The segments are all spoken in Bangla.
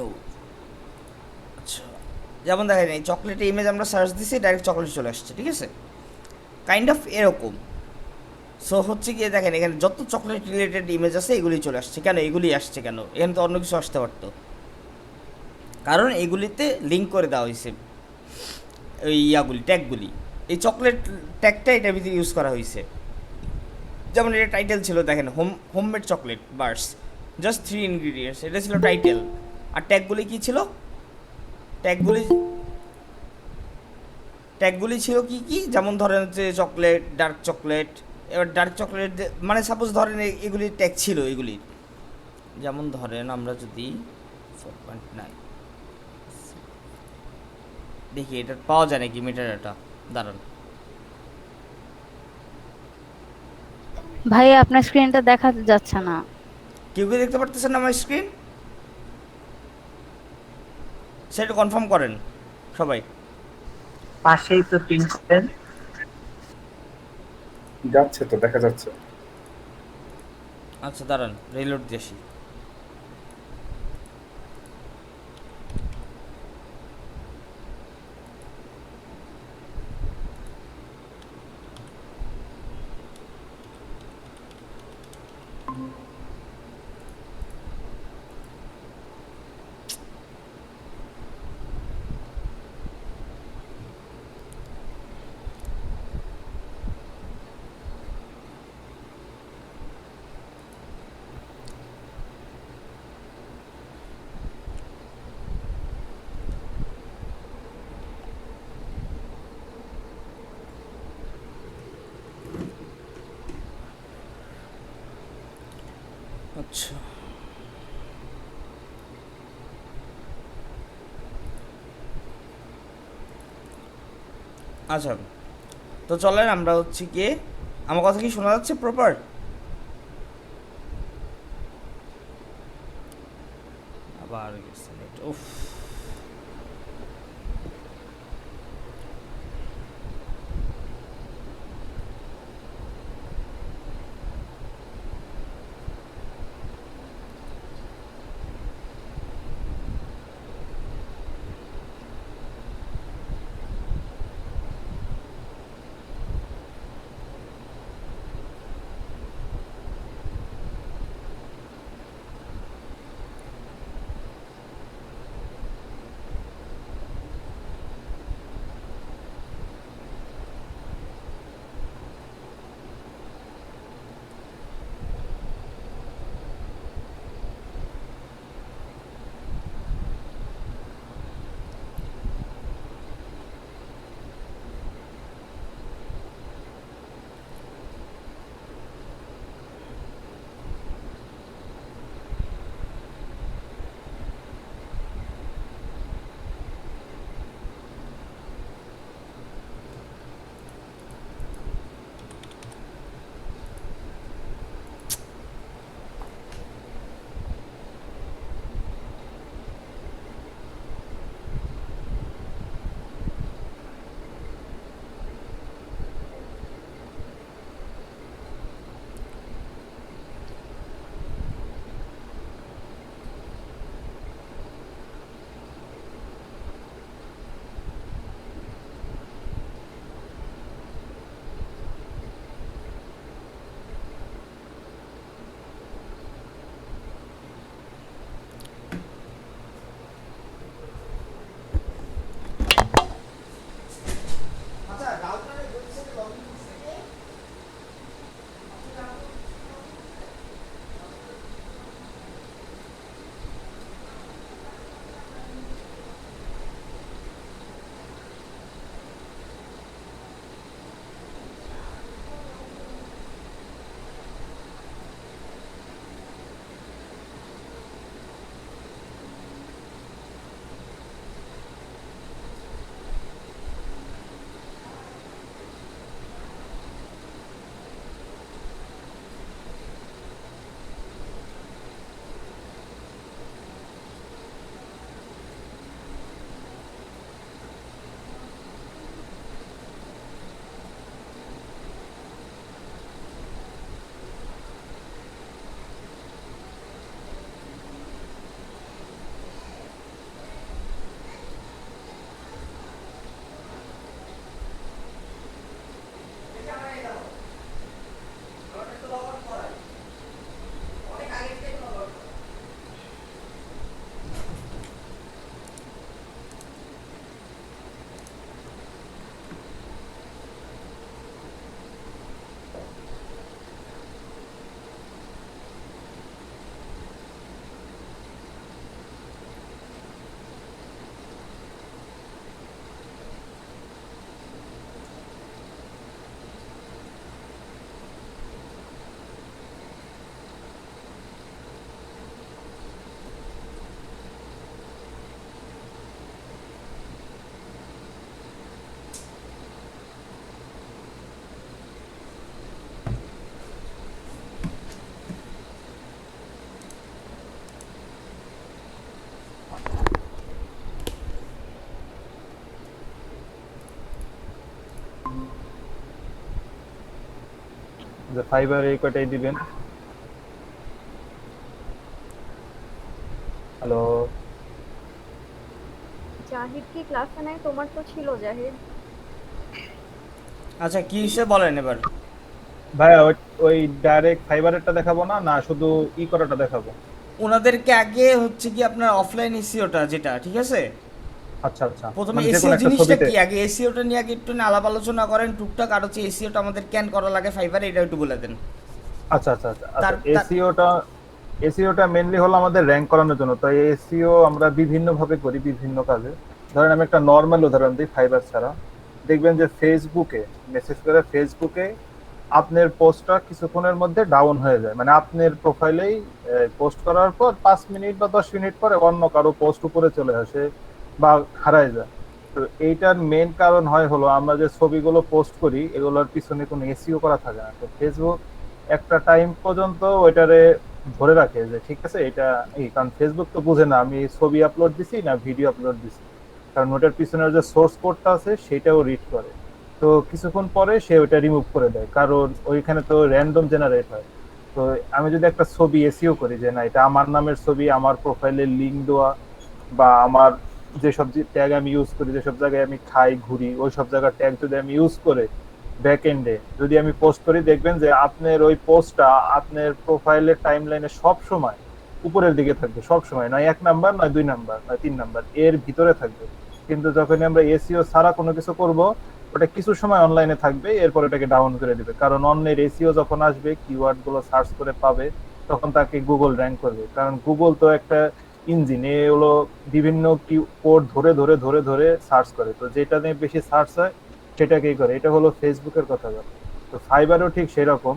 লো। আচ্ছা, যেমন দেখেন এই চকলেটের ইমেজ আমরা সার্চ দিছি, ডাইরেক্ট চকলেট চলে আসছে, ঠিক আছে? কাইন্ড অফ এরকম। সো হচ্ছে গিয়ে দেখেন এখানে যত চকলেট রিলেটেড ইমেজ আছে এগুলি চলে আসছে কেন, এগুলি আসছে কেন, এখানে তো অন্য কিছু আসতে পারতো। কারণ এগুলিতে লিঙ্ক করে দেওয়া হয়েছে ওই ইয়াগুলি, ট্যাগগুলি। এই চকলেট ট্যাগটা এটার ভিতরে ইউজ করা হয়েছে। যেমন এটা টাইটেল ছিল, দেখেন homemade chocolate bars, just 3 ingredients, এটা ছিল টাইটেল। আর ট্যাগগুলি কি ছিল? ট্যাগগুলি ট্যাগগুলি ছিল কি কি, যেমন ধরেন হচ্ছে চকলেট, ডার্ক চকলেট। এবার ডার্ক চকলেট মানে সাপোজ ধরেন এগুলি ট্যাগ ছিল এগুলি। যেমন ধরেন আমরা যদি 4.9 দেখি এটা পাওয়া যায় নাকি মিটার ডাটা, দাঁড়ান। ভাই আপনার স্ক্রিনটা দেখা যাচ্ছে না। কেউ কি দেখতে পারতেছেন না আমার স্ক্রিন? সেটা কনফার্ম করেন সবাই। পাশেই তো পিন করেন। যাচ্ছে তো, দেখা যাচ্ছে। আচ্ছা দাঁড়ান, রিলোড দিয়ে আসি। আচ্ছা আচ্ছা, তো চলেন আমরা হচ্ছে গিয়ে, আমার কথা কি শোনা যাচ্ছে প্রপার? আবার গেছে নেট, উফ। যে ফাইবার এই কয়টাই দিবেন। হ্যালো জাহিদ কি ক্লাসে নাই? তোমার তো ছিল জাহিদ। আচ্ছা কি হিসেবে বলেন এবার। ভাইয়া, ওই ডাইরেক্ট ফাইবারেরটা দেখাবো না, না শুধু ই করাটা দেখাবো? ওনাদেরকে আগে হচ্ছে কি আপনার অফলাইন এসিওটা যেটা, ঠিক আছে, আচ্ছা আচ্ছা, প্রথমে মানে যে এসিও কোনো একটা জিনিসটা ছবিতে। কি আগে এসিওটা নিয়ে আগে একটু আলাপ আলোচনা করেন টুকটাক, আর হচ্ছে এসিওটা আমাদের ক্যান করা লাগে ফাইবারে, এটা একটু বলে দেন। আচ্ছা আচ্ছা আচ্ছা আচ্ছা, তার- তার- এসইওটা মেইনলি হলো আমাদের র্যাঙ্ক করানোর জন্য। তো এসইও আমরা বিভিন্ন ভাবে করি, বিভিন্ন কাজে। ধরেন আমি একটা নর্মাল উদাহরণ দিই, ফাইবার ছাড়া। দেখবেন যে ফেসবুকে মেসেজ করে, ফেসবুকে আপনার পোস্টটা কিছুক্ষণের মধ্যে ডাউন হয়ে যায়, মানে আপনার প্রোফাইলেই পোস্ট করার পর 5 মিনিট বা 10 মিনিট পরে অন্য কারো পোস্ট উপরে চলে আসে বা হারায় যায়। তো এইটার মেন কারণ হয় হলো আমরা যে ছবিগুলো পোস্ট করি এগুলোর পিছনে কোনো এসইও করা থাকে না। তো ফেসবুক একটা টাইম পর্যন্ত ওইটারে ধরে রাখে যে ঠিক আছে এটা এই, কারণ ফেসবুক তো বুঝে না আমি ছবি আপলোড দিছি না ভিডিও আপলোড দিছি, কারণ ওটার পিছনের যে সোর্স কোডটা আছে সেটাও রিড করে। তো কিছুক্ষণ পরে সে ওটা রিমুভ করে দেয়, কারণ ওইখানে তো র্যান্ডম জেনারেট হয়। তো আমি যদি একটা ছবি এসইও করি যে না এটা আমার নামের ছবি, আমার প্রোফাইলের লিঙ্ক দেওয়া, বা আমার যেসব ট্যাগ আমি ইউজ করি, যেসব জায়গায় আমি খাই ঘুরি ওই সব জায়গার ট্যাগ যদি আমি ইউজ করে ব্যাক এন্ডে যদি আমি পোস্ট করি, দেখবেন যে আপনার ওই পোস্টটা আপনার প্রোফাইলের টাইমলাইনে সব সময় উপরের দিকে থাকবে, সব সময়, নয় 1 নাম্বার, নয় 2 নাম্বার, নয় 3 নাম্বার, এর ভিতরে থাকবে। কিন্তু যখনই আমরা এসইও ছাড়া কোনো কিছু করব, ওটা কিছু সময় অনলাইনে থাকবে, এরপর এটাকে ডাউন করে দিবে। কারণ অন্যের এসইও যখন আসবে, কিওয়ার্ড গুলো সার্চ করে পাবে, তখন তাকে গুগল র্যাঙ্ক করবে। কারণ গুগল তো একটা ইঞ্জিন, এ হলো বিভিন্ন কোড ধরে ধরে ধরে ধরে সার্চ করে, তো যেটা নিয়ে বেশি সার্চ হয় সেটাকেই করে। এটা হলো ফেসবুকের কথা। তো ফাইবারও ঠিক সেরকম।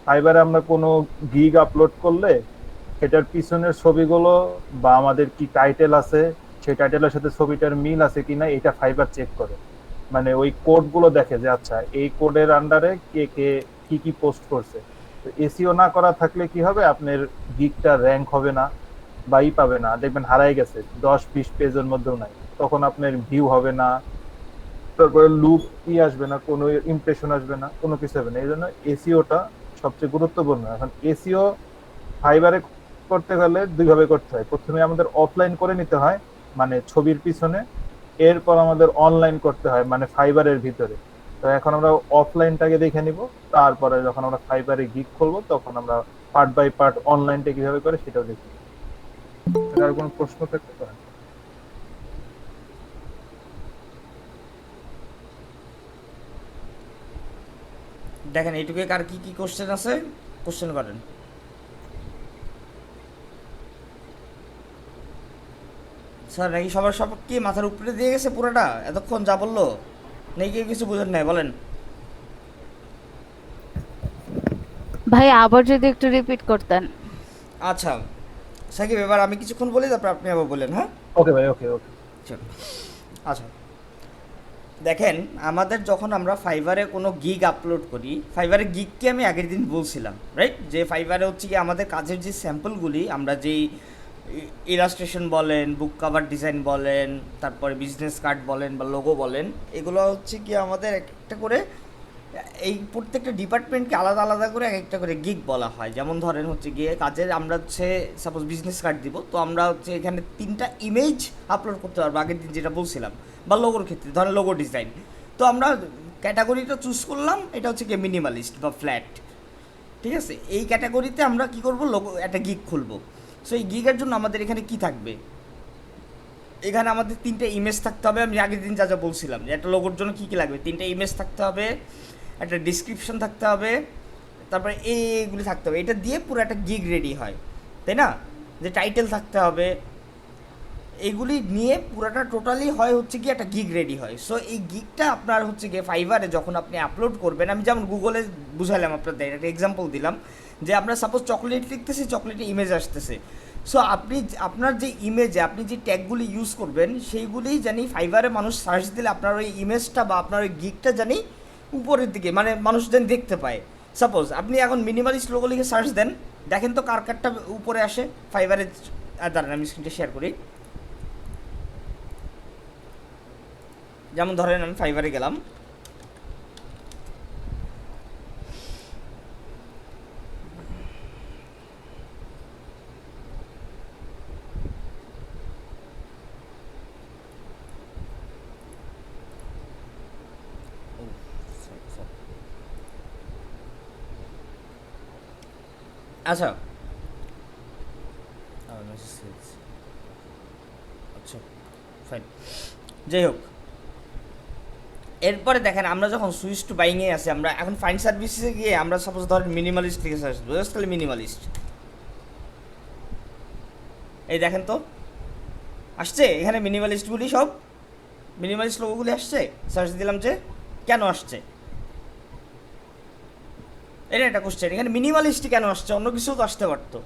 ফাইবারে আমরা কোনো গিগ আপলোড করলে সেটার পিছনের ছবিগুলো বা আমাদের কি টাইটেল আছে সেই টাইটেলের সাথে ছবিটার মিল আছে কিনা এটা ফাইবার চেক করে। মানে ওই কোড গুলো দেখে যে আচ্ছা এই কোডের আন্ডারে কে কে কি কি পোস্ট করছে। তো এসইও না করা থাকলে কি হবে, আপনার গিগটা র্যাঙ্ক হবে না বা ই পাবে না, দেখবেন হারাই গেছে 10-20 পেজের মধ্যেও নাই, তখন আপনার ভিউ হবে না, তারপরে লুক ই আসবে না, কোনো ইমপ্রেশন আসবে না, কোনো কিছু হবে না। এই জন্য এসিওটা সবচেয়ে গুরুত্বপূর্ণ। এখন এসিও ফাইবারে করতে গেলে দুইভাবে করতে হয়। প্রথমে আমাদের অফলাইন করে নিতে হয়, মানে ছবির পিছনে, এরপর আমাদের অনলাইন করতে হয়, মানে ফাইবারের ভিতরে। তো এখন আমরা অফলাইনটাকে দেখে নিব, তারপরে যখন আমরা ফাইবারে গিগ খুলবো তখন আমরা পার্ট বাই পার্ট অনলাইনটা কিভাবে করে সেটাও দেখি। আর কোনো প্রশ্ন থাকতে পারে? দেখেন এইটুকু কার কি কি কোশ্চেন আছে, কোশ্চেন করেন। স্যার নাকি সবার সব কি মাথার উপরে দিয়ে গেছে পুরোটা এতক্ষণ যা বললো, নাকি কেউ কিছু বুঝেন নাই বলেন। ভাই আবার যদি একটু রিপিট করতেন। আচ্ছা সাকিব, এবার আমি কিছুক্ষণ বলি তারপর আপনি আবার বলেন, হ্যাঁ? ওকে ভাই, ওকে ওকে। চলো। আচ্ছা দেখেন, আমাদের যখন আমরা ফাইবারে কোনো গিগ আপলোড করি, ফাইবারে গিগকে আমি আগের দিন বলছিলাম রাইট, যে ফাইবারে হচ্ছে কি আমাদের কাজের যে স্যাম্পলগুলি, আমরা যেই ইলাস্ট্রেশন বলেন, বুক কাভার ডিজাইন বলেন, তারপরে বিজনেস কার্ড বলেন বা লোগো বলেন, এগুলো হচ্ছে কি আমাদের একটা করে এই প্রত্যেকটা ডিপার্টমেন্টকে আলাদা আলাদা করে এক একটা করে গিগ বলা হয়। যেমন ধরেন হচ্ছে গিয়ে কাজের আমরা হচ্ছে সাপোজ বিজনেস কার্ড দিব, তো আমরা হচ্ছে এখানে 3টা ইমেজ আপলোড করতে পারবো আগের দিন যেটা বলছিলাম, বা লোগোর ক্ষেত্রে ধরেন লোগো ডিজাইন। তো আমরা ক্যাটাগরিটা চুজ করলাম, এটা হচ্ছে গিয়ে মিনিমালিস্ট বা ফ্ল্যাট, ঠিক আছে। এই ক্যাটাগরিতে আমরা কি করব, লোগো একটা গিগ খুলবো। সো এই গিগের জন্য আমাদের এখানে কি থাকবে, এখানে আমাদের 3টা ইমেজ থাকতে হবে। আমি আগের দিন যা যা বলছিলাম যে একটা লোগোর জন্য কী কী লাগবে, 3টা ইমেজ থাকতে হবে, একটা ডিসক্রিপশন থাকতে হবে, তারপরে এইগুলি থাকতে হবে। এটা দিয়ে পুরো একটা গিগ রেডি হয়, তাই না? যে টাইটেল থাকতে হবে, এগুলি নিয়ে পুরাটা টোটালি হয় হচ্ছে কি একটা গিগ রেডি হয়। সো এই গিগটা আপনার হচ্ছে গিয়ে ফাইবারে যখন আপনি আপলোড করবেন, আমি যেমন গুগলে বুঝাইলাম আপনাদের, একটা এক্সাম্পল দিলাম যে আমরা সাপোজ চকলেট লিখতেছি, চকলেটে ইমেজ আসতেছে। সো আপনি আপনার যে ইমেজে আপনি যে ট্যাগগুলি ইউজ করবেন সেইগুলি জানি ফাইবারে মানুষ সার্চ দিলে আপনার ওই ইমেজটা বা আপনার ওই গিগটা জানি উপরের দিকে, মানে মানুষ যেন দেখতে পায়। সাপোজ আপনি এখন মিনিমালিস্ট লোগো লিখে সার্চ দেন, দেখেন তো কার কারটা উপরে আসে ফাইবারে। দাঁড়ান আমি স্ক্রিনটা শেয়ার করি। যেমন ধরেন আমি ফাইবারে গেলাম, আচ্ছা আচ্ছা ফাইন, যাই হোক, এরপরে দেখেন আমরা যখন সুইচ টু বাইংয়ে আসি, আমরা এখন ফাইন সার্ভিসে গিয়ে আমরা সাপোজ ধরেন মিনিমালিস্ট লিখে সার্চ দেবো, জাস্ট খালি মিনিমালিস্ট। এই দেখেন তো আসছে এখানে মিনিমালিস্টগুলি, সব মিনিমালিস্ট লোগোগুলি আসছে। সার্চ দিলাম যে কেন আসছে, এটা একটা কোশ্চেন, এখানে মিনিমালিস্টই কেন আসছে, অন্য কিছু তো আসতে পারতো।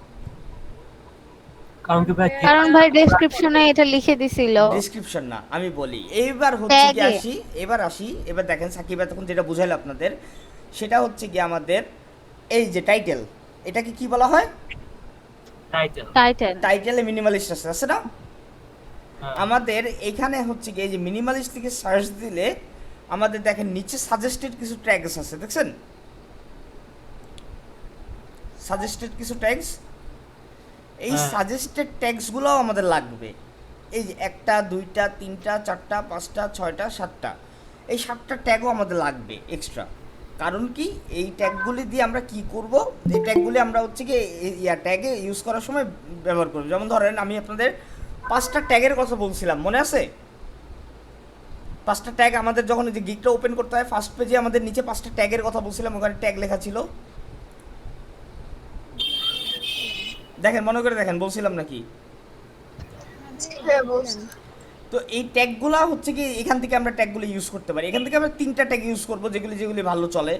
কারণ কি ভাই কারণ ভাই ডেসক্রিপশনে এটা লিখে দিছিল। ডিসক্রিপশন না, আমি বলি এইবার হচ্ছে কি Tag এ। আসি, এবার দেখেন সাকিব তখন যেটা বুঝাইলো আপনাদের, সেটা হচ্ছে কি আমাদের এই যে টাইটেল, এটাকে কি বলা হয়, টাইটেল টাইটেল। টাইটেলে মিনিমালিস্ট আছে না। আমাদের এখানে হচ্ছে কি এই যে মিনিমালিস্ট থেকে সার্চ দিলে আমাদের দেখেন নিচে সাজেস্টেড কিছু ট্যাগস আছে, দেখছেন সাজেস্টেড কিছু ট্যাগস, এই হ্যাঁ। সাজেস্টেড ট্যাগসগুলোও আমাদের লাগবে। এই যে 1টা 2টা 3টা 4টা 5টা 6টা 7টা, এই 7টা ট্যাগও আমাদের লাগবে এক্সট্রা। কারণ কি এই ট্যাগগুলি দিয়ে আমরা কি করব, এই ট্যাগগুলি আমরা হচ্ছে কি ট্যাগে ইউজ করার সময় ব্যবহার করব। যেমন ধরেন আমি আপনাদের 5টা ট্যাগের কথা বলছিলাম, মনে আছে? 5টা ট্যাগ আমাদের যখন এই যে গিকটা ওপেন করতে হয়, ফার্স্ট পেজে আমাদের নিচে 5টা ট্যাগের কথা বলছিলাম, ওখানে ট্যাগ লেখা ছিল। দেখেন মনে করে দেখেন বলছিলাম নাকি। তো এই ট্যাগগুলো হচ্ছে কি এখান থেকে আমরা ট্যাগগুলো ইউজ করতে পারি। এখান থেকে আমরা 3টা ট্যাগ ইউজ করবো, যেগুলি ভালো চলে,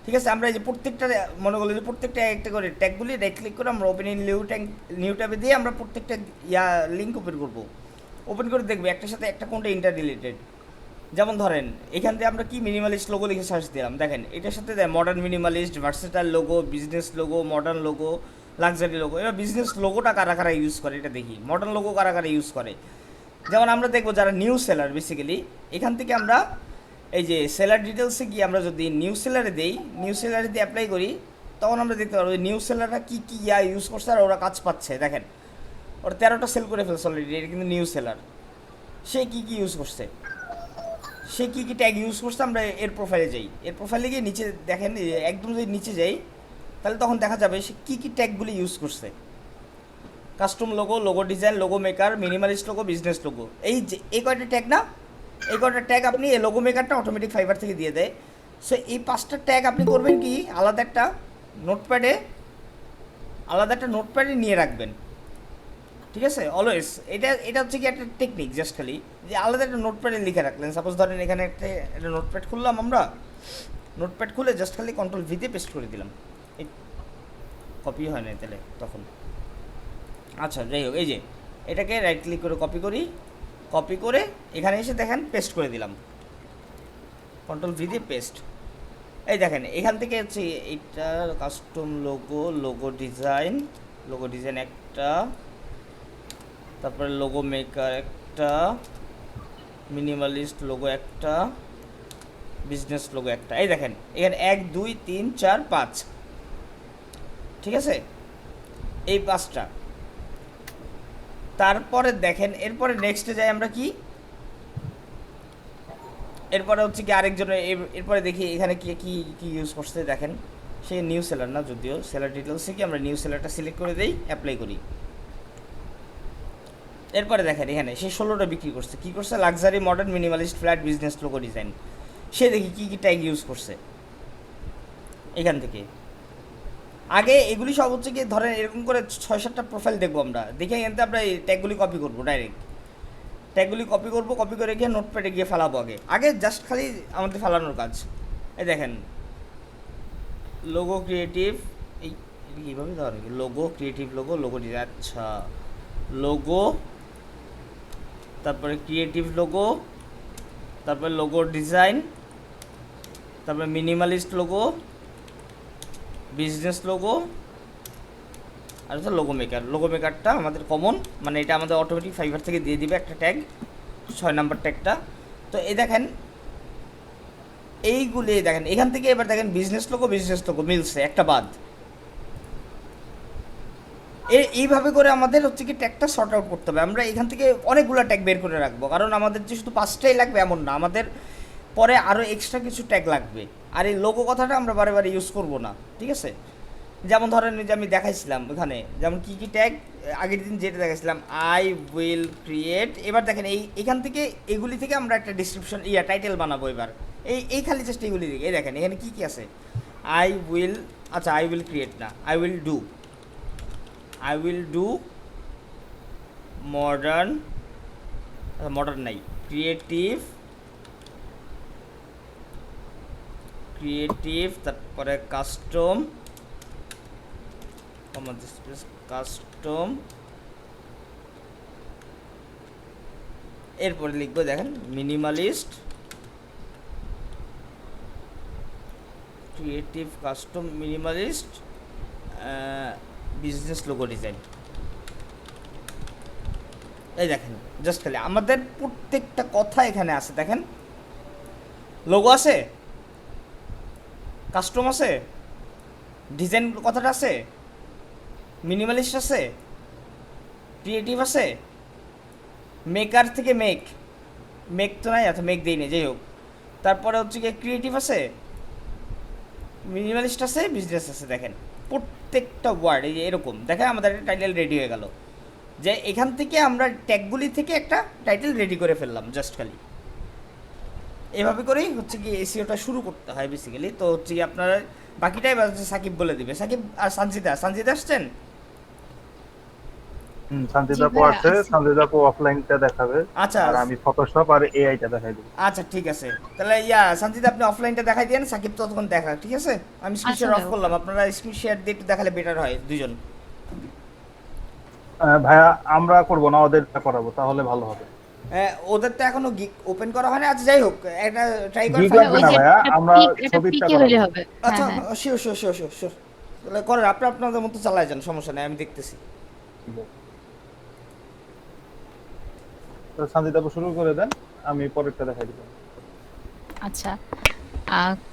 ঠিক আছে। আমরা এই যে প্রত্যেকটা মনে করলো যে প্রত্যেকটা একটা করে ট্যাগগুলি রাইট ক্লিক করে আমরা ওপেন ইন নিউ ট্যাবে দিয়ে আমরা প্রত্যেকটা লিঙ্ক ওপেন করব। ওপেন করে দেখবো একটার সাথে একটা কোনটা ইন্টার রিলেটেড। যেমন ধরেন এখান থেকে আমরা কি মিনিমালিস্ট লোগো লিখে সার্চ দিলাম, দেখেন এটার সাথে দেয় modern minimalist, versatile logo, business logo, modern logo, luxury logo. এবার বিজনেস লোগোটা কারা কারা ইউজ করে এটা দেখি, মডার্ন লোগো কারা কারা ইউজ করে। যেমন আমরা দেখবো যারা নিউ সেলার, বেসিক্যালি এখান থেকে আমরা এই যে সেলার ডিটেলসে গিয়ে আমরা যদি নিউ সেলারে দিই, নিউ সেলারে দিয়ে অ্যাপ্লাই করি, তখন আমরা দেখতে পারবো নিউ সেলাররা কী কী ইউজ করছে আর ওরা কাজ পাচ্ছে। দেখেন ওরা 13টা সেল করে ফেলছে অলরেডি, এটা কিন্তু নিউ সেলার। সে কী কী ইউজ করছে, সে কী কী ট্যাগ ইউজ করছে, আমরা এর প্রোফাইলে যাই, এর প্রোফাইলে গিয়ে নিচে দেখেন একদম যদি নিচে যাই তাহলে তখন দেখা যাবে সে কী কী ট্যাগগুলি ইউজ করছে। Custom logo, logo design, logo maker, minimalist logo, business logo, এই যে এই কয়টা ট্যাগ না, এই কয়টা ট্যাগ আপনি এই লোগো মেকারটা অটোমেটিক ফাইবার থেকে দিয়ে দেয়। সো এই 5টা ট্যাগ আপনি করবেন কি আলাদা একটা নোটপ্যাডে নিয়ে রাখবেন, ঠিক আছে। অলওয়েজ এটা হচ্ছে কি একটা টেকনিক, জাস্ট খালি যে আলাদা একটা নোটপ্যাডে লিখে রাখলেন। সাপোজ ধরেন এখানে একটা নোটপ্যাড খুললাম, আমরা নোটপ্যাড খুলে জাস্ট খালি কন্ট্রোল ভিতে পেস্ট করে দিলাম, এই কপি হয় না তাহলে তখন। আচ্ছা যাই হোক, এই যে এটাকে রাইট ক্লিক করে কপি করে এখানে এসে দেখেন পেস্ট করে দিলাম, কন্ট্রোল ভি দিয়ে পেস্ট। এই দেখেন এখান থেকে হচ্ছে এইটা কাস্টম লোগো ডিজাইন একটা, তারপরে লোগো মেকার একটা, মিনিমালিস্ট লোগো একটা, বিজনেস লোগো একটা। এই দেখেন এখানে 1 2 3 4 5, ঠিক আছে, এই 5টা। তারপরে দেখেন এরপরে নেক্সটে যাই আমরা কি, এরপরে হচ্ছে কি আরেকজনের, এরপরে দেখি এখানে কি কি কি ইউজ করছে। দেখেন সে নিউ সেলার না, যদিও সেলার ডিটেলসে কি আমরা নিউ সেলারটা সিলেক্ট করে দেই, অ্যাপ্লাই করি। এরপরে দেখেন এখানে সে 16টা বিক্রি করছে, কি করছে, luxury, modern, minimalist, flat, business logo design. সে দেখি কি কি ট্যাগ ইউজ করছে এখান থেকে। আগে এগুলি সব হচ্ছে কি ধরেন এরকম করে 6-7টা প্রোফাইল দেখবো আমরা, দেখে এখান থেকে আমরা এই ট্যাগগুলি কপি করবো, ডাইরেক্ট ট্যাগগুলি কপি করে গিয়ে নোটপ্যাডে গিয়ে ফেলাবো। আগে জাস্ট খালি আমাদের ফেলানোর কাজ। এই দেখেন লোগো ক্রিয়েটিভ, এই কীভাবে দেওয়া নাকি, লোগো ক্রিয়েটিভ লোগো ডিজাইন, আচ্ছা লোগো, তারপরে ক্রিয়েটিভ লোগো, তারপরে লোগো ডিজাইন, তারপরে মিনিমালিস্ট লোগো, বিজনেস লোগো, আর হচ্ছে লোগো মেকারটা আমাদের কমন, মানে এটা আমাদের অটোমেটিক ফাইবার থেকে দিয়ে দিবে একটা ট্যাগ, 6 নাম্বার ট্যাগটা। তো এই দেখেন এইগুলি দেখেন এখান থেকে এবার দেখেন বিজনেস লোগো মিলছে, একটা বাদ। এইভাবে করে আমাদের হচ্ছে কি ট্যাগটা শর্ট আউট করতে হবে। আমরা এখান থেকে অনেকগুলো ট্যাগ বের করে রাখবো, কারণ আমাদের যে শুধু 5টাই লাগবে এমন না, আমাদের পরে আরও এক্সট্রা কিছু ট্যাগ লাগবে। আর এই লোগো কথাটা আমরা বারে বারে ইউজ করবো না, ঠিক আছে। যেমন ধরেন এই যে আমি দেখাইছিলাম ওখানে, যেমন কি কি ট্যাগ আগের দিন যেটা দেখাইছিলাম, আই উইল ক্রিয়েট। এবার দেখেন এখান থেকে এগুলি থেকে আমরা একটা ডিসক্রিপশন টাইটেল বানাবো এবার। এই খালি জাস্ট এগুলি থেকে এই দেখেন এখানে কি কি আছে। আই উইল, আচ্ছা আই উইল ক্রিয়েট না, I will do modern, modern নাই, ক্রিয়েটিভ, তারপরে কাস্টম, কাস্টম, এরপরে লিখবো দেখেন minimalist, creative, custom, minimalist, business logo design. এই দেখেন জাস্ট খালি আমাদের প্রত্যেকটা কথা এখানে আছে। দেখেন লোগো আছে, কাস্টম আছে, ডিজাইন কথাটা আছে, মিনিমালিস্ট আছে, ক্রিয়েটিভ আছে, মেকার থেকে মেক তো নাই, আচ্ছা মেক দিই নি, যাই হোক। তারপরে হচ্ছে কি ক্রিয়েটিভ আছে, মিনিমালিস্ট আছে, বিজনেস আছে। দেখেন প্রত্যেকটা ওয়ার্ড এই যে এরকম, দেখেন আমাদের একটা টাইটেল রেডি হয়ে গেল। যে এখান থেকে আমরা ট্যাগগুলি থেকে একটা টাইটেল রেডি করে ফেললাম জাস্ট খালি। এভাবে করেই হচ্ছে কি এসিওটা শুরু করতে হয় বেসিক্যালি। তো হচ্ছে কি আপনারা বাকিটাই সাকিব বলে দিবে। সাকিব আর সঞ্জিদা আসছেন? সঞ্জিতা আপু জি ভাইয়া, আছে, আছি। সঞ্জিতা আপু অফলাইনটা দেখাবে, আচ্ছা আর আমি ফটোশপ আর এআইটা দেখাই দেবো। আচ্ছা ঠিক আছে, তাহলে সঞ্জিদা আপনি অফলাইনটা দেখাই দেন, সাকিব ততক্ষণ দেখা, ঠিক আছে? আমি স্ক্রিন আচ্ছা শেয়ার অফ ভাইয়া, করলাম, আপনারা স্ক্রিন শেয়ার দিয়ে একটু দেখালে বেটার হয় দুজন। ভাইয়া আমরা করবো না, ওদেরটা করাবো, তাহলে ভালো হবে। ওদের তো এখনো গিক ওপেন করা হয়নি। আচ্ছা যাই হোক, একটা ট্রাই করে Gig ফাইন্ড লাগবে ওই না যে ভাইয়া, একটা আমরা একটা ছবিটা পিকে করাবো। হলে হবে। আচ্ছা হ্যাঁ হ্যাঁ, sure sure sure sure sure, তাহলে করেন আপনাদের মতো চালায় যান, সমস্যা নেই, আমি দেখতেছি। তো সঞ্জিতা আপু শুরু করে দেন, আমি পরেরটা দেখাই দিব। আচ্ছা।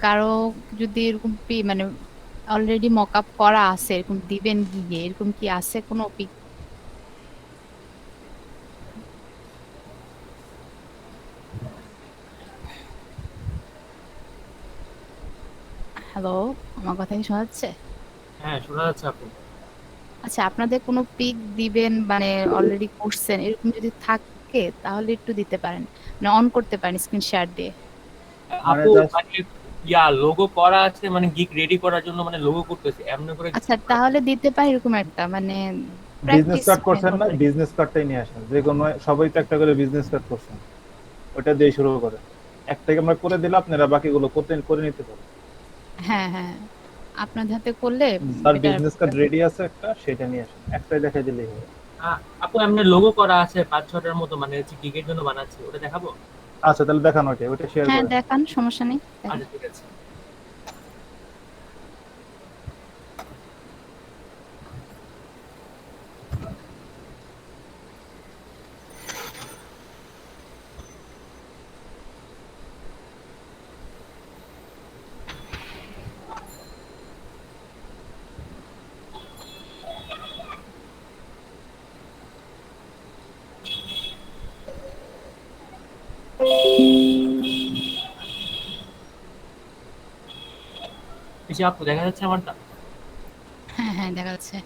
কারো যদি এরকম মানে অলরেডি মকআপ করা আছে, এরকম দিবেন গিয়ে, এরকম কি আছে কোনো পিক? হ্যালো, আমার কথা কি শোনা যাচ্ছে? হ্যাঁ শোনা যাচ্ছে আপু। আচ্ছা, আপনাদের কোনো পিক দিবেন মানে অলরেডি করছেন, এরকম যদি থাকে তাহলে একটু দিতে পারেন, মানে অন করতে পারেন স্ক্রিন শেয়ার দিয়ে। মানে আপু just মানে লোগো করা আছে, মানে গিগ রেডি করার জন্য মানে লোগো করতেছি এমনি করে। আচ্ছা, তাহলে দিতে পারি এরকম একটা মানে বিজনেস প্র্যাকটিস কার্ড করছেন না, হবে। বিজনেস কার্ডটাই নিয়ে আসেন, যে কোনো সবাই তো একটা করে বিজনেস কার্ড করছেন, ওটা দিয়ে শুরু করে। একটাকে আমরা করে দিলে আপনারা বাকিগুলো করতে করে নিতে পারেন। হ্যাঁ হ্যাঁ, আপনাদের হাতে করলে তার বেটার। বিজনেস কার্ড রেডি আছে একটা, সেটা নিয়ে আসেন, একটাই দেখাই দিলেই হবে। আপু এমনি লোগো করা আছে 5-6টার মতো, মানে হচ্ছে গিগের জন্য বানাচ্ছি, ওটা দেখাবো? আচ্ছা তাহলে দেখান, ওটা শেয়ার হ্যাঁ করেন। দেখান, সমস্যা নেই, দেখান। আচ্ছা ঠিক আছে। এই যে আপু দেখা যাচ্ছে আমারটা? হ্যাঁ হ্যাঁ, দেখা যাচ্ছে।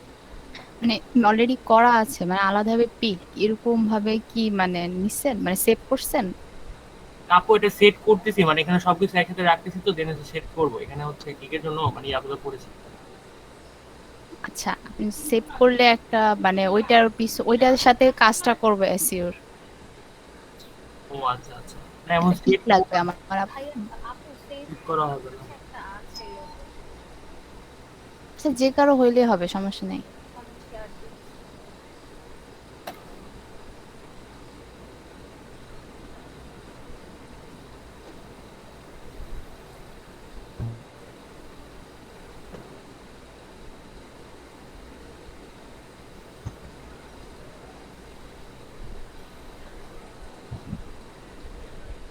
মানে অলরেডি করা আছে, মানে আলাদাভাবে পিক এরকম ভাবে কি মানে নিছেন, মানে সেভ করছেন? আপু এটা সেট করতেছি, মানে এখানে সবকিছু একসাথে রাখতেছি, তো দেন সেট করবো। এখানে হচ্ছে গিগের জন্য মানে ইয়াগুলো করেছি। আচ্ছা, আপনি সেভ করলে একটা মানে ওইটার সাথে কাজটা করবে এসইওর। ও আচ্ছা আচ্ছা, না এমন একটা পিক সেট লাগবে আমার। ভাইয়া আপু সেভ করা হবে না। একটা আছে লোগো, আচ্ছা, যে কারো হইলেই হবে, সমস্যা নেই। আমি শেয়ার দিচ্ছি।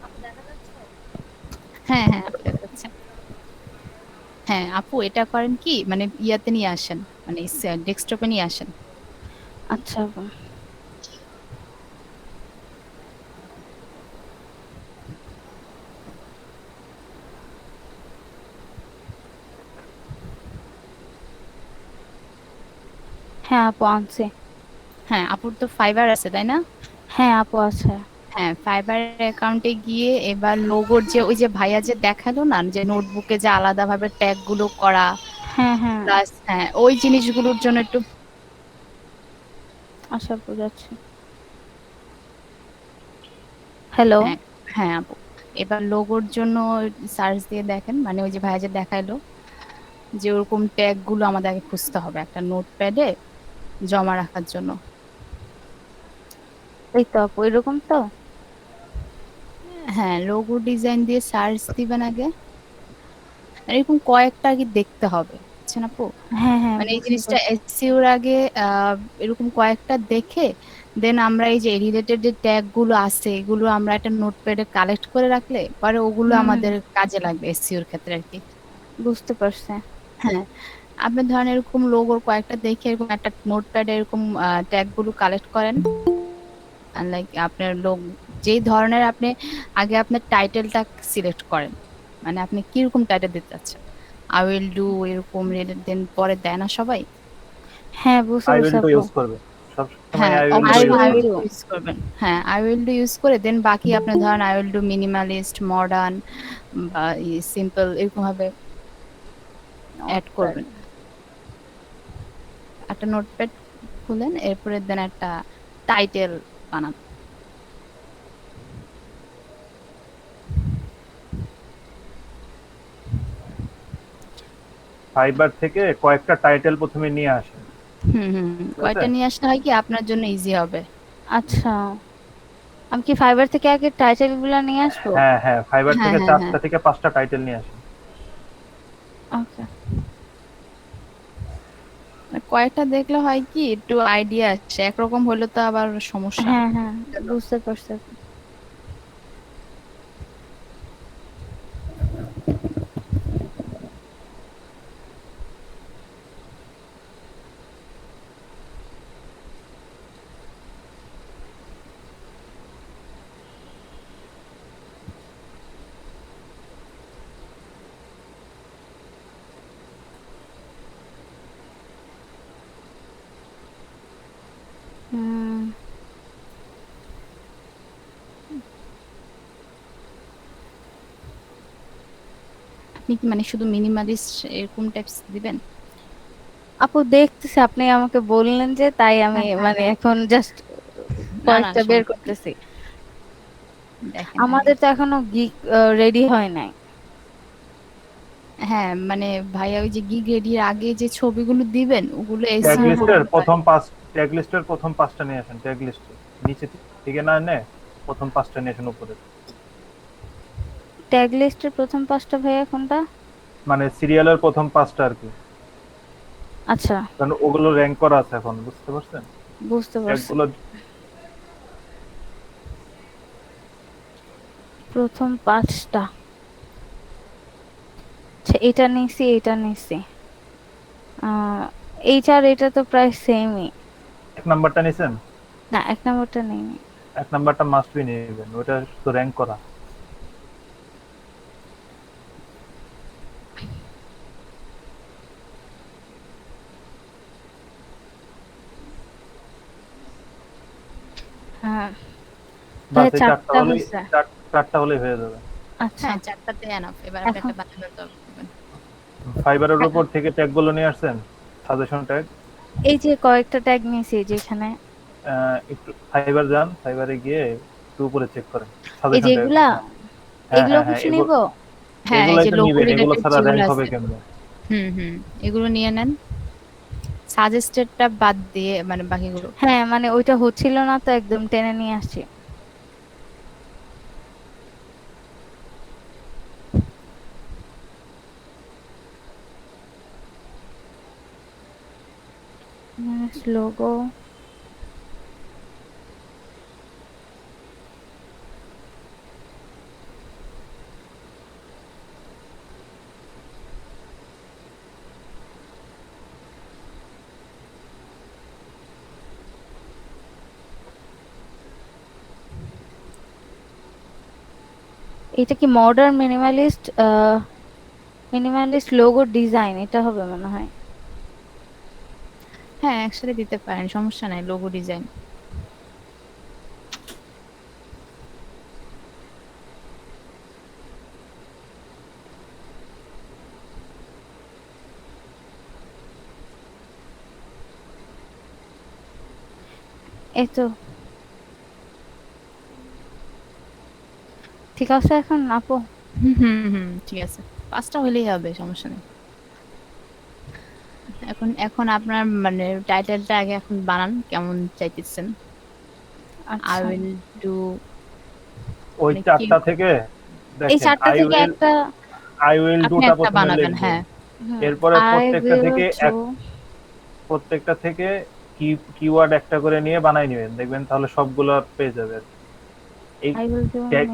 আপু দেখা যাচ্ছে? হ্যাঁ হ্যাঁ, আপনি দেখা যাচ্ছে। হ্যাঁ আপু, এটা করেন কি মানে ইয়াতে নিয়ে আসেন, মানে ডেস্কটপে নিয়ে আসেন। আচ্ছা আপু। হ্যাঁ আপু আনছি। হ্যাঁ, আপুর তো ফাইবার আছে তাই না? হ্যাঁ আপু আছে। হ্যাঁ, ফাইবার অ্যাকাউন্টে গিয়ে এবার লোগোর যে ওই যে ভাইয়া যে দেখালো না যে নোটবুকে যে আলাদাভাবে ট্যাগ গুলো করা, হ্যাঁ হ্যাঁ। প্লাস হ্যাঁ ওই জিনিসগুলোর জন্য একটু আশা বুঝাচ্ছি। হ্যালো। হ্যাঁ হ্যাঁ আপু, এবার লোগোর জন্য সার্চ দিয়ে দেখেন, মানে ওই যে ভাইয়া যে দেখাইলো যে ওরকম ট্যাগ গুলো আমাদের আগে খুঁজতে হবে একটা নোটপ্যাডে জমা রাখার জন্য। এই তো আপু এরকম তো। হ্যাঁ, লোগো ডিজাইন দিয়ে সার্চ দিবেন আগে, এরকম কয়েকটা আগে দেখতে হবে, বুঝছেন আপু? হ্যাঁ হ্যাঁ মানে এই বুঝতে জিনিসটা পারছি। এসইওর আগে এরকম কয়েকটা দেখে দেন আমরা এই যে রিলেটেড যে ট্যাগ গুলো আছে এগুলো আমরা একটা নোটপ্যাডে কালেক্ট করে রাখলে পরে ওগুলো হুম আমাদের কাজে লাগবে এসইওর ক্ষেত্রে আর কি। বুঝতে পারছি। হ্যাঁ, আপনি ধরেন এরকম লোগোর কয়েকটা দেখে এরকম একটা নোটপ্যাডে এরকম ট্যাগ গুলো কালেক্ট করেন, লাইক আপনার লোক যেই ধরনের আপনি আগে আপনার টাইটেলটা সিলেক্ট করেন, মানে আপনি কিরকম টাইটেল দিতে চাচ্ছেন, আই উইল ডু এরকম দেন পরে দেয় না সবাই। হ্যাঁ বুঝতে আই পারছি উইল টু আপু। ইউজ করবে, সব সময় হ্যাঁ আই উইল টু I অবশ্যই ইউজ আই will উইল করবে। do. ডু ইউজ করবেন। হ্যাঁ, আই উইল ডু ইউজ করে দেন বাকি আপনি ধরেন I will do minimalist, modern বা সিম্পল এরকম ভাবে অ্যাড করবেন। একটা নোটপ্যাড খুলেন, এরপরে দেন একটা টাইটেল বানান। ফাইবার থেকে কয়েকটা টাইটেল প্রথমে নিয়ে আসেন, হুম হুম হুম। ঠিক আছে? কয়টা নিয়ে আসলে হয় কি আপনার জন্য ইজি হবে। আচ্ছা, আমি কি ফাইবার থেকে আগে টাইটেল গুলা নিয়ে আসবো? হ্যাঁ হ্যাঁ, ফাইবার হ্যাঁ থেকে হ্যাঁ হ্যাঁ 4টা থেকে 5টা টাইটেল নিয়ে আসেন। ওকে। কয়েকটা দেখলে হয় কি একটু আইডিয়া আসে, একরকম হলে তো আবার সমস্যা। হ্যাঁ হ্যাঁ বুঝতে পারছি আপু। হুম। আপনি কি মানে শুধু মিনিমালিস্ট এরকম টাইপস দিবেন? আপু দেখতেছি, আপনি আমাকে বললেন যে তাই আমি হ্যাঁ হ্যাঁ মানে হ্যাঁ। এখন জাস্ট না না কয়েকটা বের সমস্যা নেই। করতেছি। দেখেন আগে। আমাদের তো এখনো গিগ রেডি হয় নাই। হ্যাঁ মানে ভাইয়া ওই যে গিগ রেডির আগে যে ছবিগুলো দিবেন ওগুলো ট্যাগ এসইও হ্যাঁ হ্যাঁ। করতে লিস্টের হয়। প্রথম 5, ট্যাগ লিস্টের প্রথম 5টা নিয়ে আসেন, ট্যাগ লিস্টে নিচে থেকে না এনে প্রথম 5টা নিয়ে আসেন উপরে। ট্যাগ লিস্টের প্রথম পাঁচটা ভাইয়া কোনটা? মানে সিরিয়ালের প্রথম 5টা আর কি, আচ্ছা কারণ ওগুলো র্যাঙ্ক করা আছে এখন, বুঝতে পারছেন? বুঝতে পারছি। ট্যাগগুলো প্রথম পাঁচটা। আচ্ছা এটা নিছি, এটা নিছি। আহ এইটা আর এটা তো প্রায় সেমই। 1 নাম্বারটা নিছেন? না এক নম্বরটা নেই। 1 নাম্বারটা মাস্ট বি নেবেন, ওটা তো র্যাঙ্ক করা। হ্যাঁ বাস ভাইয়া এই 4টা চারটা হলেই, হয়েছে। 4টা হলেই হয়ে যাবে। আচ্ছা হ্যাঁ, 4টাতে এনাফ। এবার আপনি এখন একটা বানানোর দরকার পড়বে না। ফাইবারের হ্যাঁ, উপর থেকে ট্যাগগুলো নিয়ে আসছেন, সাজেশন ট্যাগ। এই যে কয়েকটা ট্যাগ নিয়েছি যেখানে, একটু ফাইবার যান, ফাইবারে গিয়ে একটু উপরে চেক করেন এই যে সাজেশন ট্যাগ। এগুলা, হ্যাঁ এগুলো হ্যাঁ হ্যাঁ, কিছু নিবো? হ্যাঁ, এই এগুলাই যে তো লোগো নিবেন, এগুলো রিলেটেড ছাড়া যেগুলো র্যাঙ্ক হবে আছে। কেমনে? হুম হুম, এগুলো নিয়ে নেন, সাজেস্টেডটা বাদ দিয়ে মানে বাকিগুলো। হ্যাঁ মানে ওইটা হচ্ছিল না তো একদম টেনে নিয়ে আসছি। লোগো। এটা কি modern minimalist, minimalist logo design এটা হবে মনে হয়। হ্যাঁ, একসাথে দিতে পারেন, সমস্যা নাই, লোগো ডিজাইন। এই তো ঠিক আছে এখন আপু। ঠিক আছে, 5টা হলেই হবে, সমস্যা নেই। এখন আপনার মানে টাইটেলটা আগে এখন বানান, কেমন চাইতেছেন। আই আচ্ছা, উইল ডু, ওই মানে কি, 4টা থেকে এই দেখেন 4টা থেকে একটা আই উইল আপনি ডুটা একটা প্রথমে বানাবেন। লিখবেন। হ্যাঁ, এরপরে আই উইল ডু, প্রত্যেকটা থেকে কিওয়ার্ড একটা করে নিয়ে বানাই নেবেন, দেখবেন তাহলে সবগুলো পেয়ে যাবে। এই আই উইল ডু ট্যাগ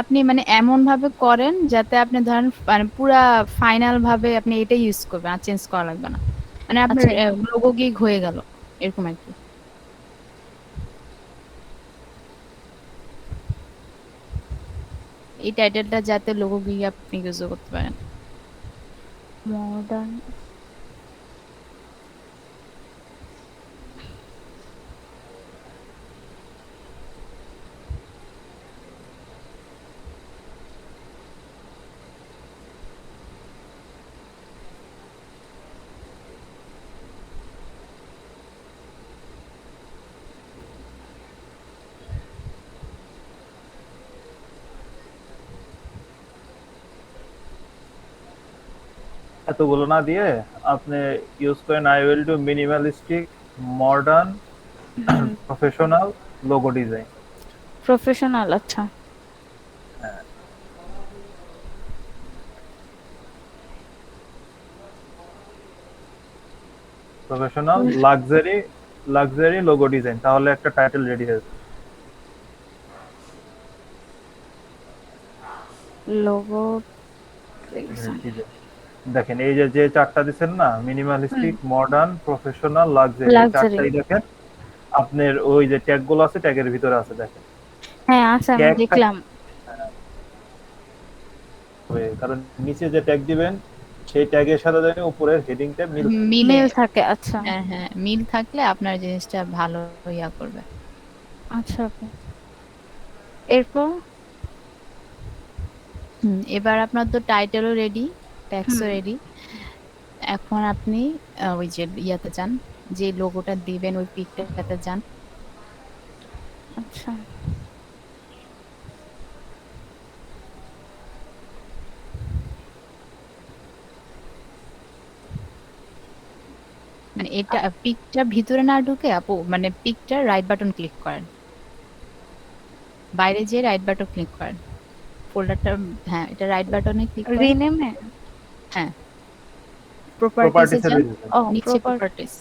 আপনি মানে এমন ভাবে করেন যাতে আপনি ধরেন মানে পুরা ফাইনাল ভাবে আপনি এটাই ইউজ করবেন, আর চেঞ্জ করা লাগবে না, মানে আপনার আচ্ছা লোগো গিগ হয়ে গেল, এরকম আর কি। এই টাইটেলটা যাতে লোগো গিগ আপনি ইউজ করতে পারেন। মডার্ন, এতগুলো না দিয়ে আপনি ইউজ করেন I will do minimalistic modern professional logo design. Professional. আচ্ছা প্রফেশনাল লাক্সারি লোগো ডিজাইন, তাহলে একটা টাইটেল রেডি হয়ে যাবে। লোগো, দেখেন এই যে যে 4টা দিচ্ছেন না, minimalistic modern professional luxury, luxury, 4টাই দেখেন আপনার ওই যে ট্যাগ গুলো আছে ট্যাগের ভিতরে আছে, দেখেন হ্যাঁ আচ্ছা আমি ট্যাগ দেখলাম। কারণ নিচে যে ট্যাগ দিবেন সেই ট্যাগের সাথে দেখেন উপরের হেডিংটা মিল মিলে, মেল থাকে, আচ্ছা হ্যাঁ হ্যাঁ, মিল থাকলে আপনার জিনিসটা ভালো ইয়া করবে। আচ্ছা আপু। এরপর এবার আপনার তো টাইটেলও রেডি, ট্যাক্সও রেডি। এখন আপনি ওই যে ইয়াতে যান, যে লোগোটা দিবেন ওই পিকটাতে যান। আচ্ছা মানে এটা পিকটা ভিতরে না ঢুকে আপু, মানে পিকটা রাইট বাটন ক্লিক করেন, বাইরে যে রাইট বাটন ক্লিক করেন ফোল্ডারটা, হ্যাঁ এটা রাইট বাটনে ক্লিক করেন, রিনেমে, হ্যাঁ প্রপার্টিসে প্রপার্টিসে যান, ও নিচে প্রপার্টিস,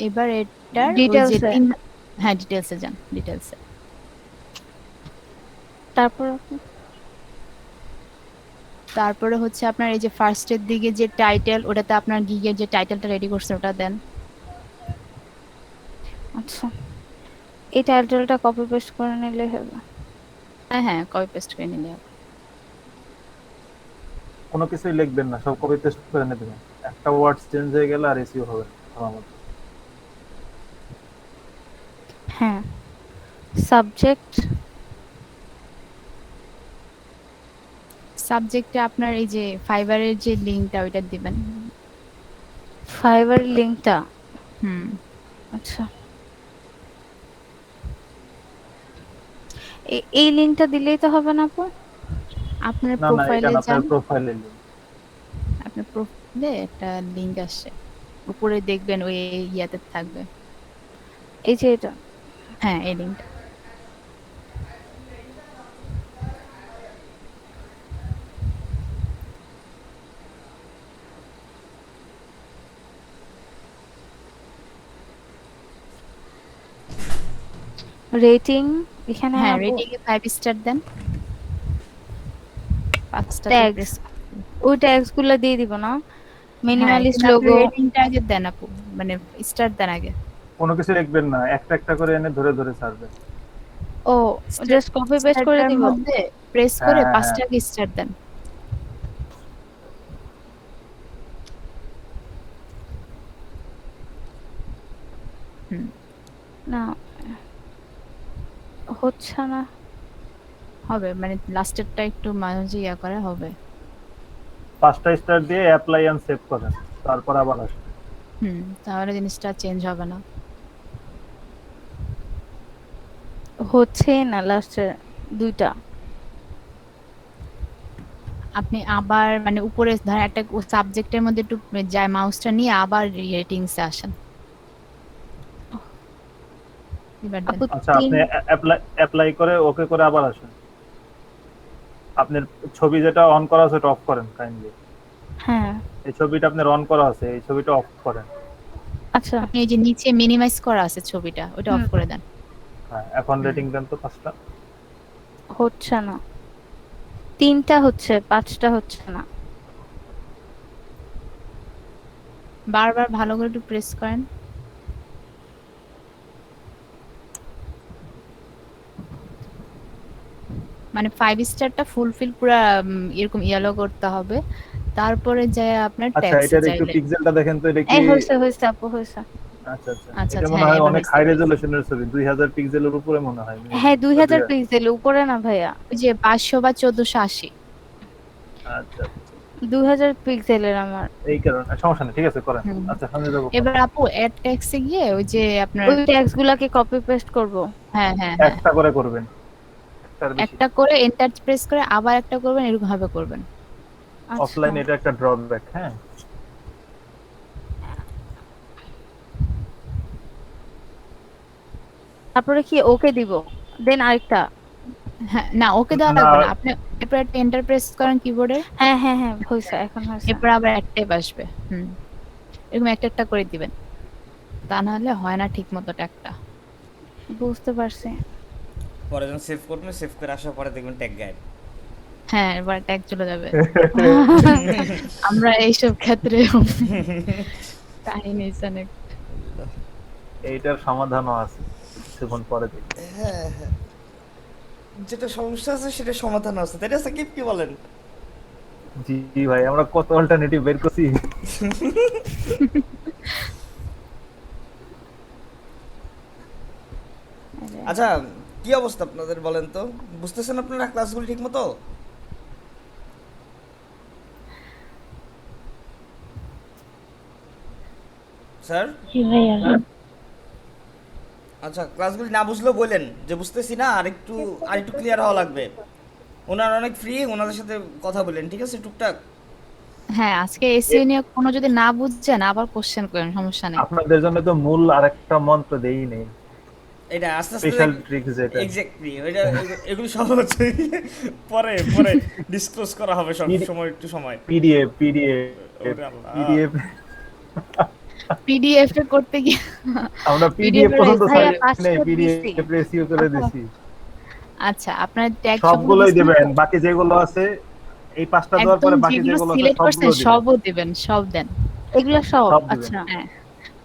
এবার এটার ওই যে ডিটেইলসে, হ্যাঁ ডিটেইলসে যান, ডিটেইলসে। তারপর আপু তারপরে হচ্ছে আপনার এই যে ফার্স্টের দিকে যে টাইটেল, ওটাতে আপনার গিগের যে টাইটেলটা রেডি করছেন ওটা দেন। আচ্ছা এই টাইটেলটা কপি পেস্ট করে নিলে হবে। হ্যাঁ হ্যাঁ, কপি পেস্ট করে নিলে হবে। কোনো কিছুই লিখবেন না, সব কপি পেস্ট করে নেবেন, একটা ওয়ার্ড চেঞ্জ হয়ে গেলে আর এসইও হবে আমার মতে। হ্যাঁ সাবজেক্ট, সাবজেক্টে আপনার এই যে ফাইবারের যে লিংকটা ওইটা দিবেন। ফাইবার লিংকটা, আচ্ছা এই লিংকটা দিলেই তো হবে না আপু? আপনার না না, এটা প্রোফাইলে না, যান, আপনার প্রোফাইলে লিংক। আপনার প্রোফাইলে একটা লিংক আসছে, উপরে দেখবেন ওই ইয়াতে থাকবে, এই যে এটা, হ্যাঁ এই লিংকটা। রেটিং এখানে হ্যাঁ, আপু রেটিং এ 5 স্টার দেন, 5টা ট্যাগস, ওই ট্যাগস গুলো দিয়ে দিব না? মিনিমালিস্ট লোগো, রেটিংটা আগে দেন আপু, মানে স্টার দেন আগে। কোনো কিছু লিখবেন না, একটা একটা করে এনে ধরে ধরে ছাড়বেন। ও জাস্ট কপি পেস্ট করে দিব? মধ্যে প্রেস করে হ্যাঁ, 5টা স্টার দেন। হুম, না হচ্ছে না। হবে মানে লাস্টেরটা একটু মাঝে মাঝে ইয়া করে হবে। 5টা স্টার দিয়ে অ্যাপ্লাই এন্ড সেভ করেন, তারপর আবার আসেন। তাহলে জিনিসটা চেঞ্জ হবে না। হচ্ছে না লাস্টে দুইটা। আপনি আবার মানে উপরে ধরেন একটা সাবজেক্টের মধ্যে একটু যায় মাউসটা নিয়ে আবার রেটিংসে আসেন। এবার দেন। আপু আচ্ছা, তিন আপনি অ্যাপ্লাই করে ওকে করে আবার আসেন। আপনার ছবি যেটা অন করা আছে ওটা অফ করেন কাইন্ডলি। হ্যাঁ এই ছবিটা আপনার অন করা আছে, এই ছবিটা অফ করেন। আচ্ছা আপনি এই যে নিচে মিনিমাইজ করা আছে ছবিটা ওটা অফ হুম, করে দেন। হ্যাঁ, এখন হুম। রেটিং দেন তো 5টা। হচ্ছে না। 3টা হচ্ছে, 5টা হচ্ছে না। বারবার ভালো করে একটু প্রেস করেন। মানে 5 স্টারটা ফুলফিল পুরা এরকম ইয়েলো করতে হবে। তারপরে যায় আপনার আচ্ছা, ট্যাক্সে এটার একটু চাইলে। পিক্সেলটা দেখেন তো, এটা কি? এই হয়েছে আপু হয়েছে। আচ্ছা আচ্ছা, আচ্ছা এটা আচ্ছা, মনে হ্যাঁ হয় এবার অনেক হয়েছে হাই হয়েছে। রেজলিউশনের ছবি, 2000 পিক্সেলের উপরে মনে হয় মেবি। হ্যাঁ 2000 পিক্সেল উপরে না ভাইয়া, ওই যে 500 বা 1480। আচ্ছা, 2000 পিক্সেলের আমার। এই কারণে সমস্যা নেই, ঠিক আছে করেন। হুম। আচ্ছা, সামনে যাবো। এবার আপু অ্যাড ট্যাক্সে গিয়ে ওই যে আপনার ওই ট্যাক্স গুলাকে কপি পেস্ট করব। হ্যাঁ হ্যাঁ হ্যাঁ, একটা করে করবেন, একটার বেশি। একটা করে এন্টার প্রেস করে আবার একটা করবেন, এরকম ভাবে করবেন। আচ্ছা অফলাইন এটা একটা ড্রব্যাক। হ্যাঁ, তারপরে কি ওকে দিব, দেন আরেকটা? হ্যাঁ না, ওকে দেওয়া না, লাগবে না। আপনি এরপর একটা এন্টার প্রেস করেন কিবোর্ডে, হ্যাঁ হ্যাঁ হ্যাঁ হয়েছে, এখন হয়েছে। এরপর আবার অ্যাড ট্যাব আসবে। এরকম একটা একটা করে দিবেন, তা না হলে হয় না ঠিক মতো ট্যাগটা। বুঝতে পারছি। পরে যখন সেভ করবেন, সেভ করে আসার পরে দেখবেন ট্যাগ গায়েব। হ্যাঁ, এবার ট্যাগ চলে যাবে। আমরা এইসব ক্ষেত্রে কাহিনী অনেক। এইটার সমাধানও আছে, কিছুক্ষণ পরে দেখি। হ্যাঁ হ্যাঁ, যেটা সমস্যা আছে সেটা সমাধান আছে, তাই না সাকিব, কি বলেন? জি ভাই, আমরা কত অল্টারনেটিভ বের করছি। আচ্ছা, কি অবস্থা আপনাদের বলেন তো? বুঝতেছেন আপনারা ক্লাসগুলো ঠিক মতো? স্যার? আচ্ছা, ক্লাসগুলি না বুঝলেও বলেন যে বুঝতেছি না, আরেকটু ক্লিয়ার হওয়া লাগবে। ওনারা অনেক ফ্রি, ওনাদের সাথে কথা বলেন, ঠিক আছে, টুকটাক। হ্যাঁ, আজকে এসিও নিয়ে কোনো যদি না বুঝছেন আবার কোশ্চেন করেন, সমস্যা নেই। আপনাদের জন্য তো মূল আরেকটা মন্ত্র দেই নেই, এটা আস্তে আস্তে স্পেশাল ট্রিক যেটা। এক্স্যাক্টলি ওইটা, এগুলি সব হচ্ছে পরে পরে ডিসক্লোজ করা হবে সব সময়, একটু সময়। পিডিএফ ওরে আল্লাহ। পিডিএফ পিডিএফ এ করতে গিয়ে আমরা PDF পিডিএফ এর পর্যন্ত ভাইয়া সাইড পাঁচটা নেই, দিছি। পিডিএফ রেসিও করে দিছি। আচ্ছা, আপনার ট্যাগ সবগুলোই দিবেন, বাকি যেগুলো আছে এই 5টা দেওয়ার একদম পরে বাকি যেগুলো যেগুলো আছে সিলেক্ট করছেন সবগুলো দিবেন। সবও দিবেন, সব দেন। এগুলো সব? সব দিবেন। আচ্ছা হ্যাঁ,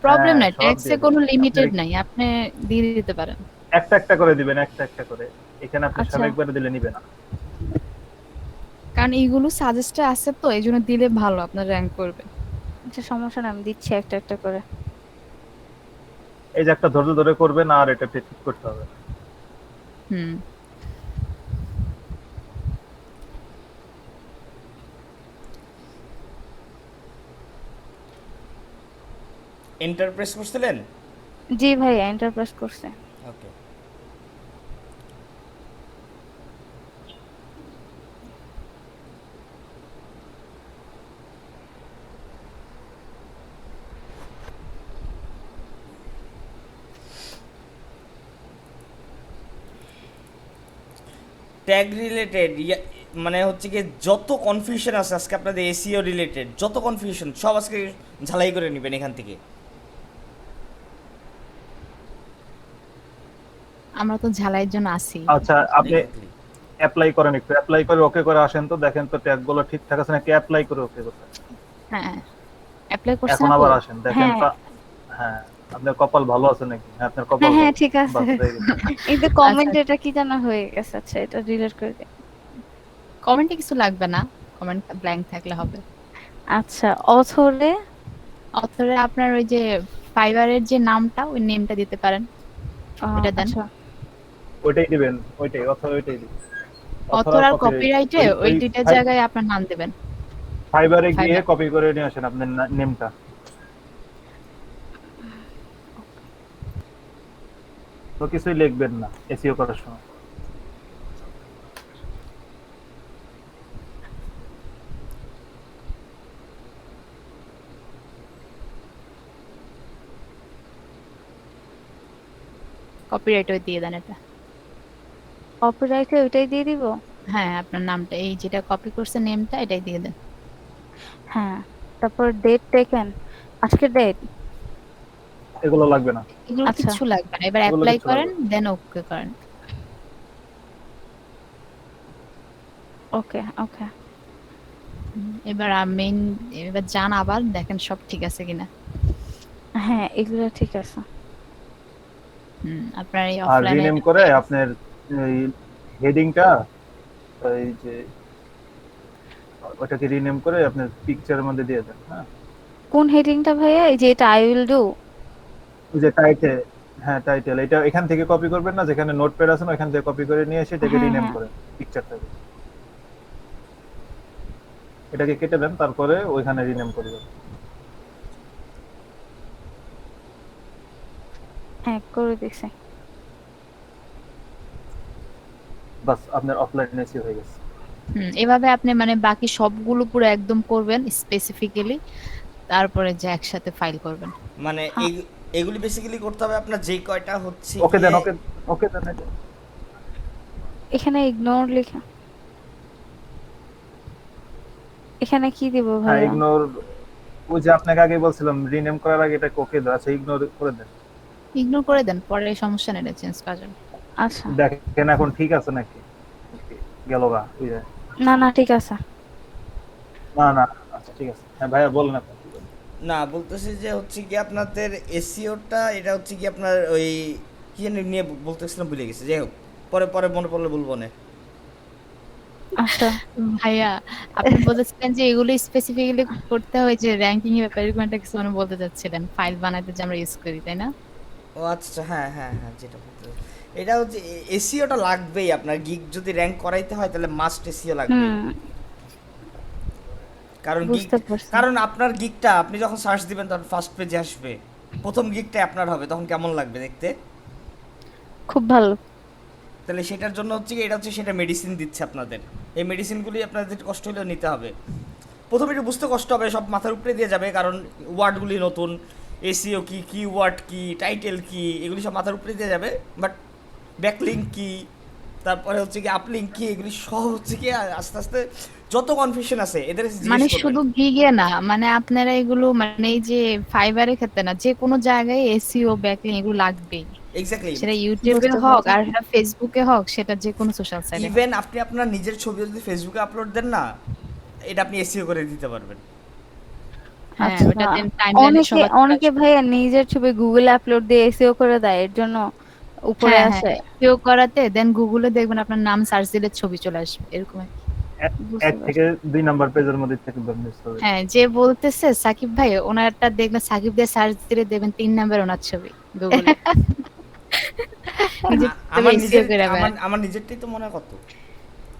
প্রবলেম হ্যাঁ, নাই, সব ট্যাক্সে দিয়ে কোনো দিবেন। লিমিটেড আপনি নাই, আপনি দিয়ে দিতে পারেন। একটা একটা করে দিবেন, একটা একটা করে। এখানে আপনি আচ্ছা। সব একবারে দিলে নিবেন। কারণ এইগুলো সাজেস্টে আছে তো, এই জন্য দিলে ভালো, আপনার র্যাঙ্ক করবে। আচ্ছা সমস্যা না, আমি দিচ্ছি একটা একটা করে। এই যে একটা ধৈর্য ধরে করবেন, আর এটা ঠিক করতে হবে। হুম। এন্টার প্রেস করছিলেন? জি ভাইয়া এন্টারপ্রাইজ করছে। ওকে। ট্যাগ রিলেটেড মানে হচ্ছে কি, যত কনফিউশন আছে আজকে আপনাদের এসিও রিলেটেড, যত কনফিউশন সব আজকে ঝালাই করে নেবেন এখান থেকে। আমরা তো ঝালাইয়ের জন্য আছি। আচ্ছা, আপনি অ্যাপ্লাই করেন, একটু অ্যাপ্লাই করে ওকে করে আসেন তো, দেখেন তো ট্যাগ গুলো ঠিকঠাক আছে নাকি। অ্যাপ্লাই করে ওকে করতে হ্যাঁ, অ্যাপ্লাই করছেন এখন আপু? আবার আসেন, দেখেন হ্যাঁ। তো। হ্যাঁ, আপনার কপাল ভালো আছে নাকি? হ্যাঁ, আপনার কপাল হ্যাঁ হ্যাঁ ভালো। ঠিক আছে। বাস, হয়ে গেছে। এই যে কমেন্ট এটা কি জানা হয়ে গেছে, আচ্ছা এটা ডিলিট করে দিই। কমেন্টে কিছু লাগবে না, কমেন্ট ব্ল্যাঙ্ক থাকলে হবে। আচ্ছা অথরে অথরে আপনার ওই যে ফাইবারের যে নামটা ওই নেমটা দিতে পারেন। এটা দেন। আচ্ছা ওইটাই দিবেন, ওইটাই অথবা ওইটাই দিবেন। অথর আর কপিরাইটে ওই দুইটা জায়গায় আপনার নাম দেবেন। ফাইবারে গিয়ে Fiverr। কপি করে নিয়ে আসেন আপনার নেমটা। তো কিছুই লিখবেন না এসইও করার সময়। কপিরাইট ওই দিয়ে দেন এটা। কপিরাইটে ওইটাই দিয়ে দিব। হ্যাঁ, আপনার নামটা এই যেটা কপি করছে নেমটা এটাই দিয়ে দেন। হ্যাঁ, তারপর ডেট টেকেন, আজকের ডেট। এগুলো লাগবে না। এগুলো আচ্ছা। কিছু লাগবে না। এবার এগুলো অ্যাপ্লাই কিচ্ছু করেন, লাগবে দেন ওকে করেন। ওকে ওকে। এবার মেইন, এবার যান আবার দেখেন সব ঠিক আছে কিনা। হ্যাঁ এগুলো ঠিক আছে। আপনার এই আর অফলাইনে রিনেম করে আপনার এই হেডিংটা, এই যে ওটাকে রিনেম করে আপনার পিকচারের মধ্যে দিয়ে দেন। হ্যাঁ, কোন হেডিংটা ভাইয়া? এই যে এটা আই উইল ডু। ওই যে টাইটেল, হ্যাঁ টাইটেল, এটা এখান থেকে কপি করবেন না, যেখানে নোটপ্যাড আছে না ওখান থেকে কপি করে নিয়ে এসে এটাকে হ্যাঁ, রিনেম হ্যাঁ। করেন পিকচারটাকে। এটাকে কেটে দেন, তারপরে ওইখানে রিনেম করে দেন। হ্যাঁ করে দিছি। বাস আপনার অফলাইন এসইও হয়ে গেছে। এভাবে আপনি মানে বাকি সবগুলো পুরো একদম করবেন স্পেসিফিক্যালি, তারপরে যে একসাথে ফাইল করবেন। মানে এগুলি বেসিক্যালি করতে হবে আপনার যে কয়টা হচ্ছে ওকে দেন, গিয়ে- ওকে ওকে দেন এটা। এখানে ইগনোর লেখা, এখানে কি দিব হ্যাঁ ভাইয়া? ইগনোর, ওই যে আপনাকে আগে বলছিলাম রিনেম করার আগে এটা ওকে দেন, আচ্ছা ইগনোর করে দেন। ইগনোর করে দেন, পরে সমস্যা নেই, চেঞ্জ করা যাবে। আচ্ছা, দেখেন এখন ঠিক আছে নাকি, গেল গা ওই যে। না না ঠিক আছে। না না, আচ্ছা ঠিক আছে। হ্যাঁ ভাইয়া বলেন আপনি কি বলেন। না বলতেছি যে হচ্ছে কি আপনাদের এসইওটা এটা হচ্ছে কি আপনার ওই কি জানি নিয়ে বলতেছিলাম ভুলে গেছি, যাই হোক পরে পরে মনে পড়লে বলবো না। আচ্ছা ভাইয়া আপনি বলেছিলেন যে এগুলো স্পেসিফিক্যালি করতে হয়, যে র্যাঙ্কিং এর ব্যাপারে এরকম একটা কিছু মানে বলতে চাচ্ছিলেন, ফাইল বানাতে যে আমরা ইউজ করি, তাই না? ও আচ্ছা, হ্যাঁ হ্যাঁ হ্যাঁ, যেটা বলতে এটা হচ্ছে এসইওটা লাগবেই আপনার, গিগ যদি র্যাঙ্ক করাইতে হয় তাহলে মাস্ট এসইও লাগবে। কারণ বুঝতে পারছি। কারণ আপনার গিগটা আপনি যখন সার্চ দিবেন তখন ফার্স্ট পেজে আসবে, প্রথম গিগটা আপনার হবে, তখন কেমন লাগবে দেখতে? খুব ভালো। তাহলে সেটার জন্য হচ্ছে কি এটা হচ্ছে সেটা মেডিসিন দিচ্ছে আপনাদের, এই মেডিসিনগুলি আপনাদের কষ্ট হলেও নিতে হবে। প্রথমে একটু বুঝতে কষ্ট হবে, সব মাথার উপরে দিয়ে যাবে, কারণ ওয়ার্ডগুলি নতুন, এসইও কি, কিওয়ার্ড কি, টাইটেল কি, এগুলি সব মাথার উপরে দিয়ে যাবে। বাট ব্যাকলিঙ্ক কি, তারপরে হচ্ছে কি আপলিঙ্ক কি, এগুলি সব হচ্ছে কি আস্তে আস্তে যত কনফিউশন আছে এদের মানে শুধু গিগে না, মানে আপনারা এগুলো মানে এই যে ফাইবারের ক্ষেত্রে না, যে কোনো জায়গায় এসইও ব্যাকলিং এগুলো লাগবেই, এক্স্যাক্টলি। সেটা ইউটিউবে বুঝতে হোক পারছি। আর সেটা ফেসবুকে হোক, সেটা যে কোনো সোশ্যাল সাইটে। ইভেন আপনি আপনার নিজের ছবি যদি ফেসবুকে আপলোড দেন না, এটা আপনি এসইও করে দিতে পারবেন। হ্যাঁ, আচ্ছা, ওটা দেন টাইমলাইনে অনেকে সবার অনেকে ভাইয়া নিজের ছবি গুগলে আপলোড দিয়ে এসইও করে দেয়, এর জন্য উপরে হ্যাঁ আসে। এসইও করাতে দেন গুগলে দেখবেন আপনার নাম সার্চ দিলে ছবি চলে আসবে এরকম আর কি। বুঝতে এক থেকে 2 নাম্বার পেজের মধ্যে থেকে মিস হবে। হ্যাঁ, যে বলতেছে সাকিব ভাই, ওনারটা দেখবেন সাকিব দিয়ে সার্চ দিলে দেখবেন 3 নাম্বার ওনার ছবি গুগলে। নিজের আমার ছবি নিজের এসইও করে বেড়ান। আমার নিজেরটাই তো মনে হয় কত,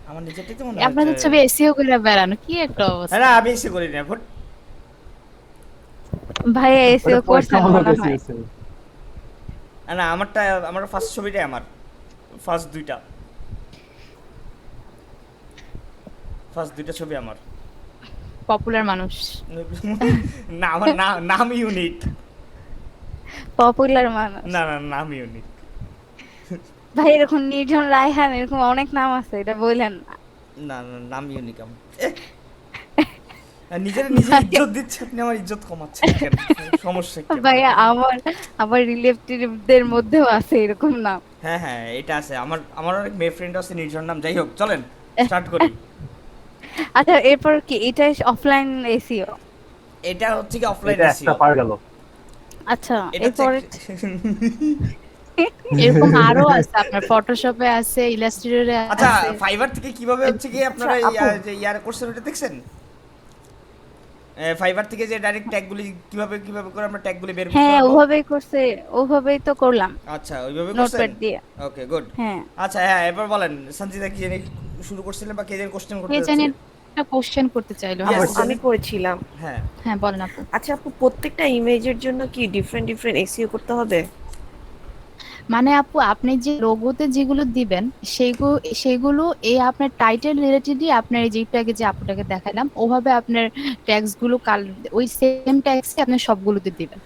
আমার নিজেরটাই তো মনে হয় আপনাদের ছবি এসইও করে বেড়ানো কি একটা অবস্থা। হ্যাঁ না, আমি এসইও করি না ভোট। ভাইয়া এসইও ওটা পয়সা করছেন মূলক মনে হয়। SEO ছিল। না আমারটা, আমার ফার্স্ট ছবিটাই, আমার ফার্স্ট দুইটা ছবি আমার। পপুলার মানুষ। না আমার নাম ইউনিক। পপুলার মানুষ। না না, নাম ইউনিক। ভাই এরকম নির্জন রায়হান এরকম অনেক নাম আছে, এটা বললেন না। না না, নাম ইউনিক আমার। নিজে ইজ্জত দিচ্ছে আপনি, আমার ইজ্জত কমাচ্ছেন কেন? সমস্যা কি? ভাইয়া আমার রিলেটিভদের মধ্যেও আছে এরকম নাম। হ্যাঁ হ্যাঁ, এটা আছে, আমার অনেক মেয়ে ফ্রেন্ড আছে নির্জন নাম। যাই হোক চলেন স্টার্ট করি। আচ্ছা এরপর কি এটা অফলাইন এসইও? এটা হচ্ছে কি অফলাইন এটা এসইও। একটা পার গেল। আচ্ছা এটা এরপর এরকম আরো আছে, আপনার ফটোশপে আছে, ইলাস্ট্রেটরে আচ্ছা, আছে। ফাইবার থেকে কিভাবে হচ্ছে কি আপনারা আচ্ছা, আপু। ইয়ার কোর্সের ওটা দেখছেন? ফাইবার থেকে যে ডাইরেক্ট ট্যাগগুলি কিভাবে করে আমরা ট্যাগগুলি বের করতে হ্যাঁ পারবো? ওভাবেই করছে, ওভাবেই তো করলাম আচ্ছা ওইভাবে করছেন? নোটপ্যাড দিয়ে। Okay good. হ্যাঁ আচ্ছা হ্যাঁ, এবার বলেন সঞ্জিতা কি জানি শুরু করছিলেন বা কে জানি কোশ্চেন করতে কে জানি যাচ্ছিলেন? একটা কোশ্চেন করতে চাইলো। Yes. হ্যাঁ আমি করেছিলাম। হ্যাঁ হ্যাঁ বলেন আপু। আচ্ছা আপু, প্রত্যেকটা ইমেজের জন্য কি ডিফারেন্ট ডিফারেন্ট এসইও করতে হবে? মানে আপু আপনি যে লোগোতে যেগুলো দিবেন সেগুলো এই আপনার টাইটেল রিলেটেডই আপনার এই যেটাকে যে আপুটাকে দেখালাম ওভাবে আপনার ট্যাগস গুলো ওই সেম ট্যাগসে আপনি সবগুলোতে দিবেন।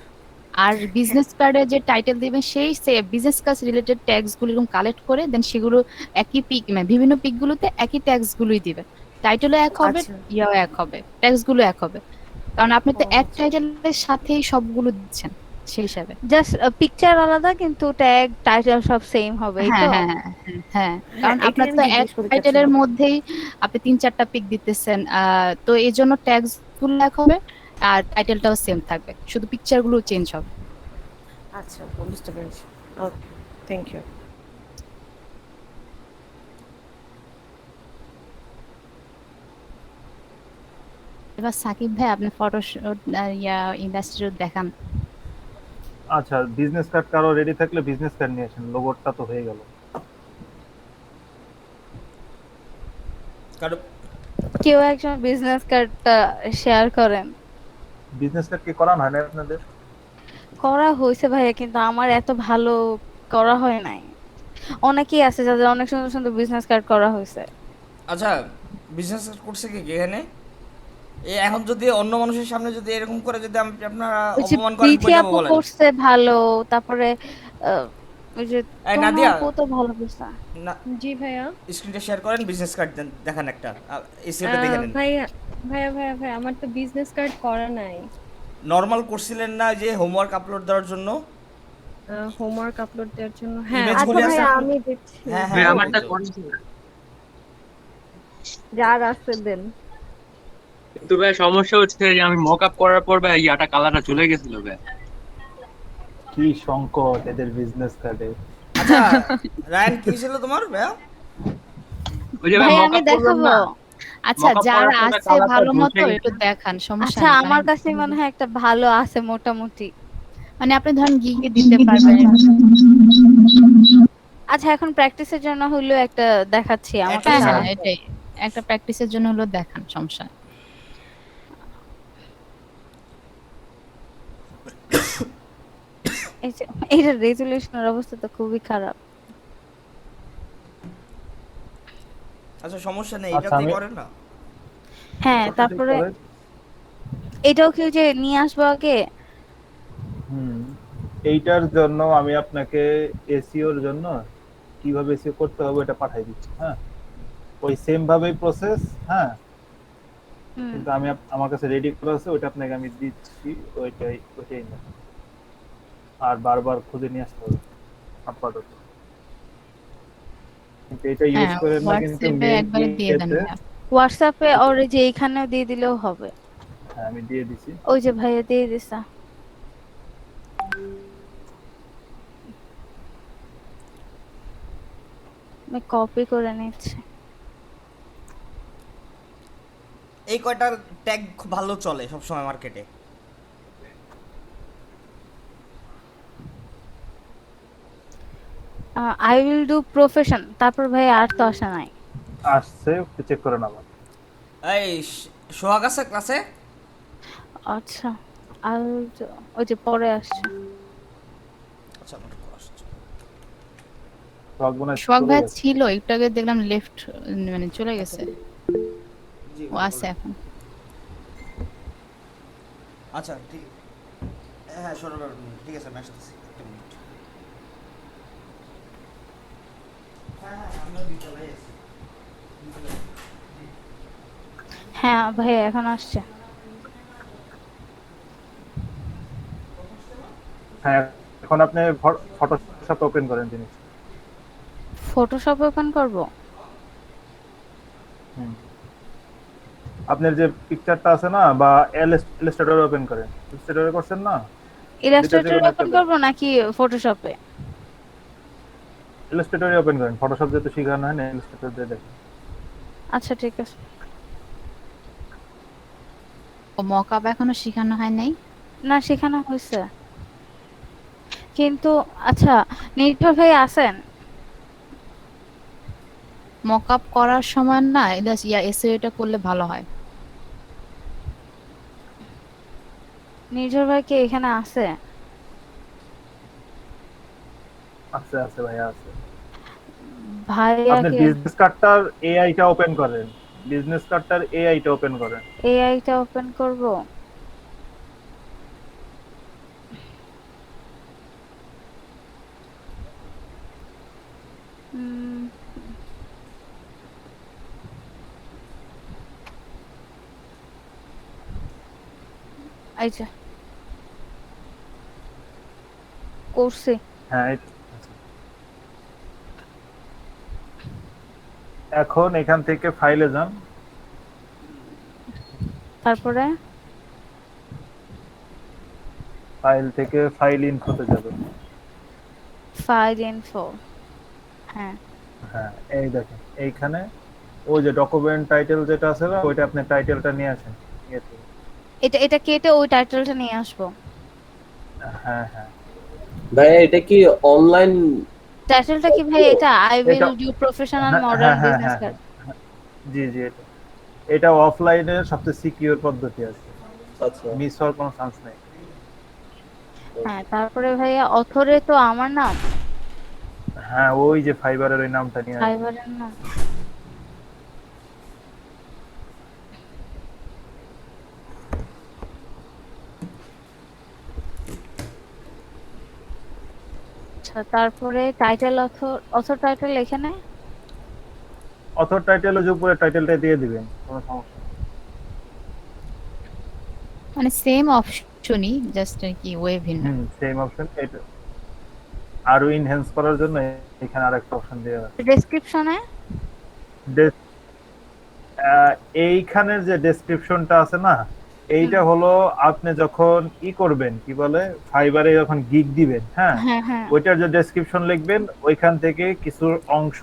আর বিজনেস কার্ডে যে টাইটেল দিবেন সেই বিজনেস কার্ড রিলেটেড ট্যাগস গুলো এরকম কালেক্ট করে দেন সেগুলো একই পিক মানে বিভিন্ন পিক গুলোতে একই ট্যাগস গুলোই দিবেন। টাইটেলও এক হবে, আচ্ছা। ইয়াও এক হবে, ট্যাগস গুলো এক হবে, কারণ আপনি তো ও এক আচ্ছা। টাইটেলের সাথেই সবগুলো দিচ্ছেন সেই হিসাবে। জাস্ট পিকচার আলাদা কিন্তু ট্যাগ টাইটেল সব সেম হবে, এই হ্যাঁ তো? হ্যাঁ হ্যাঁ হ্যাঁ, কারণ হ্যাঁ, আপনার এটাই তো আমি এক জিজ্ঞেস করতে টাইটেলের চাচ্ছিলাম। মধ্যেই আপনি 3-4টা পিক দিতেছেন, তো এই জন্য ট্যাগস গুলো এক হবে আর টাইটেলটাও সেম থাকবে, শুধু পিকচার গুলো চেঞ্জ হবে। আচ্ছা আপু, বুঝতে পেরেছি। ওকে, থ্যাংক ইউ। এবার সাকিব ভাই আপনি ফটো ইন্ডাস্ট্রি দেখান। আচ্ছা, বিজনেস কার্ড কারো রেডি থাকলে বিজনেস কার্ড নিয়ে আসেন, লোগোটা তো হয়ে গেল। কারো কেউ একজন বিজনেস কার্ডটা শেয়ার করেন। বিজনেস কার্ড কি করানো হয় না আপনাদের? করা হয়েছে ভাইয়া, কিন্তু আমার এত ভালো করা হয় নাই। অনেকেই আছে যাদের অনেক সুন্দর সুন্দর বিজনেস কার্ড করা হয়েছে। আচ্ছা বিজনেস করছে কি এখানে? এখন যদি অন্য মানুষের সামনে যদি এরকম করে যদি আপনারা ওই যে অপমান করেন বিথি কই যাবো আপু বলেন? করছে ভালো, তারপরে ওই যে এই তোমার নাদিয়া আপু তো ভালো করছে। না, জি ভাইয়া। স্ক্রিনটা শেয়ার করেন, বিজনেস কার্ড দেখান একটা, এসিওটা দেখে নেন। ভাইয়া ভাইয়া ভাইয়া ভাইয়া আমার তো বিজনেস কার্ড করা নাই। নরমাল করছিলেন না যে হোমওয়ার্ক আপলোড দেওয়ার জন্য? হোমওয়ার্ক আপলোড দেওয়ার জন্য, হ্যাঁ। Image আচ্ছা গুলি আছে ভাইয়া আপনার? আমি দিচ্ছি। হ্যাঁ ভাই হ্যাঁ আমারটা ওই তো। করেছি। যার আছে দেন। কিন্তু ভাই সমস্যা হচ্ছে যে আমি মক আপ করার পর ভাই ইয়াটা কালারটা চলে গেছিল ভাই। কি সংকট এদের বিজনেস কার্ডে। আচ্ছা রায়ান কি ছিল তোমার ভাইয়া? ওই যে ভাই ভাই মক আমি আপ করলাম দেখাবো। না, আচ্ছা Mock up যার করার পরে আছে colourটা ভালো ধসে মতো গেছে। একটু দেখান, সমস্যা আচ্ছা নেই। আমার কাছে মনে হয় একটা ভালো আছে মোটামুটি। মানে আপনি ধরেন গিয়ে দিতে পারবেন। আচ্ছা এখন প্র্যাকটিসের জন্য হইলেও একটা দেখাচ্ছি আমার একটা হ্যাঁ কাছে হ্যাঁ আছে। এটাই, একটা প্র্যাকটিসের জন্য হলো দেখান, সমস্যা নেই। এই যে এইটার রেজুলেশনের অবস্থা তো খুবই খারাপ। আচ্ছা সমস্যা নেই, আচ্ছা, এটাতে আমি- করেন না। হ্যাঁ তারপরে এটাও কি যে নিয়ে আসবো আগে? এইটার জন্য আমি আপনাকে এসইওর জন্য কিভাবে এসইও করতে হবে এটা পাঠিয়ে দিচ্ছি। হ্যাঁ, ওই সেম ভাবেই প্রসেস। হ্যাঁ, হুম। কিন্তু আমি আমার কাছে রেডি করা আছে, ওইটা আপনাকে আমি দিচ্ছি। ওইটাই না, আর বারবার খুঁজে নিয়ে আসতে হবে আপাতত। কিন্তু এটা ইউজ হ্যাঁ করেন না কিন্তু হোয়াটসঅ্যাপে মেইন একবারে দিয়ে দেন। ইয়েতে। হোয়াটসঅ্যাপে আর এই যে এইখানেও দিয়ে দিলেও হবে। হ্যাঁ, আমি দিয়ে দিছি। ওই যে ভাইয়া দিয়ে দিছে। আমি কপি করে নিচ্ছি। এই কয়টা ট্যাগ খুব ভালো চলে সবসময় মার্কেটে। আই উইল ডু প্রফেশন, তারপর ভাই আর তো আসা নাই। আসছে, চেক করে নেব। এই সোহাগ আছে ক্লাসে? আচ্ছা আর ওই যে পরে আসছে। আচ্ছা আমার তো আসছে। সোহাগ ভাই ছিল একটু আগে দেখলাম লেফট মানে চলে গেছে, জি ও আছে এখন। আচ্ছা ঠিক, হ্যাঁ সরব ঠিক আছে, আমি আসতেছি একটা মিনিট। হ্যাঁ হ্যাঁ আমিও বিদ্যালয়ে আছি। হ্যাঁ ভাই এখন আসছে। হ্যাঁ, এখন আপনি ফটোশপ ওপেন করেন জিনিস। ফটোশপ ওপেন করব? আপনার যে পিকচারটা আছে না, বা ইলাস্ট্রেটর ওপেন করেন। ইলাস্ট্রেটরে করছেন না? ইলাস্ট্রেটর যেকোনো ওপেন একটা করব নাকি ফটোশপে? ইলাস্ট্রেটরে ওপেন করেন, ফটোশপ যেহেতু শেখানো হয় না, ইলাস্ট্রেটর দিয়ে দেখেন। আচ্ছা ঠিক আছে। ও মকআপ এখনো শেখানো হয় নাই? না, শেখানো হয়েছে কিন্তু। আচ্ছা, নির্ভর ভাই আছেন? মকআপ করার সময় না এটা এসইওটা করলে ভালো হয়। নির্ভর ভাই কি এখানে আছে? আছে আছে ভাইয়া আছে। আপনি ভাইয়াকে বিজনেস কার্ডটার এআইটা ওপেন করেন, বিজনেস কার্ডটার এআইটা ওপেন করেন। এআইটা ওপেন করব? উম, আচ্ছা, করছি। হ্যাঁ এখন এখান থেকে ফাইলে যান, তারপরে ফাইল থেকে ফাইল ইনফোতে যাবেন। ফাইল ইনফো, হ্যাঁ। হ্যাঁ এই দেখেন এইখানে ওই যে ডকুমেন্ট টাইটেল যেটা আছে না, ওইটা আপনি টাইটেলটা নিয়ে আসেন ইয়েতে। এটা এটা কেটে ওই টাইটেলটা নিয়ে আসবো। হ্যাঁ হ্যাঁ ভাইয়া এটা কি অনলাইন? টাইটেলটা কি ভাই? এটা আই উইল এটা ডু প্রফেশনাল হ্যাঁ মডার্ন হ্যাঁ বিজনেস হ্যাঁ কার্ড। হ্যাঁ, জি জি এটা অফলাইনের সবচেয়ে সিকিউর পদ্ধতি আছে, আচ্ছা মিস হওয়ার কোনো চান্স নেই। হ্যাঁ, তারপরে ভাইয়া অথরে তো আমার নাম, হ্যাঁ ওই যে ফাইবারের ওই নামটা নিয়ে আসেন। ফাইবারের নাম। আচ্ছা, তারপরে টাইটেল, অথর অথর টাইটেল এখানে। অথর টাইটেলের উপরে টাইটেলটা দিয়ে দিবেন, কোনো সমস্যা নেই। মানে সেম অপশনই, জাস্ট আর কি ওয়ে ভিন্ন। Same option. এটা আরো এনহ্যান্স করার জন্য এখানে আরেকটা অপশন দেওয়া আছে। ডেসক্রিপশনে এইখানের যে ডেসক্রিপশনটা আছে না, এইটা হলো আপনি যখন করবেন কি বলে ফাইবারে যখন গিগ দিবেন, হ্যাঁ হ্যাঁ হ্যাঁ। ওইটার যে ডেসক্রিপশন লিখবেন ওইখান থেকে কিছু অংশ,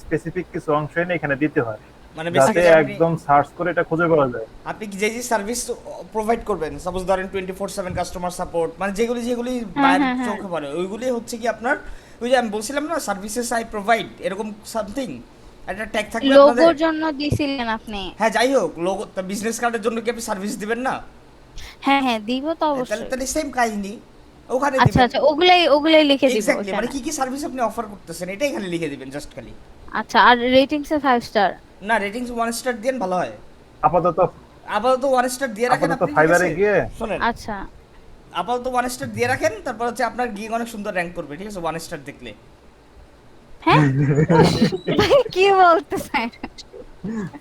স্পেসিফিক কিছু অংশ এনে এখানে দিতে হয়, মানে যাতে বেসিক্যালি একদম সার্চ করে এটা খুঁজে পাওয়া যায়। আপনি কি যে সার্ভিস প্রোভাইড করবেন, সাপোজ ধরেন 24/7 কাস্টমার সাপোর্ট, মানে যেগুলি যেগুলি বাইরের হ্যাঁ, হ্যাঁ। চোখে পড়ে ওইগুলি হচ্ছে কি আপনার, ওই যে আমি বলছিলাম না সার্ভিসেস আই প্রোভাইড, এরকম সামথিং একটা ট্যাগ থাকবে লোগোর আপনাদের। জন্য দিছিলেন আপনি? হ্যাঁ যাই হোক, লোগো বিজনেস কার্ডের জন্য কি আপনি সার্ভিস দিবেন না? হ্যাঁ হ্যাঁ, দিব তো তাহলে অবশ্যই। তাহলে সেম কাহিনী ওখানে আচ্ছা দিবেন। আচ্ছা, ওগুলাই ওগুলাই লিখে দিব এক্স্যাক্টলি, মানে ওখানে। কি কি সার্ভিস আপনি অফার করতেছেন এটা এখানে লিখে দিবেন জাস্ট খালি। আচ্ছা, আর রেটিংসে 5 স্টার? না, রেটিংস 1 স্টার দেন ভালো হয়। আপাতত আপাতত 1 স্টার দিয়ে রাখেন আপাতত আপনি, ঠিক ফাইবারে আছে? গিয়ে শুনেন, আচ্ছা আপাতত 1 স্টার দিয়ে রাখেন, তারপর হচ্ছে আপনার গিগ অনেক সুন্দর র্যাঙ্ক করবে, ঠিক আছে? 1 স্টার দেখলে। হ্যাঁ। কি বলতেছেন?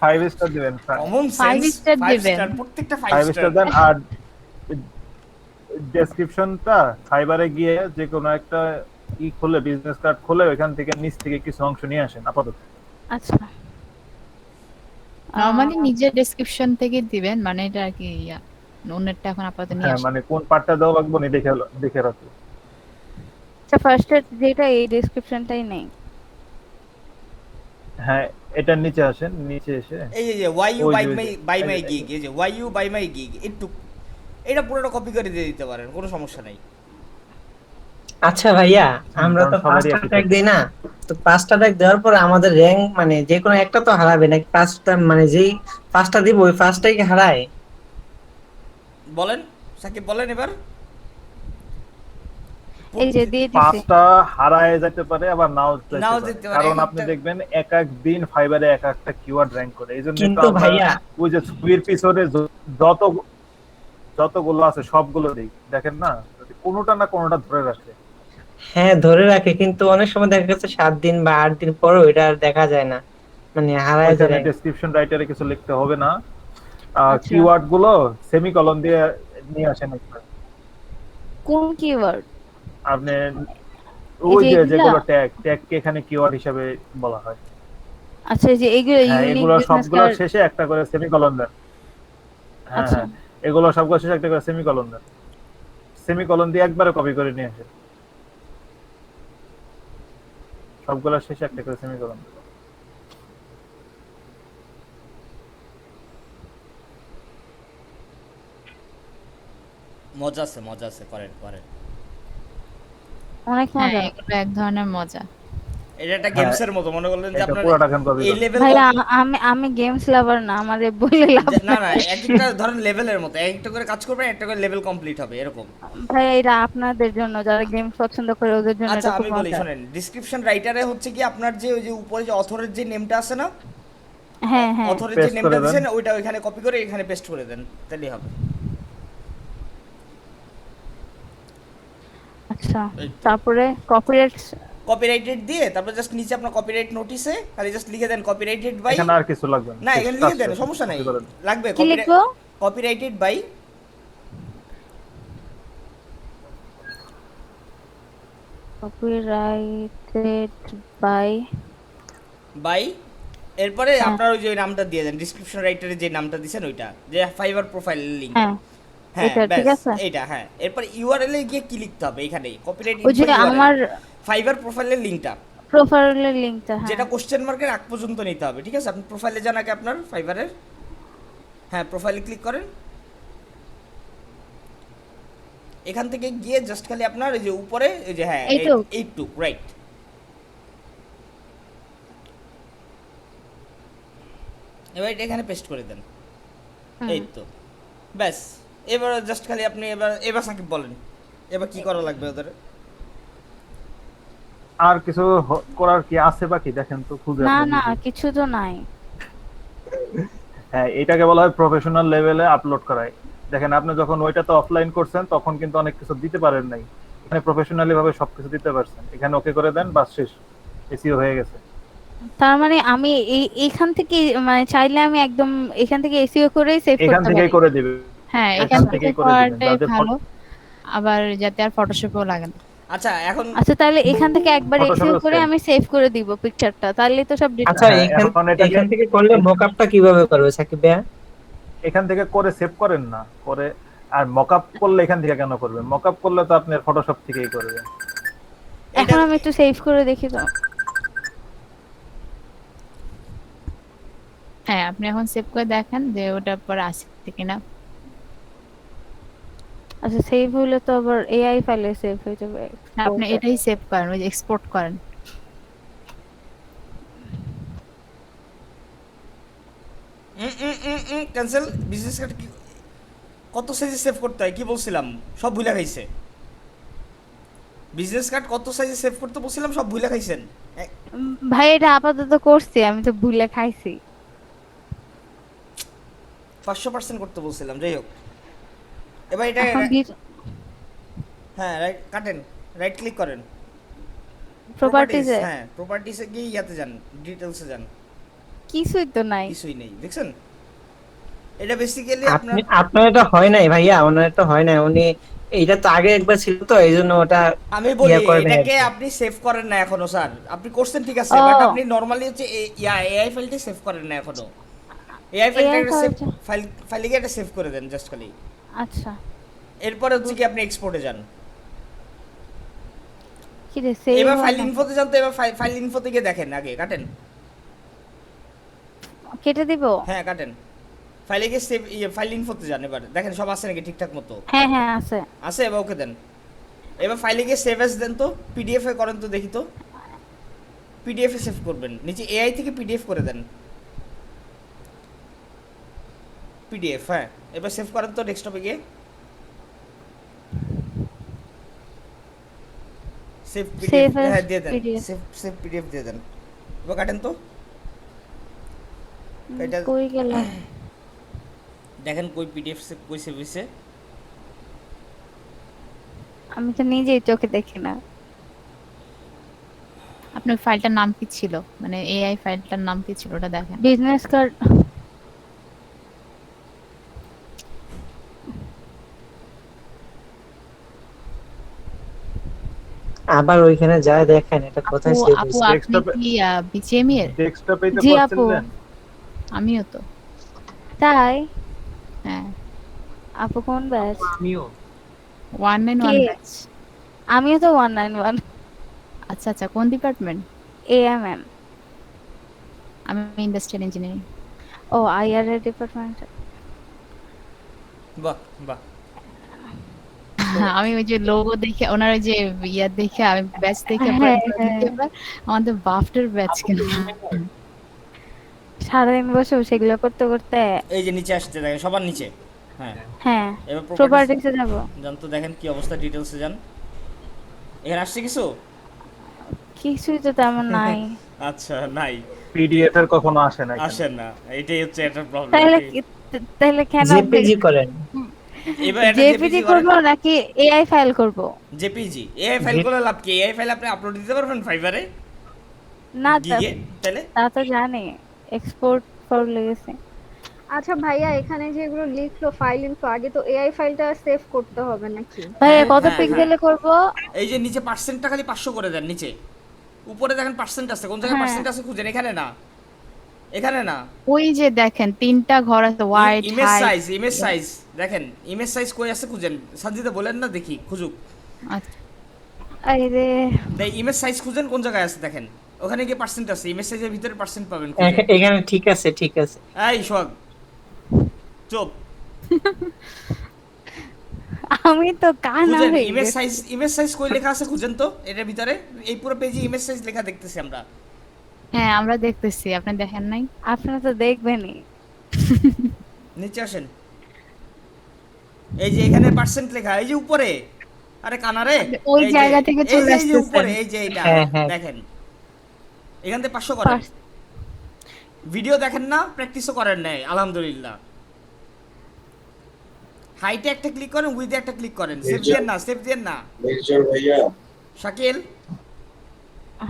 5 স্টার দিবেন, কমন 5 সেন্স, স্টার 5 দিবেন। স্টার, প্রত্যেকটা 5 5 স্টার স্টার দেন। আর ডেসক্রিপশনটা ফাইবারে গিয়ে যে কোনো একটা খুলে, বিজনেস কার্ড খুলে ওইখান থেকে নিচ থেকে কিছু অংশ নিয়ে আসেন আপাতত। আচ্ছা, নরমালি নিজের ডেসক্রিপশন থেকে দিবেন, মানে এটা আর কি অন্যটা এখন আপাতত নিয়ে হ্যাঁ আসেন। মানে কোন পার্টটা দেওয়া লাগবে না দেখে দেখে রাখো। আচ্ছা, ফার্স্ট যেটা এই ডেসক্রিপশনটাই নেই। হ্যাঁ এটার নিচে আসেন, নিচে এসে এই যে ওয়াই ইউ ওই বাই যে, মাই এই যে, বাই এই মাই যে, গিগ, এই যে why you buy my gig, একটু এটা পুরোটা কপি করে দিয়ে দিতে পারেন, কোনো সমস্যা নাই। আচ্ছা ভাইয়া, আমরা কারণ তো সবারই 5টা একই ট্যাগ থাকে। দিই না, তো 5টা ট্যাগ দেওয়ার পরে আমাদের র্যাঙ্ক মানে যে কোনো একটা তো হারাবে নাকি? 5টা মানে যেই 5টা দিব ওই 5টাই কি হারায়? বলেন সাকিব, বলেন এবার। এই যে দিয়ে দিছি। পাঁচটা হারায় যেতে পারে আবার নাও নাও যেতে যেতে পারে, পারে, কারণ এক আপনি একটা- দেখবেন এক এক দিন ফাইবারে এক একটা কিওয়ার্ড র্যাঙ্ক করে। এইজন্য কিন্তু ভাইয়া, ওই যে ছবির পিছনে যত যতগুলো আছে সবগুলো দিই, দেখেন না কোনোটা না কোনোটা ধরে রাখে। হ্যাঁ ধরে রাখে, কিন্তু অনেক সময় দেখা গেছে 7 দিন বা 8 দিন পরও এটা আর দেখা যায় না, মানে হারায় যায়। ওইখানে ডেসক্রিপশন রাইটারে কিছু লিখতে হবে না, আচ্ছা। কিওয়ার্ড গুলো সেমিকলন দিয়ে নিয়ে আসেন একটা। কোন কিওয়ার্ড? আপনি ওই এই যে যে এগুলা? যেগুলো ট্যাগকে এখানে কিওয়ার্ড হিসেবে বলা হয়। আচ্ছা, এই যে এগুলো হ্যাঁ ইউনিক এগুলো বিজনেস সবগুলোর কার্ড। শেষে একটা করে সেমিকলন দেন। হ্যাঁ আচ্ছা। হ্যাঁ এগুলো সবগুলো শেষে একটা করে সেমিকলন দেন, সেমিকলন দিয়ে একবারে কপি করে নিয়ে আসেন, সবগুলোর শেষে একটা করে সেমিকলন দেন। মজা আছে, করেন করেন। অনেক হ্যাঁ মজা। এগুলো এক ধরনের মজা। এটা একটা হ্যাঁ, গেমসের মতো, মনে করলেন যে এটা আপনার পুরোটা এখন কপি এই করো। লেভেল ভাইয়া আমি গেমস লাভার না, আমারে বলে লাভ না নাই। এক একটা ধরেন লেভেলের মতো, এক একটা করে কাজ করবেন, একটা করে লেভেল কমপ্লিট হবে এরকম। ভাইয়া এটা আপনাদের জন্য, যারা গেমস পছন্দ করে ওদের জন্য আচ্ছা এটা খুব আমি বলি মজা। শোনেন, ডিসক্রিপশন রাইটারে হচ্ছে কি আপনার যে ওই যে উপরে যে অথরের যে নেমটা আছে না, হ্যাঁ হ্যাঁ। অথরের যে Paste নেমটা করে দেন। দিয়েছেন ওইটা ওইখানে কপি করে এখানে পেস্ট করে দেন, তাহলেই হবে। আচ্ছা, এই তো। তারপরে কপিরাইট। কপিরাইটেড দিয়ে তারপর জাস্ট নিচে আপনার কপিরাইট নোটিসে খালি জাস্ট লিখে দেন কপিরাইটেড বাই। এখানে আর কিছু লাগবে না এখানে লিখে দেন, কাজ শেষ। সমস্যা নাই, Copy করে দেন। লাগবে কি লিখবো? Copyrighted by. Copyrighted by. By এরপরে হ্যাঁ। আপনার ওই যে ওই নামটা দিয়ে দেন, ডিসক্রিপশন রাইটারে যে নামটা দিয়েছেন ওইটা, যে ফাইবার প্রোফাইল লিংক। হ্যাঁ হ্যাঁ এটা ঠিক ব্যাস আছে। এইটা, হ্যাঁ। এরপর ইউআরএল এ গিয়ে কি লিখতে হবে এখানে, কপিরাইট ওই যে আমার ফাইবার প্রোফাইলের লিংকটা, প্রোফাইলের লিংকটা, হ্যাঁ যেটা কোশ্চেন মার্কের আগ পর্যন্ত নিতে হবে, ঠিক আছে? আপনি প্রোফাইলে যান আগে আপনার ফাইবারের, হ্যাঁ প্রোফাইলে ক্লিক করেন। এখান থেকে গিয়ে জাস্ট খালি আপনার ওই যে উপরে ওই যে হ্যাঁ এইটুক। এইটুক রাইট, এবার এটা এখানে পেস্ট করে দেন। হুম। এই তো ব্যাস। এবার জাস্ট খালি আপনি এবার সাকিব বলেন এবার কি করা লাগবে ওদের। আর কিছু করার কি আছে বাকি দেখেন তো, খুঁজে না আপনি না নিজে। কিছু তো নাই। হ্যাঁ, এটাকে বলা হয় প্রফেশনাল লেভেলে আপলোড করাই। দেখেন আপনি যখন ওইটাতে অফলাইন করছেন তখন কিন্তু অনেক কিছু দিতে পারেন নাই, এখানে প্রফেশনালি ভাবে সবকিছু দিতে পারছেন। এখানে ওকে করে দেন, বাস শেষ, এসিও হয়ে গেছে। তার মানে আমি এইখান থেকে মানে চাইলে আমি একদম এখান থেকে এসইও করেই সেভ এখান করতে থেকেই পারি। করে দিবে। হ্যাঁ এখান এখান থেকে থেকেই করে দিবেন, করাটাই যাদের ভালো, আবার যাতে আর ফটোশপেও লাগে না। আচ্ছা এখন আচ্ছা তাহলে এখান থেকে একবার Photoshop এসইও করে save। আমি সেভ করে দিব পিকচারটা, তাহলে তো সব আচ্ছা হ্যাঁ, এখান এখন এটাকে- এখান থেকে করলে মকআপটা কিভাবে করবে সাকিব ভাইয়া? এখান থেকে করে সেভ করেন না করে, আর মকআপ করলে এখান থেকে কেন করবেন? মকআপ করলে তো আপনি ফটোশপ থেকেই করবেন। এখন আমি একটু সেভ করে দেখি তো। হ্যাঁ আপনি এখন সেভ করে দেখেন যে ওটা পরে আসছে কিনা। আচ্ছা সেভ হইলে তো আবার এআই ফাইলে সেভ হয়ে যাবে। আপনি এটাই সেভ করেন, ওই যে এক্সপোর্ট করেন। ক্যান্সেল বিজনেস কার্ড কি কত সাইজে সেভ করতে হয় কি বলছিলাম, সব ভুলে খাইছে। বিজনেস কার্ড কত সাইজে সেভ করতে বলছিলাম, সব ভুলে খাইছেন। ভাই এটা আপাতত করছি, আমি তো ভুলে খাইছি। 500% করতে বলছিলাম, যাই হোক। এবার এটা এখন হ্যাঁ রাইট কাটেন, রাইট ক্লিক করেন, প্রপার্টিজে হ্যাঁ প্রপার্টিসে গিয়ে ইয়াতে যান, ডিটেলসে যান, কিছুই তো নাই। কিছুই নেই দেখছেন। এটা বেসিক্যালি আপনি আপনার আপনার এটা হয় নাই ভাইয়া, ওনার এটা হয় নাই। উনি এটা তো আগে একবার ছিল তো এইজন্য ওটা আমি বলি ইয়া করে নাই এটাকে আর কি। আপনি সেভ করেন না এখনো স্যার, আপনি করছেন ঠিক আছে, ও। বাট আপনি নরমালি হচ্ছে এআই ফাইলটা সেভ করেন না এখনো। এআই ফাইলটা সেভ ফাইলে গিয়ে এটা সেভ করে দেন জাস্ট খালি। আচ্ছা এরপরে হচ্ছে কি আপনি এক্সপোর্টে যান। কি রে সেভ এবার ফাইল ইনফোতে যান, তো এবার ফাইল ইনফোতে গিয়ে দেখেন, আগে কাটেন, কেটে দিব? হ্যাঁ কাটেন, ফাইলে গিয়ে সেভ ফাইল ইনফোতে যান, এবার দেখেন সব আছে নাকি ঠিকঠাক মতো হ্যাঁ হ্যাঁ আছে। আছে, এবার ওকে দেন। এবার ফাইলে গিয়ে সেভ এস দেন, তো পিডিএফ এ করেন তো দেখি তো, পিডিএফ এ সেভ করবেন, নিচে এআই থেকে পিডিএফ করে দেন, পিডিএফ হ্যাঁ। এবার সেভ করেন তো ডেস্কটপে গিয়ে, সেভ পিডিএফ Save as হ্যাঁ দিয়ে দেন, PDF সেভ পিডিএফ দিয়ে দেন। এবার কাটেন তো, এটা কই গেল? দেখেন কই পিডিএফ সেভ কই সেভ হইছে। আমি তো নিজেই চোখে দেখি না। আপনার ফাইলটার নাম কি ছিল, মানে এআই ফাইলটার নাম কি ছিল ওটা দেখেন। Business card. আবার ওইখানে যায় দেখেন এটা কোথায় আপু সেভ আপু হয়েছে। আপনি Desktop-এ- কি বিজিএমই এর? ডেস্কটপেই তো জি আপু। করছিলেন। আমিও তো। তাই হ্যাঁ আপু কোন ব্যাচ? আমিও 191 কে? ব্যাচ। আমিও তো 191 আচ্ছা আচ্ছা, কোন ডিপার্টমেন্ট? এএমএম। আমি ইন্ডাস্ট্রিয়াল ইঞ্জিনিয়ারিং। ও আইআর এর ডিপার্টমেন্ট। বাহ বাহ। হ্যাঁ, আমি ওই যে লোগো দেখে ওনার ওই যে ইয়া দেখে আমি ব্যাচ দেখে হ্যাঁ, পরে হ্যাঁ। এবার আমাদের বাফটের ব্যাচ কেন সারাদিন বসে বসে এগুলো করতে করতে এই যে নিচে আসছে দেখেন, সবার নিচে। হ্যাঁ, হ্যাঁ এবার প্রপার্টিস প্রপার্টিসে যাব। যান তো, দেখেন কি অবস্থা, ডিটেলসে যান। এখানে আসছে কিছু? কিছুই তো তেমন নাই। আচ্ছা, নাই, পিডিএফ এর কখনো আসে না এখানে। আসেন না, এটাই হচ্ছে একটা প্রবলেম। তাহলে কেন জেপিজি করেন। এবার একটা জেপিজি করব নাকি এআই ফাইল করব? জেপিজি এআই ফাইল করে লাভ কি? এআই ফাইল আপনি আপলোড দিতে পারবেন ফাইবারে না গিয়ে, তাহলে তা তো জানি, এক্সপোর্ট ফর লেগেছে। আচ্ছা ভাইয়া, এখানে যেগুলো লিখলো ফাইল ইনফো, আগে তো এআই ফাইলটা সেভ করতে হবে নাকি? ভাইয়া কত হ্যাঁ, পিক্সেলে করব? এই যে নিচে পার্সেন্টটা খালি 500 করে দেন নিচে। উপরে দেখেন পার্সেন্ট আছে, কোন জায়গায় হ্যাঁ। পার্সেন্ট আছে খুঁজেন, এখানে না, এখানে না। ওই যে দেখেন 3টা ঘর আছে white image high. Size, image size দেখেন, ইমেজ সাইজ কই আছে খুঁজেন। সাজিদা বলেন না, দেখি খুঁজুক। আচ্ছা, আরে দেই ইমেজ সাইজ খুঁজেন কোন জায়গায় আছে দেখেন, ওখানে গিয়ে পার্সেন্ট আছে, ইমেজ সাইজের ভিতরে পার্সেন্ট পাবেন খুঁজেন। এখানে ঠিক আছে, ঠিক আছে। এই সোহাগ চুপ, আমি তো কানা খুঁজেন হয়ে ইমেজ গেছি। সাইজ, ইমেজ সাইজ কই লেখা আছে খুঁজেন তো এটার ভিতরে। এই পুরো পেজে ইমেজ সাইজ লেখা দেখতেছি আমরা। হ্যাঁ আমরা দেখতেছি, আপনি দেখেন নাই? আপনারা তো দেখবেনই। নিচে আসেন, এই যে এখানে পার্সেন্ট লেখা, এই যে উপরে। আরে কানারে, ওই এই যে- জায়গা থেকে এই চলে যে- এই যে আসতেছেন। উপরে, এই যে এটা হ্যাঁ, হ্যাঁ। দেখেন, এখান থেকে 500 করেন। ভিডিও দেখেন না, প্র্যাকটিসও করেন নাই আলহামদুলিল্লাহ। হাইটে একটা ক্লিক করেন, উইথে একটা ক্লিক করেন, সেভ দেন না, সেভ দেন না। নির্জর ভাইয়া, শাকিল,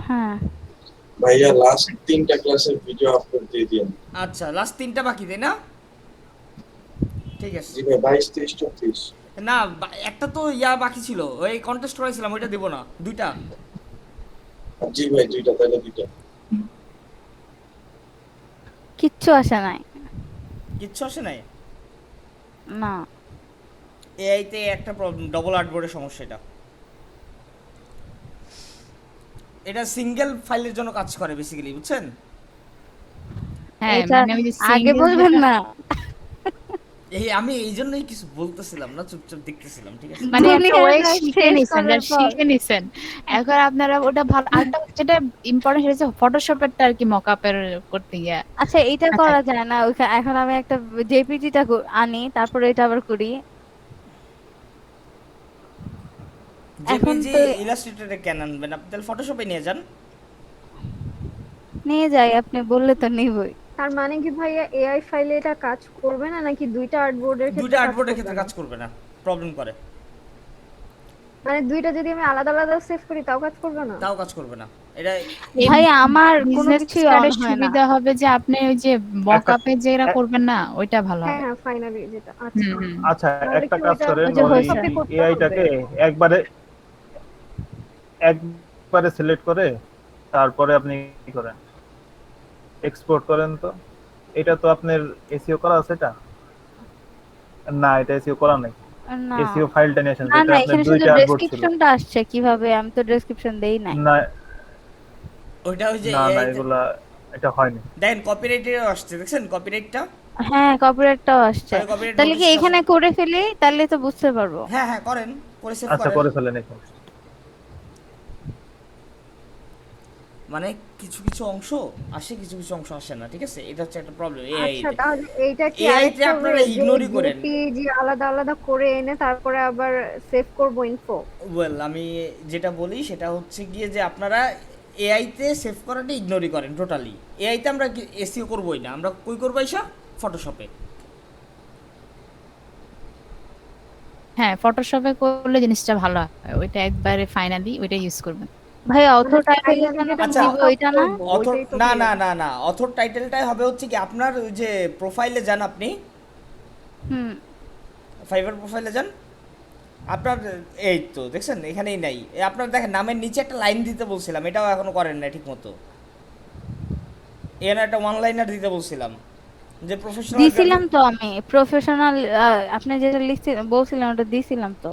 হ্যাঁ ভাইয়া লাস্ট 3টা ক্লাসের ভিডিও আপলোড দিয়ে দিন। আচ্ছা লাস্ট 3টা বাকি তাই না? ঠিক আছে। জি ভাই, 22, 23, 24। না একটা তো ইয়া বাকি ছিল, ওই কন্টেস্ট করেছিলাম, ওইটা দিব না, 2টা। জি ভাই, 2টা, তাহলে 2টা। কিচ্ছু আসে নাই। কিচ্ছু আসে নাই। না এআই তে একটা প্রবলেম, ডবল আর্টবোর্ডের সমস্যা। এটা সিঙ্গেল ফাইলের জন্য কাজ করে বেসিক্যালি, বুঝছেন? হ্যাঁ এটা মানে ওই যে আগে single বলবেন যেটা- না। এই আমি এই জন্যই কিছু বলতেছিলাম না, চুপচাপ দেখতেছিলাম, ঠিক আছে? মানে একটা দুনিয়ার ওয়ে কাজ শিখে শেষ নিছেন, করার পর। শিখে নিছেন। এখন আপনারা ওটা ভালো, আরেকটা যেটা ইম্পর্টেন্ট সেটা হচ্ছে ফটোশপেরটা আর কি মকআপের করতে গিয়া। আচ্ছা এটা করা যায় না? এখন আমি একটা জেপিজিটা আনি, তারপরে এটা আবার করি। এখন জেপিজি তো ইলাস্ট্রেটরে কেন আনবেন আপনি? তাহলে ফটোশপে নিয়ে যান। নিয়ে যাই, আপনি বললে তো নিবই। তার মানে কি ভাইয়া এআই ফাইলে এটা কাজ করবে না, নাকি দুইটা আর্টবোর্ডের ক্ষেত্রে? দুইটা আর্টবোর্ডের ক্ষেত্রে কাজ করবে না, প্রবলেম করে। মানে দুইটা যদি আমি আলাদা আলাদা সেভ করি তাও কাজ করবে না? তাও কাজ করবে না এটা। ভাই আমার কোনো বিজনেস কিছুই অন কার্ডের হয় না। সুবিধা হবে যে আপনি ওই যে মকআপে যেটা করবেন না ওইটা ভালো হ্যাঁ হবে। হ্যাঁ, ফাইনালি যেটা। আচ্ছা হুম, হুম। আচ্ছা, তাহলে একটা কি কাজ ওইটা করেন, ওই যে ওই হয়েছে। কপি করতে এআইটাকে হবে? একবারে সিলেক্ট করে তারপরে আপনি কি করেন, এক্সপোর্ট করেন। তো এটা তো আপনার এসইও করা আছে এটা? না, এটা এসইও করা নাই। না এসইও ফাইলটা নিয়ে আসেন, না যেটা না, আপনার এখানে শুধু দুইটা আর্টবোর্ড ছিল। ডেসক্রিপশনটা আসছে। কিভাবে? আমি তো ডেসক্রিপশন দেই নাই। না ওইটা ওই যে না না, AI তে- এগুলা এটা হয়নি। দেখেন কপিরাইটের আসছে, দেখছেন কপিরাইটটা? হ্যাঁ কপিরাইটটাও আসছে। তাহলে copyright তাহলে কি notice এখানে আসছে। করে ফেলি? তাহলে তো বুঝতে পারবো। হ্যাঁ হ্যাঁ করেন, করে সেভ আচ্ছা, করেন। করে ফেলেন এখন। মানে কিছু কিছু অংশ আসে, কিছু কিছু অংশ আসে না, ঠিক আছে? এটা হচ্ছে একটা প্রবলেম এআই আচ্ছা তে। তাহলে এইটা কি AI তে আরেকটা আপনারা way যে ইগনোরই করেন। জেপিজি আলাদা আলাদা করে এনে তারপরে আবার সেভ করব ইনফো? ওয়েল আমি যেটা বলি সেটা হচ্ছে গিয়ে যে আপনারা এআই তে সেভ করাটা ইগনোরই করেন টোটালি। এআই তে আমরা এসইও করবই না, আমরা কই করব এসা? ফটোশপে। হ্যাঁ ফটোশপে করলে জিনিসটা ভালো হয়, ওইটা একবারে ফাইনালি ওইটা ইউজ করবেন। ভাই অথর টাইটেল আমি যেটা আচ্ছা, দিব ওইটা না? অথর ওইটাই তো না বললাম। না না না, অথর টাইটেলটাই হবে হচ্ছে কি আপনার ওই যে প্রোফাইলে যান, আপনি হুম ফাইবার প্রোফাইলে যান, আপনার এই তো দেখছেন এখানেই নাই। আপনার দেখেন নামের নিচে একটা লাইন দিতে বলছিলাম, এটাও এখনো করেন না ঠিক মতো। এখানে একটা ওয়ান লাইনার দিতে বলছিলাম যে প্রফেশনাল দিছিলাম তো আমি প্রফেশনাল। আপনি যেটা লিখছিলেন বলছিলেন ওটা দিছিলাম তো,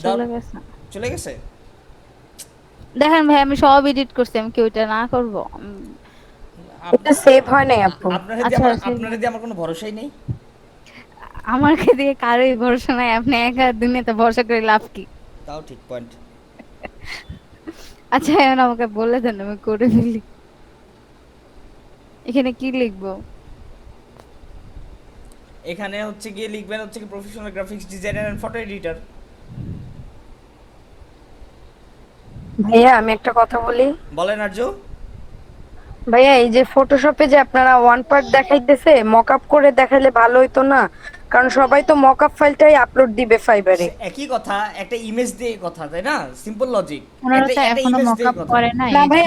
চলে গেছে। চলে গেছে। দেখেন ভাই আমি সব এডিট করছি, আমি কি ওইটা না করব? ওটা সেভ হয় নাই আপু। আপনার আচ্ছা, আপনার আমার কোনো ভরসাই নেই। আমাকে দিয়ে কারোই ভরসা নাই, আপনি একা দুনিয়াতে ভরসা করে লাভ কি? তাও ঠিক পয়েন্ট। আচ্ছা এখন আমাকে বলে দেন, আমি করে ফেলি। এখানে কি লিখবো? এখানে হচ্ছে গিয়ে লিখবেন হচ্ছে কি professional graphics designer and photo editor. ভাইয়া আমি একটা কথা বলি। বলেন আর্য। ভাইয়া এই যে ফটোশপে যে আপনারা ওয়ান পার্ট দেখাইতেছে, মকআপ করে দেখাইলে ভালো হইতো না? কারণ সবাই তো মকআপ ফাইলটাই আপলোড দিবে ফাইবারে। একই কথা, একটা ইমেজ দিয়ে কথা, তাই না? Simple logic. ওনারা তো একটা এখনো ইমেজ দিয়ে মকআপ কথা। করে না। না ভাই,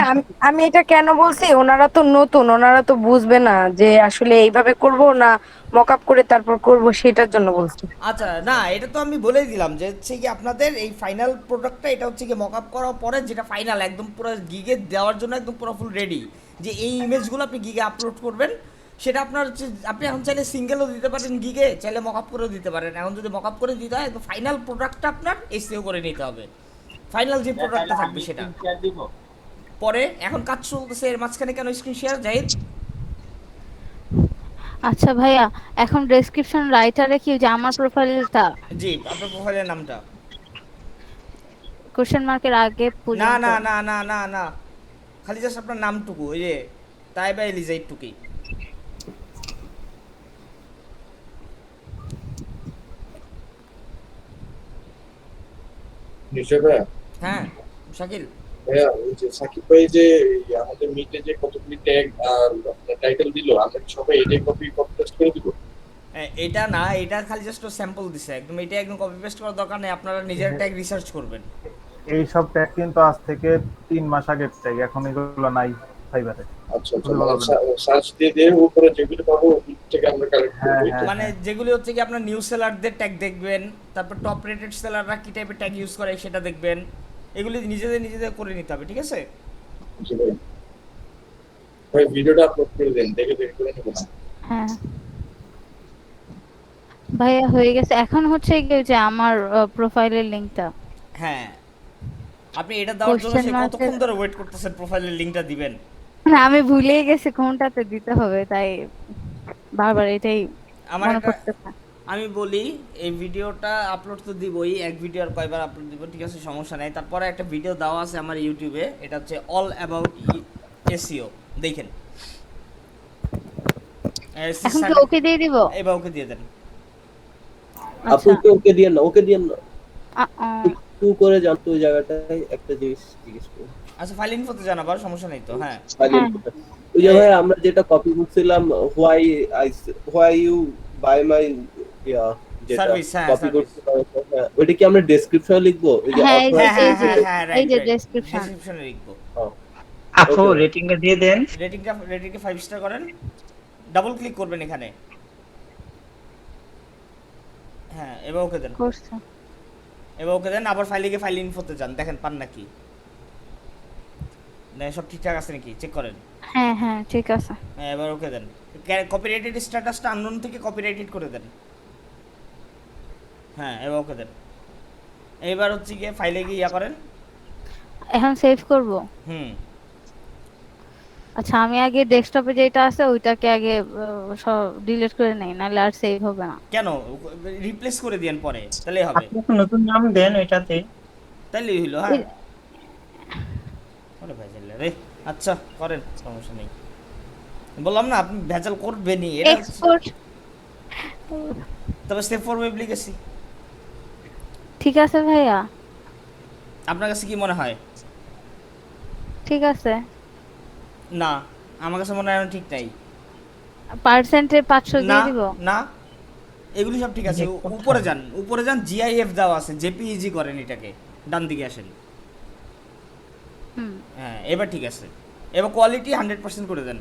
আমি এটা কেন বলছি, ওনারা তো নতুন, ওনারা তো বুঝবে না যে আসলে এইভাবে করব না মকআপ করে তারপর করব, সেটার জন্য বলছি। আচ্ছা, না এটা তো আমি বলেই দিলাম যে হচ্ছে কি আপনাদের এই ফাইনাল প্রোডাক্টটা এটা হচ্ছে কি মকআপ করার পরে যেটা ফাইনাল একদম পুরো গিগে দেওয়ার জন্য একদম পুরো ফুল রেডি, যে এই ইমেজগুলো আপনি গিগে আপলোড করবেন, সেটা আপনার হচ্ছে আপনি এখন চাইলে সিঙ্গেলও দিতে পারেন গিগে, চাইলে মকআপ করেও দিতে পারেন। এখন যদি মকআপ করে দিতে হয় তো ফাইনাল প্রোডাক্টটা আপনার এসইও করে নিতে হবে, ফাইনাল যে প্রোডাক্টটা থাকবে সেটা। পরে এখন কাজ চলতেছে, এর মাঝখানে কেন স্ক্রিন শেয়ার জাহিদ? আচ্ছা ভাইয়া, এখন ডেসক্রিপশন রাইটারে কি যে আমার প্রোফাইলটা জি, আপনার প্রোফাইলের নামটা। কোশ্চেন মার্কের আগে না পর্যন্ত? না না না না না, খালি জাস্ট আপনার নামটুকু, ওই যে তাইবা এলিজা এইটুকুই। নিশ্চয় ভাইয়া। হ্যাঁ শাকিল। ভাইয়া ওই যে সাকিব ভাই যে এই আমাদের মিটে যে কতগুলি ট্যাগ আর টাইটেল দিল, আমরা কি সবাই এটাই কপি পেস্ট করে দিব? এটা না, এটা খালি জাস্ট স্যাম্পল দিছে, একদম এটা একদম কপি পেস্ট করার দরকার নেই, আপনারা নিজের ট্যাগ রিসার্চ করবেন। এই সব ট্যাগ কিন্তু আজ থেকে 3 মাস আগের ট্যাগ, এখন এগুলো নাই ফাইবারে। আচ্ছা আচ্ছা, সার্চ দিয়ে দিয়ে উপরে যেগুলো পাবো ওগুলো থেকে আমরা কালেক্ট করব। মানে যেগুলি হচ্ছে কি আপনার নিউ সেলারদের ট্যাগ দেখবেন, তারপর টপ রেটেড সেলাররা কি টাইপের ট্যাগ ইউজ করে সেটা দেখবেন, এগুলি নিজেদের করে নিতে হবে, ঠিক আছে? জি ভাই। ভাই ভিডিওটা আপলোড করে দেন, দেখে করে নেব না? হ্যাঁ ভাইয়া হয়ে গেছে। এখন হচ্ছে কি যে আমার প্রোফাইলের লিংকটা, হ্যাঁ, আপনি এটা দেওয়ার জন্য Question সে mark কতক্ষণ ধরে ওয়েট করতেছেন প্রোফাইলের লিংকটা দিবেন? না আমি ভুলেই গেছি কোনটাতে দিতে হবে, তাই বারবার এটাই আমার মনে একটা পড়তেছে। আমি বলি, এই ভিডিওটা আপলোড তো দিবই, এক ভিডিও আর কয়বার আপলোড দিব, ঠিক আছে, সমস্যা নাই। তারপরে একটা ভিডিও দেওয়া আছে আমার ইউটিউবে, এটা হচ্ছে অল অ্যাবাউট এসইও, দেখেন। এখন কি ওকে দিয়ে দিব? এবার ওকে দিয়ে দেন। আপু আচ্ছা ওকে দিয়েন না, ওকে দিয়েন না, আ, একটু করে জানতো ওই জায়গাটায় একটা জিনিস জিজ্ঞেস করুন। আচ্ছা, ফাইল ইনফোতে জান, আবার সমস্যা নেই তো। হ্যাঁ, ওই যে ভাই আমরা যেটা কপি করছিলাম, হোয়াই ইউ বাই মাই যেটা সার্ভিস, হ্যাঁ কপি সার্ভিস। করছিলাম, ওইটা কি আমরা ডেসক্রিপশনে লিখবো? এই যে হ্যাঁ, এই যে- হ্যাঁ হ্যাঁ হ্যাঁ হ্যাঁ, এই রাইট যে রাইট, ডেসক্রিপশন। ডেসক্রিপশনে লিখবো। আপু রেটিংটা দিয়ে দেন। রেটিংকে 5 স্টার করেন, ডাবল ক্লিক করবেন এখানে। হ্যাঁ, এবার ওকে দেন, করছে। এবার ওকে দেন। আবার ফাইলে গিয়ে ফাইল ইনফোতে যান, দেখেন পান নাকি না, সব ঠিকঠাক আছে নাকি চেক করেন। হ্যাঁ হ্যাঁ ঠিক আছে। হ্যাঁ, এবার ওকে দেন। কপিরাইটেড স্ট্যাটাসটা আননোন থেকে কপিরাইটেড করে দেন। হ্যাঁ, এবার ওকে দেন। এবার হচ্ছে গিয়ে ফাইলে গিয়ে ইয়া করেন। এখন সেভ করব? হুম, আচ্ছা আমি আগে ডেস্কটপে যেটা আছে ওইটাকে আগে সব ডিলিট করে নেই, নাহলে আর সেভ হবে না। কেন? রিপ্লেস করে দিয়েন পরে, তাহলেই হবে। আপনি নতুন নাম দেন ওইটাতে। তাহলেই হইলো। হ্যাঁ, ওরে ভেজাল রে। আচ্ছা করেন, সমস্যা নেই। বললাম না আপনি ভেজাল করবেনই, এটা এক্সপোর্ট। তবে সেভ ফর ওয়েব লিখেছি। ঠিক আছে ভাইয়া, আপনার কাছে কি মনে হয়? ঠিক আছে। না, আমার কাছে মনে হয় ঠিক নাই। পার্সেন্টের 500 না দিয়ে দিব? না, এগুলি সব ঠিক আছে। উপরে যান, উপরে যান, জিআইএফ দেওয়া আছে, জেপিইজি করেন এটাকে, ডান দিকে আসেন। হুম হ্যাঁ, এবার ঠিক আছে। এবার কোয়ালিটি 100% করে দেন।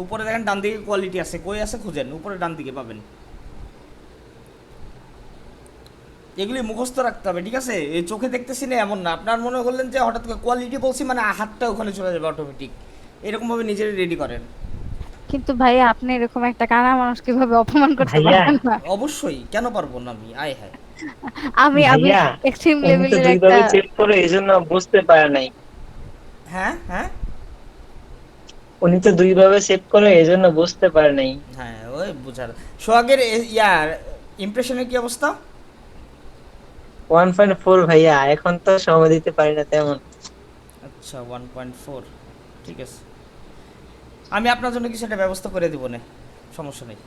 উপরে দেখেন ডান দিকে কোয়ালিটি আছে, কই আছে খুঁজেন, উপরে ডান দিকে পাবেন। এগুলি মুখস্থ রাখতে হবে, ঠিক আছে? এই চোখে দেখতেছি না এমন না, আপনার মনে করলেন যে হঠাৎ করে কোয়ালিটি বলছি মানে হাতটা ওখানে চলে যাবে অটোমেটিক, এরকমভাবে নিজেরই রেডি করেন। কিন্তু ভাইয়া আপনি এরকম একটা কানা মানুষ কিভাবে অপমান করতে ভাইয়া। পারেন না? অবশ্যই, কেন পারবো না আমি? আয় হ্যাঁ, আমি ভাইয়া, এক্সট্রিম উনি তো লেভেলের একটা দুইভাবে চেক করে এজন্য বুঝতে পারে নাই। হ্যাঁ হ্যাঁ, উনি তো দুইভাবে সেভ করে, এজন্য বুঝতে পারে নাই। হ্যাঁ ওই বুঝার। সোহাগের ইয়ার ইমপ্রেশনের কি অবস্থা? 1.4 ভাইয়া, এখন তো সময় দিতে পারি না তেমন। আচ্ছা 1.4, ঠিক আছে, আমি আপনার জন্য কিছু একটা ব্যবস্থা করে দিব না, সমস্যা নেই।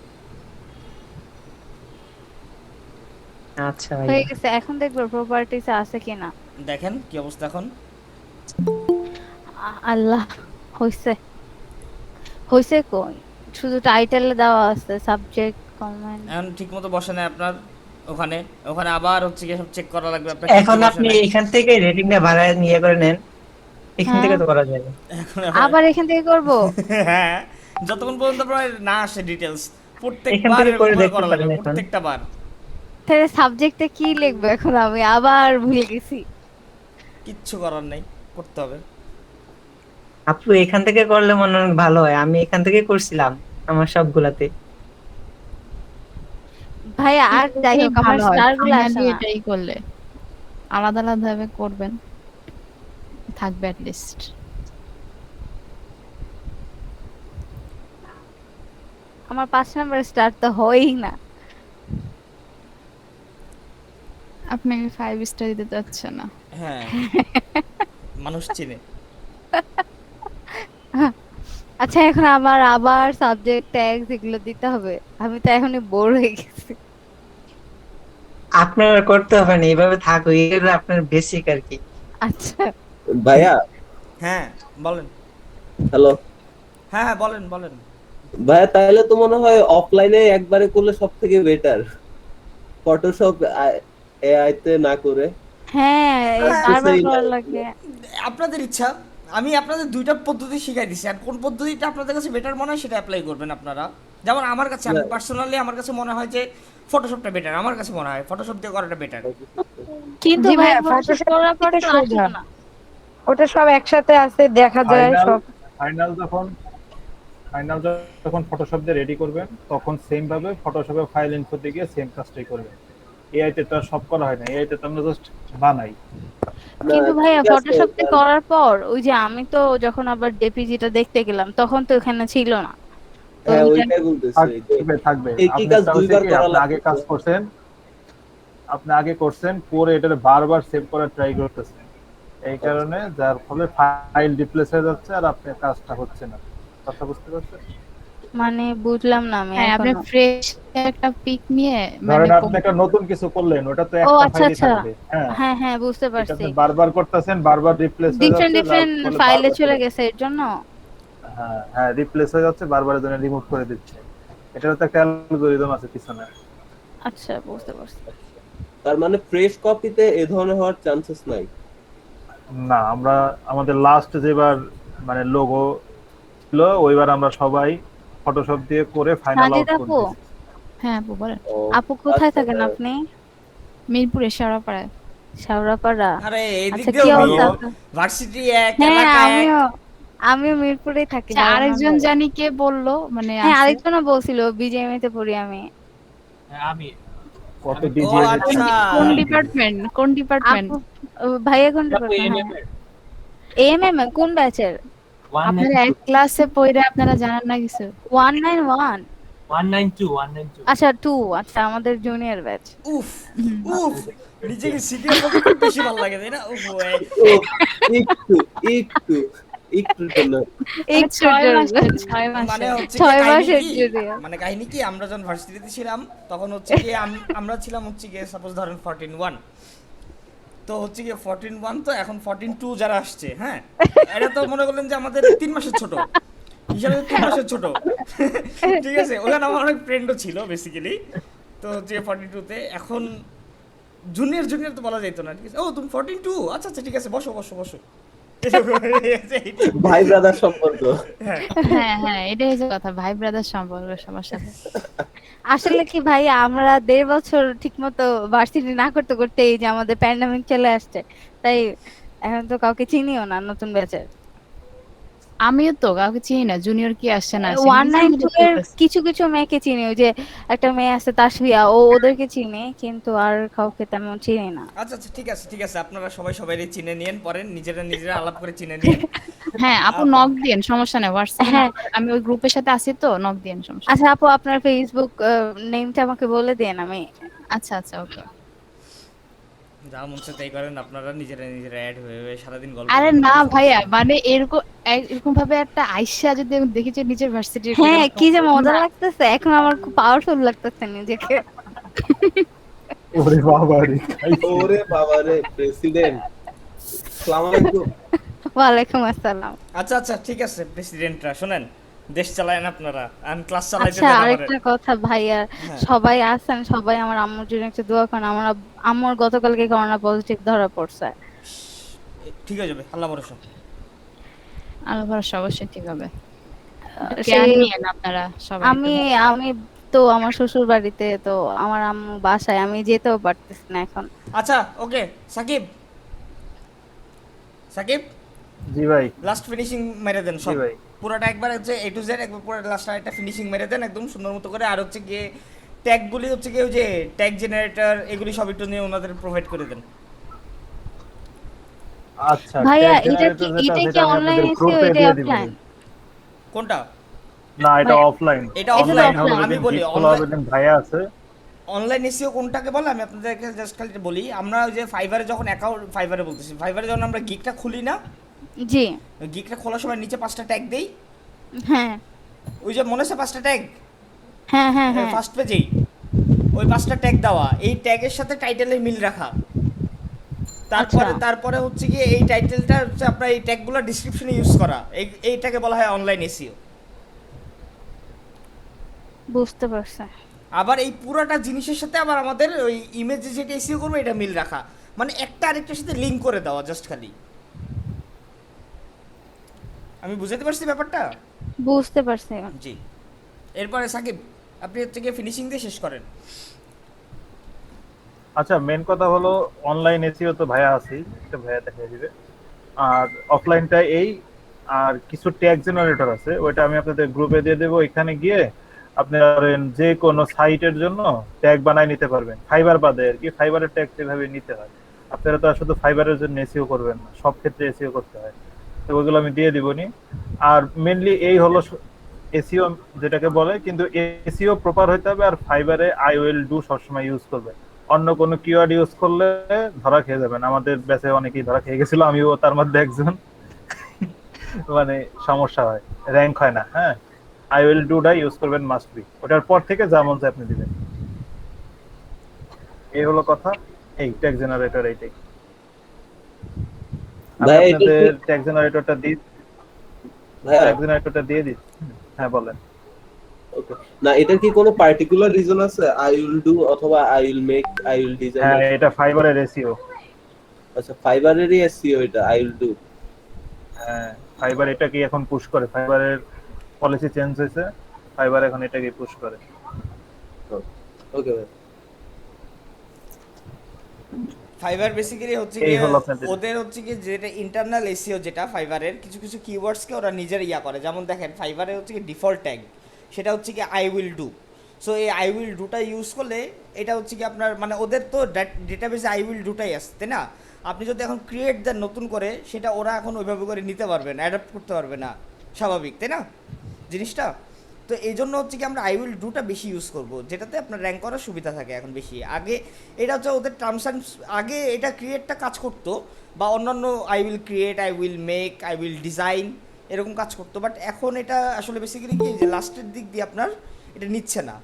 আচ্ছা হয়ে ভাইয়া। গেছে, এখন দেখবো প্রপার্টিস আছে কিনা। দেখেন কি অবস্থা এখন। আল্লাহ, হইছে হইছে কই, শুধু টাইটেলে দেওয়া আছে সাবজেক্ট কমেন্ট। এখন ঠিক মতো বসে নাই আপনার ওখানে, ওখানে আবার হচ্ছে কি সব চেক করা লাগবে আপনার। এখন আপনি এখান থেকে রেটিংটা বাড়ায় নিয়ে করে নেন, এখান থেকে হ্যাঁ, তো করা যাবে। এখন আবার এখান থেকে করব। হ্যাঁ, যতক্ষণ পর্যন্ত আপনার না আসে ডিটেলস, এখান প্রত্যেকবার থেকে করে এরকম দেখতে করা পারেন লাগবে, এখন। প্রত্যেকটা বার। তাহলে সাবজেক্টে কি লিখবো এখন, আমি আবার ভুলে গেছি। কিচ্ছু করার নেই, করতে হবে। আপু এখান থেকে করলে মনে হয় ভালো হয়, আমি এখান থেকে করছিলাম আমার সবগুলাতে। ভাইয়া আর যাই হোক, আমার ভালো হয় স্টার গুলো আসে ফাইনালি না। এটাই করলে, আলাদা আলাদা ভাবে করবেন, থাকবে অ্যাট লিস্ট। আমার 5 নাম্বার স্টার তো হয়ই না। আপনি 5 স্টার দিতে চাচ্ছেন না? হ্যাঁ, মানুষ চিনে। আচ্ছা, এখন আমার আবার সাবজেক্ট ট্যাগস এগুলো দিতে হবে, আমি তো এখনই বোর হয়ে গেছি। আপনার আর করতে হবে না, এইভাবে থাকো, এগুলো আপনার বেসিক আর কি। আচ্ছা ভাইয়া, হ্যাঁ বলেন। হ্যালো হ্যাঁ হ্যাঁ বলেন বলেন। ভাইয়া, তাহলে তো মনে হয় অফলাইনে একবারে করলে সব থেকে বেটার, ফটোশপ এআই তে না করে। হ্যাঁ, এই বারবার করা লাগে। আপনাদের ইচ্ছা, আমি আপনাদের দুইটা পদ্ধতি শিখাই দিছি, আর কোন পদ্ধতিটা আপনাদের কাছে বেটার মনে হয় সেটা অ্যাপ্লাই করবেন আপনারা। যেমন আমার কাছে, আমি পার্সোনালি আমার কাছে মনে হয় যে ফটোশপটা বেটার, আমার কাছে মনে হয় ফটোশপ দিয়ে করাটা বেটার। কিন্তু জি ভাইয়া ভাইয়া, ফটোশপ Photoshop করার পর থেকে তো আসে সোজা। না। ওটা সব একসাথে আছে, দেখা যায় সব। ফাইনাল যখন ফটোশপ দিয়ে রেডি করবেন, তখন সেম ভাবে ফটোশপে ফাইল ইনফোতে গিয়ে সেম কাজটাই করবেন। এআই তে তো আর সব করা হয় না, এআই তে তো আমরা জাস্ট বানাই। কিন্তু ভাইয়া ঠিক আছে, ফটোশপ তে করার পর ওই যে আমি তো যখন আবার জেপিজিটা দেখতে গেলাম তখন তো ওখানে ছিল না। তো হ্যাঁ ওইটা ওইটাই বলতেছি যে থাকবে। একই কাজ আপনারটা হচ্ছে দুইবার কি, করা আপনি আগে কাজ লাগবে। করছেন, পরে এটারে বারবার সেভ করার ট্রাই করতেছেন, এই কারণে যার ফলে ফাইল রিপ্লেস হয়ে যাচ্ছে আর আপনার কাজটা হচ্ছে না। কথা বুঝতে পারছেন? মানে বুঝলাম না আমি হ্যাঁ, আপনি এখনো। ফ্রেশ একটা পিক নিয়ে ধরেন মানে আপনি একটা নতুন কিছু করলেন, ওটা তো ও একটা আচ্ছা ফাইলই আচ্ছা, থাকবে। হ্যাঁ, হ্যাঁ হ্যাঁ বুঝতে এটা পারছি। আপনি বারবার করতেছেন, বারবার রিপ্লেস হয়ে ডিফারেন্ট যাচ্ছে, যার ডিফারেন্ট ফলে ফাইলে বারবার চলে গেছে এর জন্য। হ্যাঁ হ্যাঁ রিপ্লেস হয়ে যাচ্ছে, বারবার জন্য রিমুভ করে দিচ্ছে। এটার তো একটা অ্যালগরিদম আছে পিছনে। আচ্ছা বুঝতে পারছি। তার মানে ফ্রেশ কপিতে এ ধরনের হওয়ার চান্সেস নাই। না, আমরা আমাদের লাস্ট যেবার মানে লোগো ছিল, ওইবার আমরা সবাই ফটোশপ দিয়ে করে ফাইনাল সাজিদ আউট আপু, করতেছি। হ্যাঁ আপু বলেন। ও, আপু কোথায় আচ্ছা, থাকেন আপনি? মিরপুরে শেওড়াপাড়ায়। শাওরাপাড়া। আরে এদিক আচ্ছা, দিয়ে কি হলো, অবস্থা? ভার্সিটি এক, হ্যাঁ এলাকা এক। আমিও মিরপুরেই থাকি। আচ্ছা, বারো আরেকজন নম্বরে। জানি কে বললো মানে হ্যাঁ আছে। আরেকজনও বলছিল বিজেএমএ তে পড়ি আমি। হ্যাঁ, আমি কত আমি- ও ডিজিএম আচ্ছা, কোন ডিপার্টমেন্ট, কোন ডিপার্টমেন্ট? আপু ভাইয়া কোন আপু ডিপার্টমেন্ট? এএনএম এর এএমএম কোন ব্যাচের? আপনারা এক ক্লাসে পড়ে আপনারা জানেন না কিছু? 191। 192 আচ্ছা 2, আচ্ছা আমাদের জুনিয়র ব্যাচ। উফ উফ, নিজেকে সিনিয়র বলতে খুব বেশি ভালো লাগে তাই না? উফ ওই। ও, একটু একটু একটু জন্য মানে 6 মাসের, 6 মানে মাসের। হচ্ছে 6 কি মাসের কাহিনী কি, জুনিয়র। মানে কাহিনী কি, আমরা যখন ভার্সিটিতে ছিলাম তখন হচ্ছে কি আমরা ছিলাম হচ্ছে কি সাপোজ ধরেন 14-1, তো হচ্ছে কি 14-1, তো এখন 14-2 যারা আসছে, হ্যাঁ এটা তো মনে করলেন যে আমাদের 3 মাসের ছোট হিসাবে, 3 মাসের ছোট। ঠিক আছে, ওখানে আমার অনেক ফ্রেন্ডও ছিল বেসিক্যালি। তো হচ্ছে 42-তে এখন জুনিয়র জুনিয়র তো বলা যেত না, ঠিক আছে, ও তুমি 14-2, আচ্ছা আচ্ছা ঠিক আছে, বসো বসো বসো। ভাই ব্রাদার সম্পর্ক। হ্যাঁ হ্যাঁ, এটাই হচ্ছে কথা, ভাই ব্রাদার সম্পর্ক সবার সাথে। আসলে কি ভাই, আমরা 1.5 বছর ঠিকমতো ভার্সিটি না করতে করতে এই যে আমাদের প্যান্ডামিক চলে আসছে, তাই এখন তো কাউকে চিনিও না নতুন ব্যাচের। আমিও তো কাউকে চিনি না, জুনিয়র কি আসছে না আসছে, নিজে 192 নিজে এর বলতেছে। কিছু কিছু মেয়েকে চিনি, ওই যে একটা মেয়ে আছে তাসফিয়া, ওদেরকে চিনি, কিন্তু আর কাউকে তেমন চিনি না। আচ্ছা আচ্ছা, ঠিক আছে ঠিক আছে, আপনারা সবাই সবাইকে চিনে নিয়েন, পরেন নিজেরা নিজেরা আলাপ করে চিনে নিয়েন। হ্যাঁ আপু, নক দিয়েন, সমস্যা নেই, হোয়াটসঅ্যাপে হ্যাঁ আমি ওই গ্রুপের সাথে আছি তো, নক দিয়েন, সমস্যা নেই। আচ্ছা আপু, আপনার ফেসবুক নেমটা আমাকে বলে দেন, আমি আচ্ছা আচ্ছা, ওকে। যা মন চায় তাই করেন, আপনারা নিজেরা নিজেরা অ্যাড হয়ে হয়ে সারাদিন গল্প আরে করবেন, না কোনো সমস্যা ভাইয়া, নেই। মানে এরকম এরকম ভাবে একটা আইসা যদি আমি দেখি যে নিজের ভার্সিটির হ্যাঁ কি যে মজা লাগতেছে, এখন আমার খুব পাওয়ারফুল লাগতেছে নিজেকে। ওরে বাবা রে, খাইছে। ওরে বাবা রে, প্রেসিডেন্ট, আসসালামু আলাইকুম। ওয়ালাইকুম আসসালাম। আচ্ছা আচ্ছা, ঠিক আছে প্রেসিডেন্টরা, শুনেন, দেশ চালায়েন আপনারা, আমি ক্লাস চালাইতে আচ্ছা দেন আমারে। আরেকটা কথা ভাইয়া, হ্যাঁ। সবাই আছেন, সবাই আমার আম্মুর জন্য একটু দোয়া করেন। আমার আম্মুর গতকালকে করোনা পজিটিভ ধরা পড়ছে। ঠিক হয়ে যাবে, আল্লাহ ভরসা। আল্লাহ ভরসা, অবশ্যই ঠিক হবে। সেই কেয়ার নিয়েন আপনারা সবাই। আমি আমি তো আমার শ্বশুর বাড়িতে, তো আমার আম্মু বাসায়, আমি যেতেও পারতেছি না এখন। আচ্ছা ওকে, সাকিব সাকিব জি ভাই। লাস্ট ফিনিশিং মেরে দেন সব, জি ভাই। পুরোটা একবার হচ্ছে A to Z একবার পুরো লাস্ট একটা ফিনিশিং মেরে দেন একদম সুন্দর মতো করে। আর হচ্ছে গিয়ে ট্যাগগুলি হচ্ছে গিয়ে ওই যে ট্যাগ জেনারেটর এগুলি সব একটু নিয়ে ওনাদের প্রোভাইড করে দেন। আচ্ছা ভাইয়া tag এটা কি generator যেটা, এটা সেটা কি আমি অনলাইন আপনাদের এসিও, গ্রুপে এটা দিয়ে দিব। অফলাইন? কোনটা? না এটা ভাই, অফলাইন। এটা এটা অফলাইন, offline। আমি বলি অনলাইন ভাইয়া আছে। অনলাইন এসিও কোনটাকে বলে আমি আপনাদেরকে জাস্ট খালি বলি। আমরা ওই যে ফাইবারে যখন অ্যাকাউন্ট, ফাইবারে বলতেছি, ফাইবারে যখন আমরা গিকটা খুলি না, জি গিকটা খোলার সময় নিচে 5টা ট্যাগ দেই, হ্যাঁ ওই যে মনে আছে 5টা ট্যাগ হ্যাঁ হ্যাঁ হ্যাঁ ফার্স্ট পেজেই, ওই 5টা ট্যাগ দেওয়া, এই ট্যাগের সাথে টাইটেলের মিল রাখা। তারপরে আচ্ছা। তারপরে হচ্ছে গিয়ে এই টাইটেলটা হচ্ছে আপনার এই ট্যাগগুলো ডিসক্রিপশনে ইউজ করা, এইটাকে বলা হয় অনলাইন এসইও। বুঝতে পারছি। আবার এই পুরোটা জিনিসের সাথে আবার আমাদের ওই ইমেজে যেটা এসইও করবো এটা মিল রাখা, মানে একটা আরেকটার সাথে লিংক করে দেওয়া জাস্ট খালি। আমি বুঝাতে পারছি ব্যাপারটা? বুঝতে পারছি। জি। এরপরে সাকিব আপনি হচ্ছে গিয়ে ফিনিশিং দিয়ে শেষ করেন। আচ্ছা মেন কথা হলো অনলাইন এসিও তো ভাইয়া আছেই, একটা ভাইয়া দেখিয়ে দিবে। আর অফলাইনটা এই, আর কিছু ট্যাগ জেনারেটর আছে, ওইটা আমি আপনাদের গ্রুপে দিয়ে দেবো। এখানে গিয়ে আপনি ধরেন যে কোনো সাইটের জন্য ট্যাগ বানায় নিতে পারবেন, ফাইবার বাদে আর কি। ফাইবারের ট্যাগ যেভাবে নিতে হয়, আপনারা তো আর শুধু ফাইবারের জন্য এসিও করবেন না, সব ক্ষেত্রে এসিও করতে হয়, তো ওইগুলো আমি দিয়ে দিবনি। আর মেনলি এই হলো এসিও যেটাকে বলে, কিন্তু এসিও প্রপার হইতে হবে। আর ফাইবারে আই উইল ডু সবসময় ইউজ করবে, অন্য কোনো কিওয়ার্ড ইউজ করলে ধরা খেয়ে যাবেন। আমাদের ব্যাচে অনেকেই ধরা খেয়ে গেছিল, আমিও তার মধ্যে একজন। মানে সমস্যা হয়, র্যাঙ্ক হয় না। হ্যাঁ, I will do die use করবেন, মাস্ট বি। ওটার পর থেকে যা মন চায় আপনি দিবেন। এই হলো কথা। এই ট্যাগ জেনারেটর এইটাই। আমি ভাই, এটা আপনাদের কি- ট্যাগ জেনারেটরটা দিই, ভাইয়া, ট্যাগ জেনারেটরটা দিয়ে দিই। হ্যাঁ বলেন। okay. না এটার কি কোনো পার্টিকুলার রিজন আছে? আই উইল ডু অথবা I will make, I will design? হ্যাঁ এটা ফাইবারের এসিও। আচ্ছা, ফাইবারেরই এসইও এটা, আই উইল ডু। হ্যাঁ ফাইবার এটাকে এখন পুশ করে, ফাইবারের পলিসি চেঞ্জ হয়েছে, ফাইবার এখন এটাকে পুশ করে। ওকে ভাই। ফাইবার বেসিক্যালি হচ্ছে এই গিয়ে হলো আপনাদের। ওদের হচ্ছে কি যেটা ইন্টারনাল এসইও, যেটা ফাইবারের কিছু কিছু কিওয়ার্ডসকে ওরা নিজের ইয়া করে। যেমন দেখেন ফাইবারের হচ্ছে কি ডিফল্ট ট্যাগ, সেটা হচ্ছে কি আই উইল ডু। সো এই আই উইল ডুটা ইউজ করলে এটা হচ্ছে কি আপনার মানে ওদের তো ডেটাবেসে আই উইল ডুটাই আসছে, তাই না? আপনি যদি এখন ক্রিয়েট দেন নতুন করে, সেটা ওরা এখন ওইভাবে করে নিতে পারবে না, অ্যাডাপ্ট করতে পারবে না, স্বাভাবিক তাই না জিনিসটা? তো এই জন্য হচ্ছে কি আমরা আই উইল ডুটা বেশি ইউজ করব, যেটাতে আপনার র্যাঙ্ক করার সুবিধা থাকে এখন বেশি। আগে এটা হচ্ছে ওদের টার্মস অ্যান্ড, আগে এটা ক্রিয়েটটা কাজ করতো, বা অন্যান্য I will create, I will make, I will design এরকম কাজ করতো। বাট এখন এটা আসলে বেসিক্যালি কি যে লাস্টের দিক দিয়ে আপনার এটা নিচ্ছে না,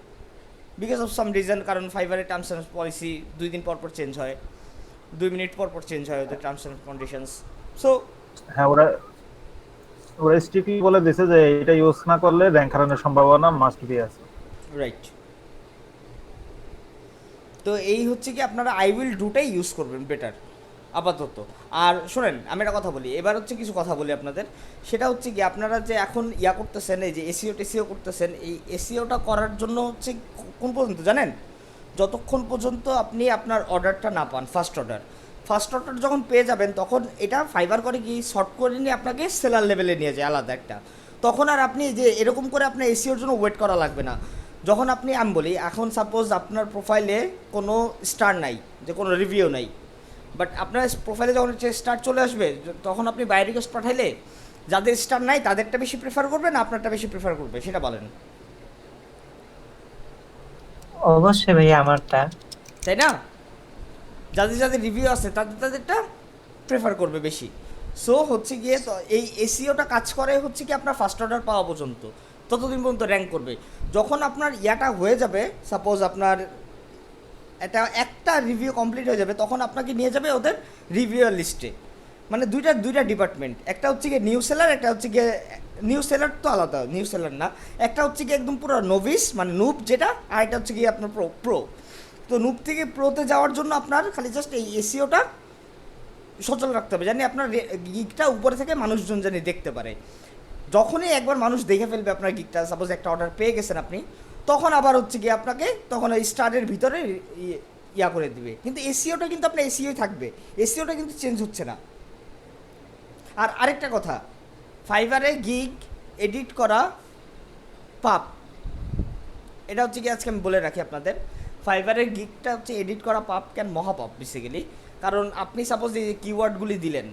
বিকজ অফ সাম রিজন। কারণ ফাইবারের টার্মস অ্যান্ড পলিসি 2 দিন পর পর চেঞ্জ হয়, 2 মিনিট পর পর চেঞ্জ হয় ওদের টার্মস অ্যান্ড কন্ডিশনস। সো হ্যাঁ ওরা স্ট্রিক্টলি বলে দিয়েছে যে এটা ইউজ না করলে র্যাঙ্ক হারানোর সম্ভাবনা মাস্ট বি আছে। রাইট। তো এই হচ্ছে কি আপনারা আই উইল ডুটাই ইউজ করবেন বেটার আপাতত। আর শোনেন আমি একটা কথা বলি, এবার হচ্ছে কিছু কথা বলি আপনাদের। সেটা হচ্ছে কি আপনারা যে এখন ইয়া করতেছেন, এই যে এসিও টেসিও করতেছেন, এই এসিওটা করার জন্য হচ্ছে কোন পর্যন্ত জানেন? যতক্ষণ পর্যন্ত আপনি আপনার অর্ডারটা না পান, ফার্স্ট অর্ডার। ফার্স্ট অর্ডার যখন পেয়ে যাবেন তখন এটা ফাইবার করে কি শর্ট করে নিয়ে আপনাকে সেলার লেভেলে নিয়ে যায় আলাদা একটা। তখন আর আপনি যে এরকম করে আপনার এসিওর জন্য ওয়েট করা লাগবে না। যখন আপনি আমি বলি এখন সাপোজ আপনার প্রোফাইলে কোনো স্টার নাই, যে কোনো রিভিউ নাই, বাট আপনার প্রোফাইলে যখন স্টার চলে আসবে তখন আপনি বাই রিকোয়েস্ট পাঠাইলে যাদের স্টার নাই তাদেরটা বেশি প্রেফার করবে না আপনারটা বেশি প্রেফার করবে সেটা বলেন। অবশ্যই ভাইয়া আমারটা। তাই না? যাদের যাদের রিভিউ আছে তাদেরটা প্রেফার করবে বেশি। সো হচ্ছে গিয়ে তো এই এসিওটা কাজ করে হচ্ছে কি আপনার ফার্স্ট অর্ডার পাওয়া পর্যন্ত, ততদিন পর্যন্ত র্যাঙ্ক করবে। যখন আপনার ইয়াটা হয়ে যাবে, সাপোজ আপনার একটা রিভিউ কমপ্লিট হয়ে যাবে, তখন আপনাকে নিয়ে যাবে ওদের রিভিউয়ার লিস্টে। মানে দুইটা ডিপার্টমেন্ট, একটা হচ্ছে গিয়ে নিউ সেলার, একটা হচ্ছে গিয়ে নিউ সেলার তো আলাদা, নিউ সেলার না, একটা হচ্ছে গিয়ে একদম পুরো নোভিস মানে নুব যেটা, আর একটা হচ্ছে গিয়ে আপনার প্রো। তো নুব থেকে প্রোতে যাওয়ার জন্য আপনার খালি জাস্ট এই এসিওটা সচল রাখতে হবে, জানি আপনার গিগটা উপরে থেকে মানুষজন জানি দেখতে পারে। যখনই একবার মানুষ দেখে ফেলবে আপনার গিগটা, সাপোজ একটা অর্ডার পেয়ে গেছেন আপনি, তখন আবার হচ্ছে গিয়ে আপনাকে তখন ওই স্টারের ভিতরে ইয়া করে দিবে। কিন্তু এসিওটা কিন্তু আপনার এসিওই থাকবে, এসিওটা কিন্তু চেঞ্জ হচ্ছে না। আর আরেকটা কথা, ফাইবারে গিগ এডিট করা পাপ, এটা হচ্ছে কি আজকে আমি বলে রাখি আপনাদের, ফাইবারের গিগটা হচ্ছে এডিট করা পাপ, কেন মহাপাপ বেসিক্যালি। কারণ আপনি সাপোজ এই কিওয়ার্ডগুলি দিলেন,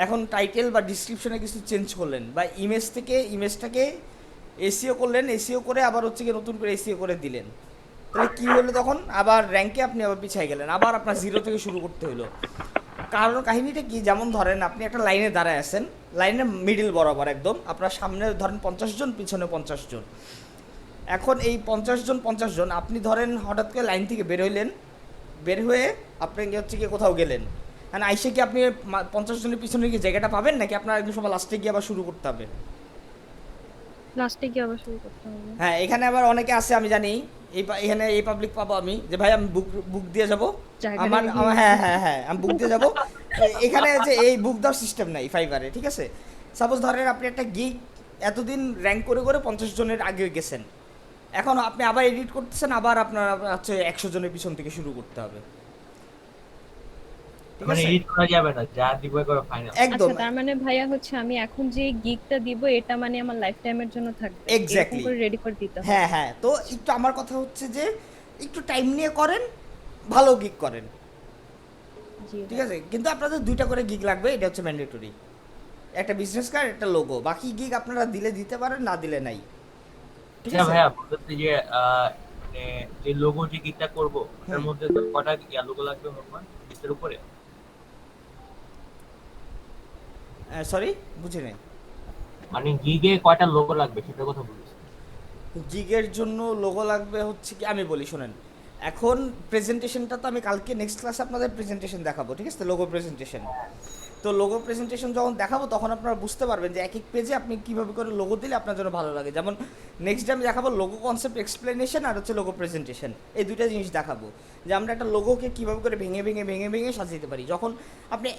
এখন টাইটেল বা ডিসক্রিপশনে কিছু চেঞ্জ করলেন, বা ইমেজটাকে এসিও করলেন, এসিও করে আবার হচ্ছে কি নতুন করে এসিও করে দিলেন, তাহলে কী হলো, তখন আবার র্যাঙ্কে আপনি আবার পিছিয়ে গেলেন, আবার আপনার জিরো থেকে শুরু করতে হলো। কারণ কাহিনীটা কি, যেমন ধরেন আপনি একটা লাইনে দাঁড়ায় আছেন, লাইনের মিডিল বরাবর একদম, আপনার সামনে ধরেন 50 জন, পিছনে 50 জন। এখন এই 50 জন আপনি ধরেন হঠাৎ করে লাইন থেকে বের হইলেন, বের হয়ে আপনি হচ্ছে গিয়ে কোথাও গেলেন, মানে আইসে কি আপনি 50 জনের পিছনে কি জায়গাটা পাবেন, নাকি আপনার একদম সবাই লাস্টে গিয়ে আবার শুরু করতে হবে? লাস্টে গিয়ে আবার শুরু করতে হবে। হ্যাঁ, এখানে আবার অনেকে আছে আমি জানি, এখানে এই পাবলিক পাবো আমি, যে ভাই আমি বুক দিয়ে যাবো, আমার হ্যাঁ আমি বুক দিয়ে যাবো। এখানে যে এই বুক দেওয়ার সিস্টেম নাই ফাইবারে, ঠিক আছে? সাপোজ ধরেন আপনি একটা গিগ এতদিন র্যাঙ্ক করে 50 জনের আগে গেছেন, এখন আপনি আবার এডিট করতেছেন, আবার আপনার হচ্ছে 100 জনের পিছন থেকে শুরু করতে হবে। মানে এডিট করা যাবে না, যা দিব করে ফাইনাল একদম। আচ্ছা, তার মানে ভাইয়া হচ্ছে আমি এখন যে গিগটা দিব এটা মানে আমার লাইফ টাইমের জন্য থাকবে, এক্স্যাক্টলি, এরকম করে রেডি করে দিতে হবে। হ্যাঁ। তো একটু আমার কথা হচ্ছে যে একটু টাইম নিয়ে করেন, ভালো গিগ করেন, জি ঠিক আছে? কিন্তু আপনাদের 2টা করে গিগ লাগবে, এটা হচ্ছে ম্যান্ডেটরি, একটা বিজনেস কার্ড, একটা লোগো। বাকি গিগ আপনারা দিলে দিতে পারেন, না দিলে নাই, ঠিক আচ্ছা আছে? ভাইয়া, বলতে যে মানে যে লোগো যে গিকটা করব এর মধ্যে তো কটা লোগো লাগবে নরমাল এর উপরে? সরি, বুঝি নাই। মানে গিগে কয়টা লোগো লাগবে সেটা কথা বলছি। গিগের জন্য লোগো লাগবে হচ্ছে কি, আমি বলি শোনেন, এখন প্রেজেন্টেশনটা তো আমি কালকে নেক্সট ক্লাসে আপনাদের প্রেজেন্টেশন দেখাবো, ঠিক আছে? Logo presentation. তো লোগো প্রেজেন্টেশন যখন দেখাবো তখন আপনারা বুঝতে পারবেন যে এক এক পেজে আপনি কীভাবে করে লোগো দিলে আপনার জন্য ভালো লাগে। যেমন নেক্সট ডে আমি দেখাবো লোগো কনসেপ্ট এক্সপ্লেনেশন আর হচ্ছে লোগো প্রেজেন্টেশন, এই দুইটা জিনিস দেখাবো যে আমরা একটা লোগোকে কীভাবে করে ভেঙে সাজাতে পারি। যখন আপনি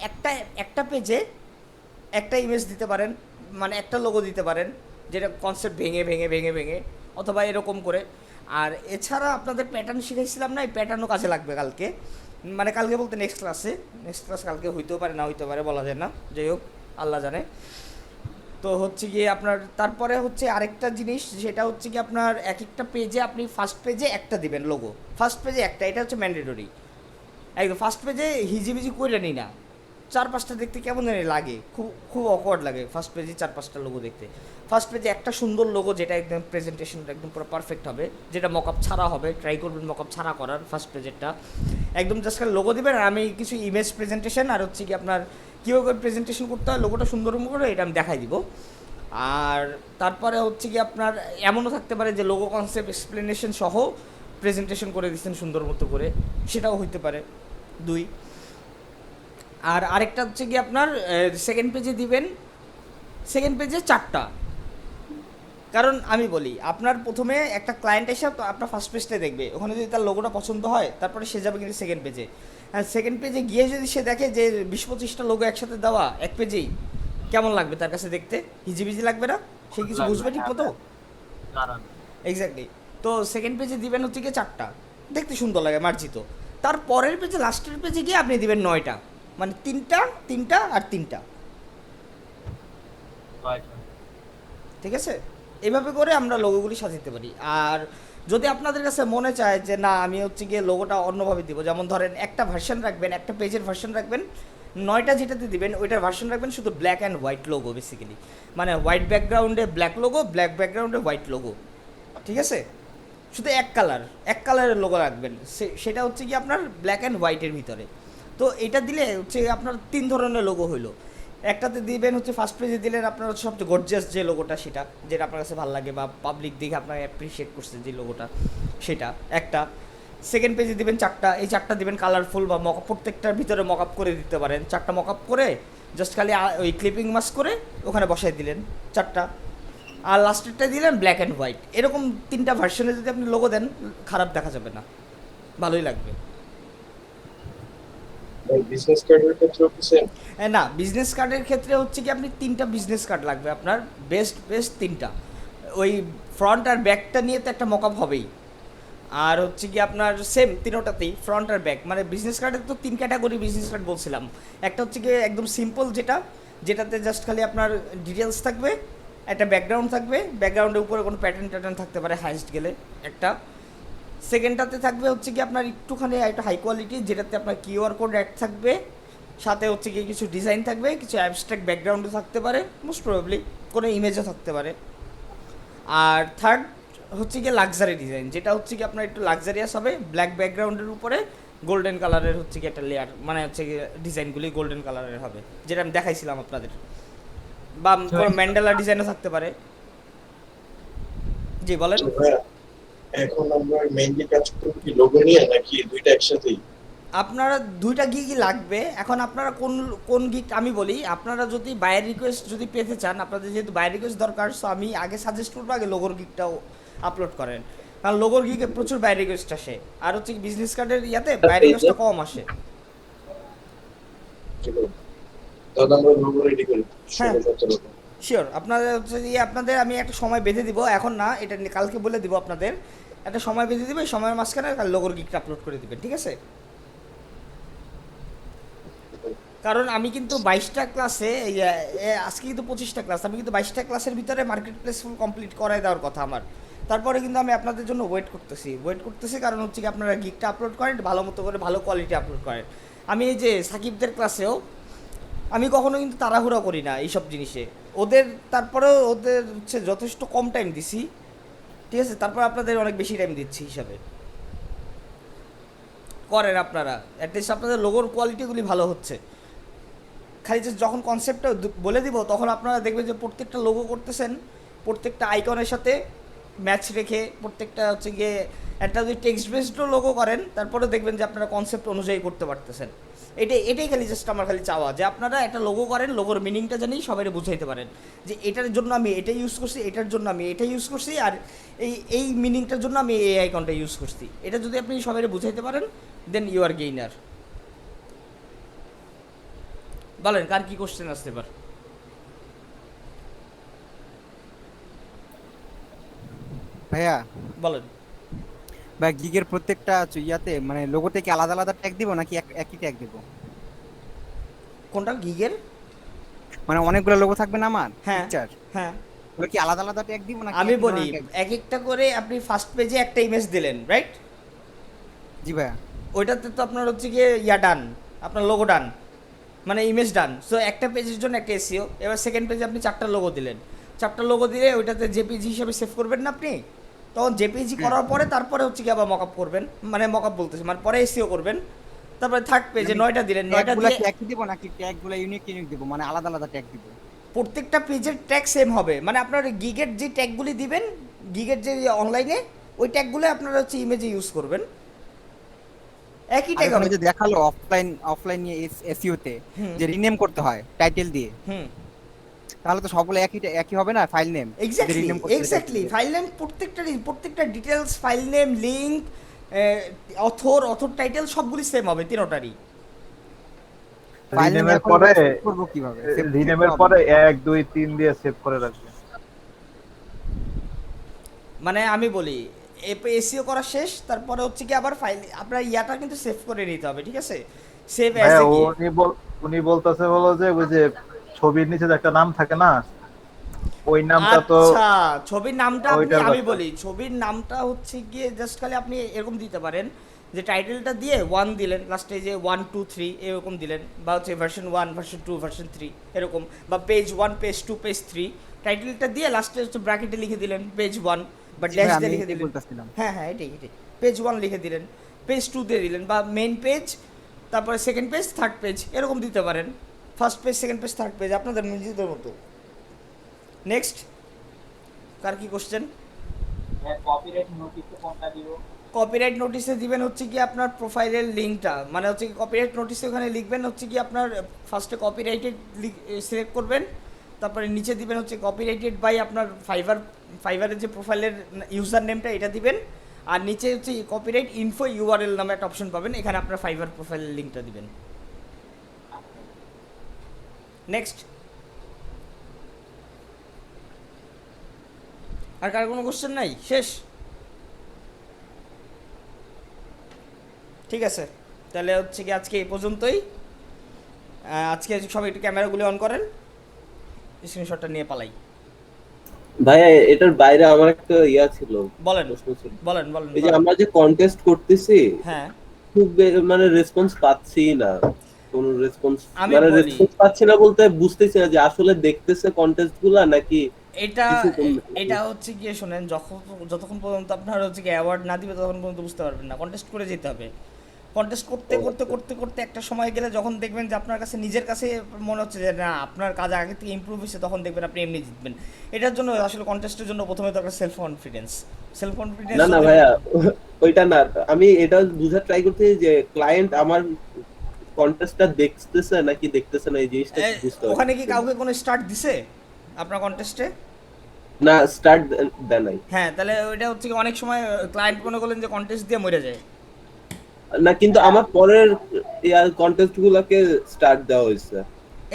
একটা পেজে একটা ইমেজ দিতে পারেন, মানে একটা লোগো দিতে পারেন যেটা কনসেপ্ট ভেঙে অথবা এরকম করে। আর এছাড়া আপনাদের প্যাটার্ন শিখাইছিলাম না, এই প্যাটার্নও কাজে লাগবে কালকে, মানে কালকে বলতে নেক্সট ক্লাস কালকে হইতেও পারে না হইতে পারে, বলা যায় না, যাই হোক আল্লাহ জানে। তো হচ্ছে গিয়ে আপনার তারপরে হচ্ছে আরেকটা জিনিস, সেটা হচ্ছে কি আপনার এক একটা পেজে আপনি ফার্স্ট পেজে একটা দিবেন লোগো, ফার্স্ট পেজে একটা, এটা হচ্ছে ম্যান্ডেটরি একদম। ফার্স্ট পেজে হিজিবিজি করে নিই না, 4-5টা দেখতে কেমন জানি লাগে, খুব অকওয়ার্ড লাগে ফার্স্ট পেজে 4-5টা লোগো দেখতে। ফার্স্ট পেজে একটা সুন্দর লোগো যেটা একদম প্রেজেন্টেশনটা একদম পুরো পারফেক্ট হবে, যেটা মকআপ ছাড়া হবে, ট্রাই করবেন মকআপ ছাড়া করার। ফার্স্ট পেজেরটা একদম জাস্ট লোগো দিবেন, আর আমি কিছু ইমেজ প্রেজেন্টেশন আর হচ্ছে কি আপনার কীভাবে প্রেজেন্টেশন করতে হয় লোগোটা সুন্দর করে এটা আমি দেখাই দিব। আর তারপরে হচ্ছে কি আপনার এমনও থাকতে পারে যে লোগো কনসেপ্ট এক্সপ্লেনেশন সহ প্রেজেন্টেশন করে দিচ্ছেন সুন্দর মতো করে, সেটাও হইতে পারে 2। আর আরেকটা হচ্ছে কি আপনার সেকেন্ড পেজে দিবেন, সেকেন্ড পেজে 4টা। কারণ আমি বলি আপনার প্রথমে একটা ক্লায়েন্ট এসে আপনার ফার্স্ট পেজটা দেখবে, ওখানে যদি তার লোগোটা পছন্দ হয় তারপরে সে যাবে কিন্তু সেকেন্ড পেজে। আর সেকেন্ড পেজে গিয়ে যদি সে দেখে যে 20-25টা লোগো একসাথে দেওয়া এক পেজেই, কেমন লাগবে তার কাছে দেখতে? হিজিবিজি লাগবে না? সে কিছু বুঝবে ঠিক মতো? এক্স্যাক্টলি। তো সেকেন্ড পেজে দিবেন হচ্ছে কি 4টা, দেখতে সুন্দর লাগে, মার্জিত। তার পরের পেজে লাস্টের পেজে গিয়ে আপনি দিবেন 9টা, মানে 3টা আর 3টা। আচ্ছা ঠিক আছে, এইভাবে করে আমরা লোগোগুলি সাজাতে পারি। আর যদি আপনাদের কাছে মনে চায় যে না আমি হচ্ছে গিয়ে লোগোটা অন্যভাবে দিব, যেমন ধরেন একটা ভার্সন রাখবেন, একটা পেজের ভার্সন রাখবেন, 9টা যেটাতে দিবেন ওইটার ভার্সন রাখবেন শুধু black and white logo, basically মানে হোয়াইট ব্যাকগ্রাউন্ডে ব্ল্যাক লোগো, ব্ল্যাক ব্যাকগ্রাউন্ডে হোয়াইট লোগো। ঠিক আছে, শুধু এক কালারের লোগো রাখবেন, সেটা হচ্ছে কি আপনার ব্ল্যাক অ্যান্ড হোয়াইটের ভিতরে। তো এটা দিলে হচ্ছে আপনার 3 ধরনের লোগো হইলো। একটাতে দিবেন হচ্ছে ফার্স্ট পেজে দিলেন আপনার হচ্ছে সবচেয়ে গর্জিয়াস যে লোগোটা, সেটা যেটা আপনার কাছে ভালো লাগে বা পাবলিক দেখে আপনার অ্যাপ্রিসিয়েট করছে যে লোগোটা, সেটা একটা। সেকেন্ড পেজে দিবেন 4টা, এই 4টা দিবেন কালারফুল বা মকআপ, প্রত্যেকটার ভিতরে মকআপ করে দিতে পারেন। 4টা মকআপ করে জাস্ট খালি ওই ক্লিপিং মাস্ক করে ওখানে বসাই দিলেন 4টা। আর লাস্টেরটা দিলেন ব্ল্যাক অ্যান্ড হোয়াইট। এরকম 3টা ভার্সনে যদি আপনি লোগো দেন খারাপ দেখা যাবে না, ভালোই লাগবে। বিজনেস কার্ডের ক্ষেত্রে সেম? না, বিজনেস কার্ডের ক্ষেত্রে হচ্ছে কি আপনি 3টা বিজনেস কার্ড লাগবে আপনার, বেস্ট 3টা। ওই ফ্রন্ট আর ব্যাকটা নিয়ে তো একটা মকআপ হবেই। আর হচ্ছে কি আপনার সেম 3টাতেই ফ্রন্ট আর ব্যাক, মানে বিজনেস কার্ডের তো 3 ক্যাটাগরি বিজনেস কার্ড বলছিলাম। একটা হচ্ছে কি একদম সিম্পল যেটাতে জাস্ট খালি আপনার ডিটেলস থাকবে, একটা ব্যাকগ্রাউন্ড থাকবে, ব্যাকগ্রাউন্ডের উপরে কোনো প্যাটার্ন থাকতে পারে হাইস্ট গেলে একটা। সেকেন্ডটাতে থাকবে হচ্ছে কি আপনার একটুখানি একটা হাই কোয়ালিটি, যেটাতে আপনার কিউআর কোড অ্যাড থাকবে, সাথে হচ্ছে কি কিছু ডিজাইন থাকবে, কিছু অ্যাবস্ট্রাক্ট ব্যাকগ্রাউন্ডও থাকতে পারে, মোস্ট প্রবাবলি কোনো ইমেজও থাকতে পারে। আর থার্ড হচ্ছে কি লাক্সারি ডিজাইন, যেটা হচ্ছে কি আপনার একটু লাক্সারিয়াস হবে, ব্ল্যাক ব্যাকগ্রাউন্ডের উপরে গোল্ডেন কালারের হচ্ছে কি একটা লেয়ার, মানে হচ্ছে কি ডিজাইনগুলি গোল্ডেন কালারের হবে, যেটা আমি দেখাইছিলাম আপনাদের। বা কোনো ম্যান্ডেলা ডিজাইনও থাকতে পারে। জি বলেন। এখন আমরা মেইনলি কাজ করব কি লোগো নিয়ে, নাকি দুইটা একসাথেই? আপনারা 2টা গিগ লাগবে। এখন আপনারা কোন গিগ আমি বলি, আপনারা যদি বায়ার রিকোয়েস্ট যদি পেতে চান, আপনাদের যেহেতু বায়ার রিকোয়েস্ট দরকার, সো আমি আগে সাজেস্ট করবো আগে লোগোর গিগটাও আপলোড করেন, কারণ লোগোর গিগে প্রচুর বায়ার রিকোয়েস্ট আসে। আর হচ্ছে বিজনেস কার্ডের ইয়াতে বায়ার রিকোয়েস্টটা কম আসে। তাহলে আমরা লোগো রেডি করি। হ্যাঁ শিওর, আপনাদের হচ্ছে আপনাদের আমি একটা সময় বেঁধে দিব, এখন না, এটা কালকে বলে দিব আপনাদের। একটা সময় বেঁধে দিব, এই সময়ের মাঝখানে কাল লোগোর গিগটা আপলোড করে দিবেন, ঠিক আছে? কারণ আমি কিন্তু 22টা ক্লাসে, আজকে কিন্তু 25টা ক্লাস, আমি কিন্তু 22টা ক্লাসের ভিতরে মার্কেট প্লেস ফুল কমপ্লিট করাই দেওয়ার কথা আমার। তারপরে কিন্তু আমি আপনাদের জন্য ওয়েট করতেছি, কারণ হচ্ছে কি আপনারা গিগটা আপলোড করেন ভালো মতো করে, ভালো কোয়ালিটি আপলোড করেন। আমি এই যে সাকিবদের ক্লাসেও আমি কখনো কিন্তু তাড়াহুড়া করি না এইসব জিনিসে, তারপরেও ওদের হচ্ছে যথেষ্ট কম টাইম দিছি, ঠিক আছে? তারপর আপনাদের অনেক বেশি টাইম দিচ্ছি হিসাবে করেন আপনারা, অ্যাটলিস্ট আপনাদের লোগোর কোয়ালিটিগুলি ভালো হচ্ছে। খালি যে যখন কনসেপ্টটা বলে দিব তখন আপনারা দেখবেন যে প্রত্যেকটা লোগো করতেছেন, প্রত্যেকটা আইকনের সাথে ম্যাচ রেখে, প্রত্যেকটা হচ্ছে গিয়ে একটা যদি টেক্সট বেসডও লোগো করেন, তারপরে দেখবেন যে আপনারা কনসেপ্ট অনুযায়ী করতে পারতেছেন। এটাই খালি জাস্ট আমার খালি চাওয়া, যে আপনারা একটা লোগো করেন, লোগোর মিনিংটা জানি সবাই বুঝাইতে পারেন যে এটার জন্য আমি এটা ইউজ করছি, এটার জন্য আমি এটা ইউজ করছি, আর এই মিনিংটার জন্য আমি এই আইকনটা ইউজ করছি। এটা যদি আপনি সবাই বুঝাইতে পারেন, দেন ইউ আর গেইনার। বলেন কার কি কোশ্চেন আসতে পারে? ভাইয়া বলেন। ভাই গিগের প্রত্যেকটা ইয়াতে মানে লোগোতে কি আলাদা আলাদা ট্যাগ দিব নাকি একই ট্যাগ দিব? কোনটা গিগের? মানে অনেকগুলো লোগো থাকবে না আমার? হ্যাঁ পিকচার, হ্যাঁ, ওগুলো কি আলাদা আলাদা ট্যাগ দিব নাকি? আমি বলি এক একটা করে। আপনি ফার্স্ট পেজে একটা ইমেজ দিলেন, রাইট? জি ভাইয়া। ওইটাতে তো আপনার হচ্ছে গিয়ে ইয়া ডান, আপনার লোগো ডান, মানে ইমেজ ডান। সো একটা পেজের জন্য একটা এসইও। এবার সেকেন্ড পেজে আপনি 4টা লোগো দিলেন, 4টা লোগো দিলে ওইটাতে জেপিজি হিসাবে সেভ করবেন না আপনি, তখন জেপিজি করার পরে তারপরে হচ্ছে কি আবার মকআপ করবেন, মানে মকআপ বলতেছি মানে পরে এসইও করবেন। তারপরে থার্ড পেজে 9টা দিলেন, 9টা দিয়ে ট্যাগ দিব নাকি ট্যাগগুলো ইউনিক দিব, মানে আলাদা আলাদা ট্যাগ দিব? প্রত্যেকটা পেজের ট্যাগ সেম হবে, মানে আপনার গিগের যে ট্যাগগুলি দিবেন, গিগের যে অনলাইনে ওই ট্যাগগুলো আপনারা হচ্ছে ইমেজে ইউজ করবেন, একই ট্যাগ হবে। যে দেখালো অফলাইন নিয়ে এসইও তে যে রিনেম করতে হয় টাইটেল দিয়ে, তাহলে তো সবগুলো একই হবে না file name? Exactly file name, প্রত্যেকটা details, file name, link, author title সবগুলি সেম হবে তিনটারই। রিনেমের পরে করব কিভাবে? রিনেমের পরে 1 2 3 দিয়ে সেভ করে রাখবেন। মানে আমি বলি এসিও করা শেষ, তারপরে হচ্ছে কি আবার ফাইল আপনার ইয়াটা কিন্তু সেভ করে নিতে হবে, ঠিক আছে? সেভ অ্যাজ ভাইয়া এ গিয়ে উনি বলতেছে বলো যে ওই যে ছবির নিচে যে একটা নাম থাকে না, ওই নামটা তো আচ্ছা, ছবির নামটা ওইটার আমি কথা। বলি, ছবির নামটা হচ্ছে গিয়ে জাস্ট খালি আপনি এরকম দিতে পারেন যে টাইটেলটা দিয়ে 1 দিলেন, লাস্টে যে 1 2 3 এরকম দিলেন, বা হচ্ছে ভার্সন 1 ভার্সন 2 ভার্সন 3 এরকম, বা পেজ 1 পেজ 2 পেজ 3 টাইটেলটা দিয়ে লাস্টে হচ্ছে ব্র্যাকেটে লিখে দিলেন পেজ 1 বা জি ড্যাশ ভাই, দিয়ে আমি লিখে এটাই দিলেন। বলতেছিলাম। হ্যাঁ হ্যাঁ, এটাই এটাই, পেজ 1 লিখে দিলেন, পেজ 2 দিয়ে দিলেন, বা মেইন পেজ, তারপরে সেকেন্ড পেজ, থার্ড পেজ এরকম দিতে পারেন। First page, second page, third page আপনাদের নিজেদের মতো। নেক্সট, কার কি কোশ্চেন? কপিরাইট নোটিসে কোনটা দিব? কপিরাইট নোটিসে দিবেন হচ্ছে কি আপনার প্রোফাইলের লিঙ্কটা, মানে হচ্ছে কি কপিরাইট নোটিসে ওখানে লিখবেন হচ্ছে কি আপনার ফার্স্টে কপিরাইটেড সিলেক্ট করবেন, তারপরে নিচে দিবেন হচ্ছে কপিরাইটেড বাই আপনার ফাইবারের যে প্রোফাইলের ইউজার নেমটা এটা দিবেন, আর নিচে হচ্ছে কপিরাইট ইনফো ইউআরএল নামে একটা অপশন পাবেন, এখানে আপনার ফাইবার প্রোফাইলের লিঙ্কটা দিবেন। নেক্সট, আর কার কোনো কোশ্চেন নাই? শেষ? ঠিক আছে, তাহলে হচ্ছে কি আজকে এই পর্যন্তই। আজকে সবাই একটু ক্যামেরাগুলো অন করেন, স্ক্রিনশটটা নিয়ে পালাই। ভাইয়া এটার বাইরে আমার একটা ইয়া ছিল, বলেন প্রশ্ন ছিল। বলেন বলেন। এই যে আমরা যে কন্টেস্ট করতেছি, হ্যাঁ, খুব মানে রেসপন্স পাচ্ছি না, কোন রেসপন্স, আমি মানে বলি। রেসপন্স পাচ্ছি না বলতে বুঝতেছি না যে আসলে দেখতেছে কন্টেস্ট গুলা নাকি এটা কিছু এটা হচ্ছে গিয়ে শোনেন, যতক্ষণ পর্যন্ত আপনার হচ্ছে কি অ্যাওয়ার্ড না দিবে ততক্ষণ পর্যন্ত বুঝতে পারবেন না। কন্টেস্ট করে যেতে হবে, কন্টেস্ট করতে করতে করতে করতে একটা সময় গেলে যখন দেখবেন যে আপনার কাছে নিজের কাছে মনে হচ্ছে যে না আপনার কাজ আগে থেকে ইমপ্রুভ হয়েছে, তখন দেখবেন আপনি এমনি জিতবেন। এটার জন্য আসলে কন্টেস্টের জন্য প্রথমে দরকার সেলফ কনফিডেন্স। সেলফ কনফিডেন্স না না ভাইয়া, ওইটা না, আমি এটা বুঝা ট্রাই করতেছি যে ক্লায়েন্ট আমার কন্টেস্টটা দেখতেছে নাকি দেখতেছে না, এই জিনিসটা বুঝতে পারছি। ওখানে কি কাউকে কোনো স্টার্ট দিছে আপনার কন্টেস্টে? না, স্টার্ট দেয় নাই। হ্যাঁ, তাহলে ওইটা হচ্ছে কি অনেক সময় ক্লায়েন্ট মনে করলেন যে কন্টেস্ট দিয়ে মরে যায়। না, কিন্তু আমার পরের ইয়ার কন্টেস্ট গুলোকে স্টার্ট দেওয়া হয়েছে।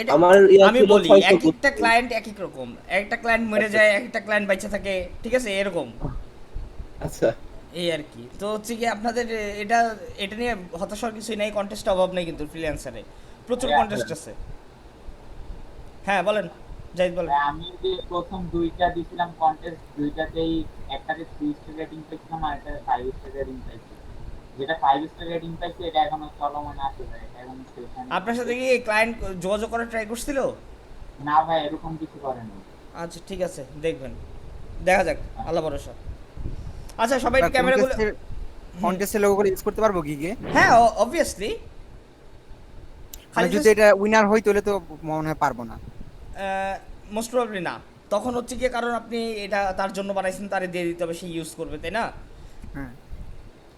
এটা আমার ইয়া আমি ছিল বলি, 600 একটা ক্লায়েন্ট এক এক রকম, একটা ক্লায়েন্ট মরে যায়, একটা ক্লায়েন্ট বেঁচে থাকে, ঠিক আছে এরকম। আচ্ছা, এই আর কি। তো হচ্ছে কি আপনাদের এটা এটা নিয়ে হতাশার কিছুই নাই, কন্টেস্ট অভাব নেই কিন্তু ফ্রিল্যান্সারে প্রচুর কন্টেস্ট আছে। হ্যাঁ বলেন জাহিদ, বলেন। আমি যে প্রথম দুইটা দিছিলাম কন্টেস্ট, দুইটাতেই একটাতে 3 স্টার রেটিং পেয়েছিলাম আর একটাতে 5 স্টার রেটিং পেয়েছি। যেটা 5 স্টার রেটিং পাইছে এটা এখনো চলমান আছে ভাই, এটা এখনো সেশন। আপনার সাথে কি ক্লায়েন্ট যোগাযোগ করার ট্রাই করছিল? না ভাই, এরকম কিছু করেনি। আচ্ছা ঠিক আছে, দেখবেন, দেখা যাক, আল্লাহ ভরসা। আচ্ছা সবাই ক্যামেরাগুলো কন্টেস্টের লোগো করে ইউজ করতে পারবো কি? হ্যাঁ অবভিয়াসলি। খালি যদি এটা উইনার হই তাহলে তো মনে হয় পারবো না। মোস্ট প্রবাবলি না, তখন হচ্ছে কি কারণ আপনি এটা তার জন্য বানাইছেন, তারে দিয়ে দিতে হবে, সে ইউজ করবে, তাই না? হ্যাঁ,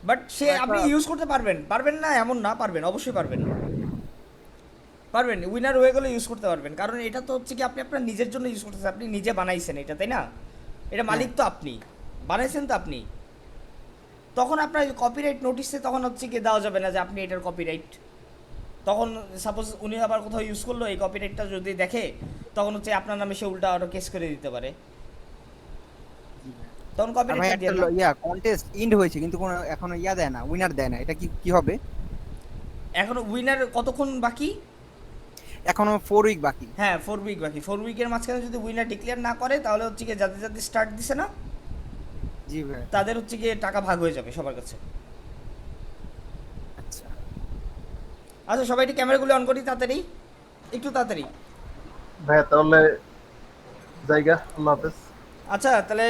বাট সে আপনি ইউজ করতে পারবেন, পারবেন না এমন না, পারবেন, অবশ্যই পারবেন, পারবেন। উইনার হয়ে গেলে ইউজ করতে পারবেন, কারণ এটা তো হচ্ছে কি আপনি আপনার নিজের জন্য ইউজ করতেছেন, আপনি নিজে বানাইছেন এটা, তাই না? এটা মালিক তো আপনি, বানাইছেন তো আপনি। তখন আপনার কপিরাইট নোটিসে তখন হচ্ছে কি দেওয়া যাবে না যে আপনি এটার কপিরাইট। তখন সাপোজ উনি আবার কোথাও ইউজ করলো, এই কপিরাইটটা যদি দেখে তখন হচ্ছে আপনার নামে সে উল্টা আরো কেস করে দিতে পারে, তখন কপিরাইট দিয়ে না। ইয়া কন্টেস্ট এন্ড হয়েছে কিন্তু কোনো এখনো ইয়া দেয় না, উইনার দেয় না, এটা কি কি হবে? এখনো উইনার কতক্ষণ বাকি? এখনো 4 উইক বাকি। হ্যাঁ 4 উইক বাকি। 4 উইকের মাঝখানে যদি উইনার ডিক্লেয়ার না করে তাহলে হচ্ছে কি যাদের যাদের স্টার্ট দিছে না, জি ভাই, তাদের হচ্ছে কি টাকা ভাগ হয়ে যাবে সবার কাছে। আচ্ছা আচ্ছা সবাই একটু ক্যামেরাগুলো অন করি তাড়াতাড়ি, একটু তাড়াতাড়ি। ভাইয়া তাহলে জায়গা, আল্লাহ হাফেজ। আচ্ছা তাহলে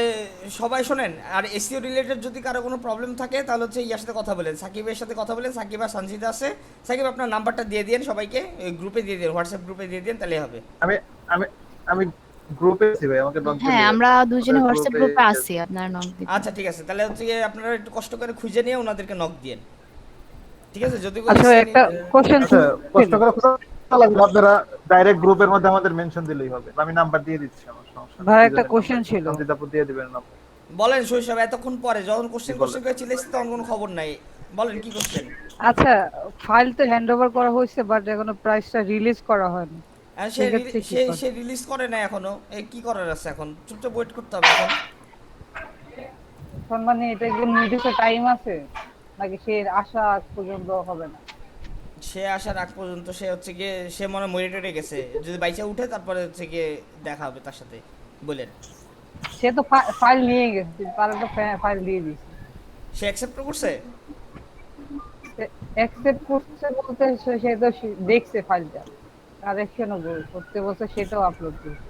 সবাই শোনেন, আর এসইও রিলেটেড যদি কারো কোনো প্রবলেম থাকে তাহলে হচ্ছে ইয়ার সাথে কথা বলেন, সাকিবের সাথে কথা বলেন, সাকিব আর সঞ্জিতা আছে। সাকিব আপনার নাম্বারটা দিয়ে দিন সবাইকে, গ্রুপে দিয়ে দিন, হোয়াটসঅ্যাপ গ্রুপে দিয়ে দিন, তাহলে হবে। আমি আমি আমি গ্রুপে আছি ভাই, আমাকে নক হ্যাঁ আমরা দুজনে হোয়াটসঅ্যাপ গ্রুপে আছি, আপনারা নক দিন। আচ্ছা ঠিক আছে, তাহলে হচ্ছে আপনারা একটু কষ্ট করে খুঁজে নিয়ে ওনাদেরকে নক দিন, ঠিক আছে? যদি আচ্ছা একটা কোশ্চেন, কষ্ট করে খোঁজা লাগবে, আপনারা ডাইরেক্ট গ্রুপের মধ্যে আমাদের মেনশন দিলেই হবে, আমি নাম্বার দিয়ে দিচ্ছি, আমার সমস্যা নেই। ভাই একটা কোশ্চেন ছিল, সঞ্জিতা আপু দিয়ে দিবেন নাম্বার। বলেন শৈশব, এতক্ষণ পরে যখন কোশ্চেন করে চিলেছি তখন কোনো খবর নাই, বলেন কি কোশ্চেন? আচ্ছা ফাইল তো হ্যান্ড ওভার করা হয়েছে বাট এখনো প্রাইসটা রিলিজ করা হয়নি। সে রিলিজ করে না এখনো, এই কি করার আছে এখন? চুপচাপ ওয়েট করতে হবে এখন। এখন মানে এটা কি নির্দিষ্ট টাইম আছে নাকি সে আসা আগ পর্যন্ত হবে না? সে আসার আগ পর্যন্ত সে হচ্ছে গিয়ে সে মনে মনিটরে গেছে, যদি বাইচা উঠে তারপরে হচ্ছে গিয়ে দেখা হবে তার সাথে। বলেন। সে তো ফাইল নিয়ে গেছে, তার একটা ফাইল দিয়ে দিয়েছে। সে অ্যাকসেপ্ট করছে? অ্যাকসেপ্ট করছে বলতে সে তো দেখছে ফাইলটা, কারেকশনও করতে বলছে, সেটাও আপলোড করছে।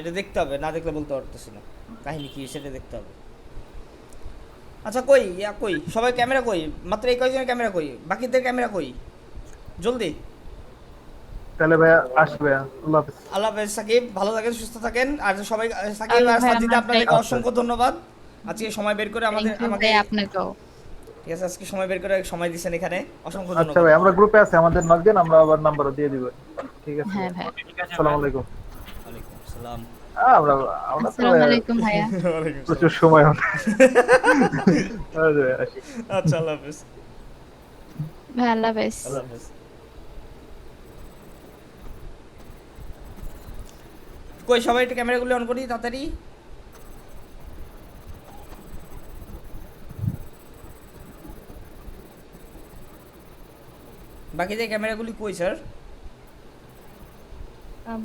এটা দেখতে হবে, না দেখলে বলতে পারতেছি না কাহিনী কি, সেটা দেখতে হবে। আচ্ছা কই কই সবাই ক্যামেরা কই? মাত্র এই কয়জনের ক্যামেরা কই? বাকিদের ক্যামেরা কই? জলদি। তাহলে ভাইয়া আসবে। আল্লাহ হাফেজ। আল্লাহ হাফেজ সাকিব, ভালো থাকেন, সুস্থ থাকেন। আর সবাই সাকিব আর সাজিদা আপনাদেরকে অসংখ্য ধন্যবাদ আজকে সময় বের করে আমাকে আপনাকেও। ঠিক আছে, আজকে সময় বের করে সময় দিয়েছেন এখানে, অসংখ্য ধন্যবাদ। আচ্ছা ভাই, আমরা গ্রুপে আছে, আমাদের নক দেন, আমরা আবার নাম্বারও দিয়ে দিব। ঠিক আছে? হ্যাঁ ভাই। আসসালামু আলাইকুম। ওয়ালাইকুম আসসালাম। আমরা আসসালামু আলাইকুম ভাইয়া। প্রচুর সময় হবে। আচ্ছা আল্লাহ হাফেজ ভাই, আল্লাহ হাফেজ। আল্লাহ হাফেজ। কই সবাই একটু ক্যামেরাগুলো অন করি তাড়াতাড়ি। বাকি যে ক্যামেরাগুলি কই স্যার?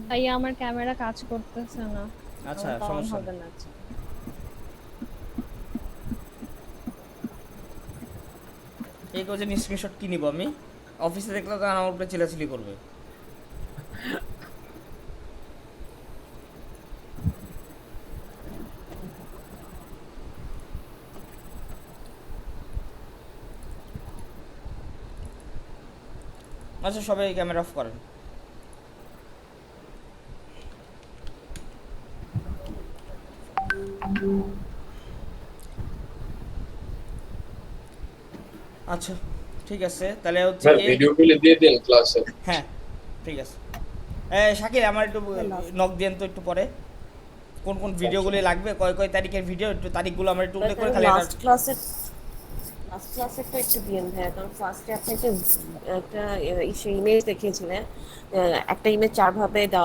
ভাইয়া আমার ক্যামেরা কাজ করতেছে না। আচ্ছা সমস্যা হবে না। এই কোজে স্ক্রিনশট কি নিব আমি? অফিসে দেখলে তো আমার উপরে চিল্লাচিল্লি করবে। আচ্ছা সবাই ক্যামেরা অফ করেন। আচ্ছা ঠিক আছে, তাহলে হচ্ছে ভিডিওগুলো দিয়ে দেন ক্লাসে। হ্যাঁ ঠিক আছে। শাকিল আমার একটু নক দেন তো একটু পরে, কোন কোন ভিডিওগুলো লাগবে, কয় তারিখের ভিডিও, একটু তারিখগুলো আমার একটু উল্লেখ করে খালি। লাস্ট ক্লাসে তো একটু দিন ভাইয়া, কারণ ফার্স্টে আপনি একটা ইমেজ দেখিয়েছিলেন, একটা ইমেজ 4 ভাবে দেওয়া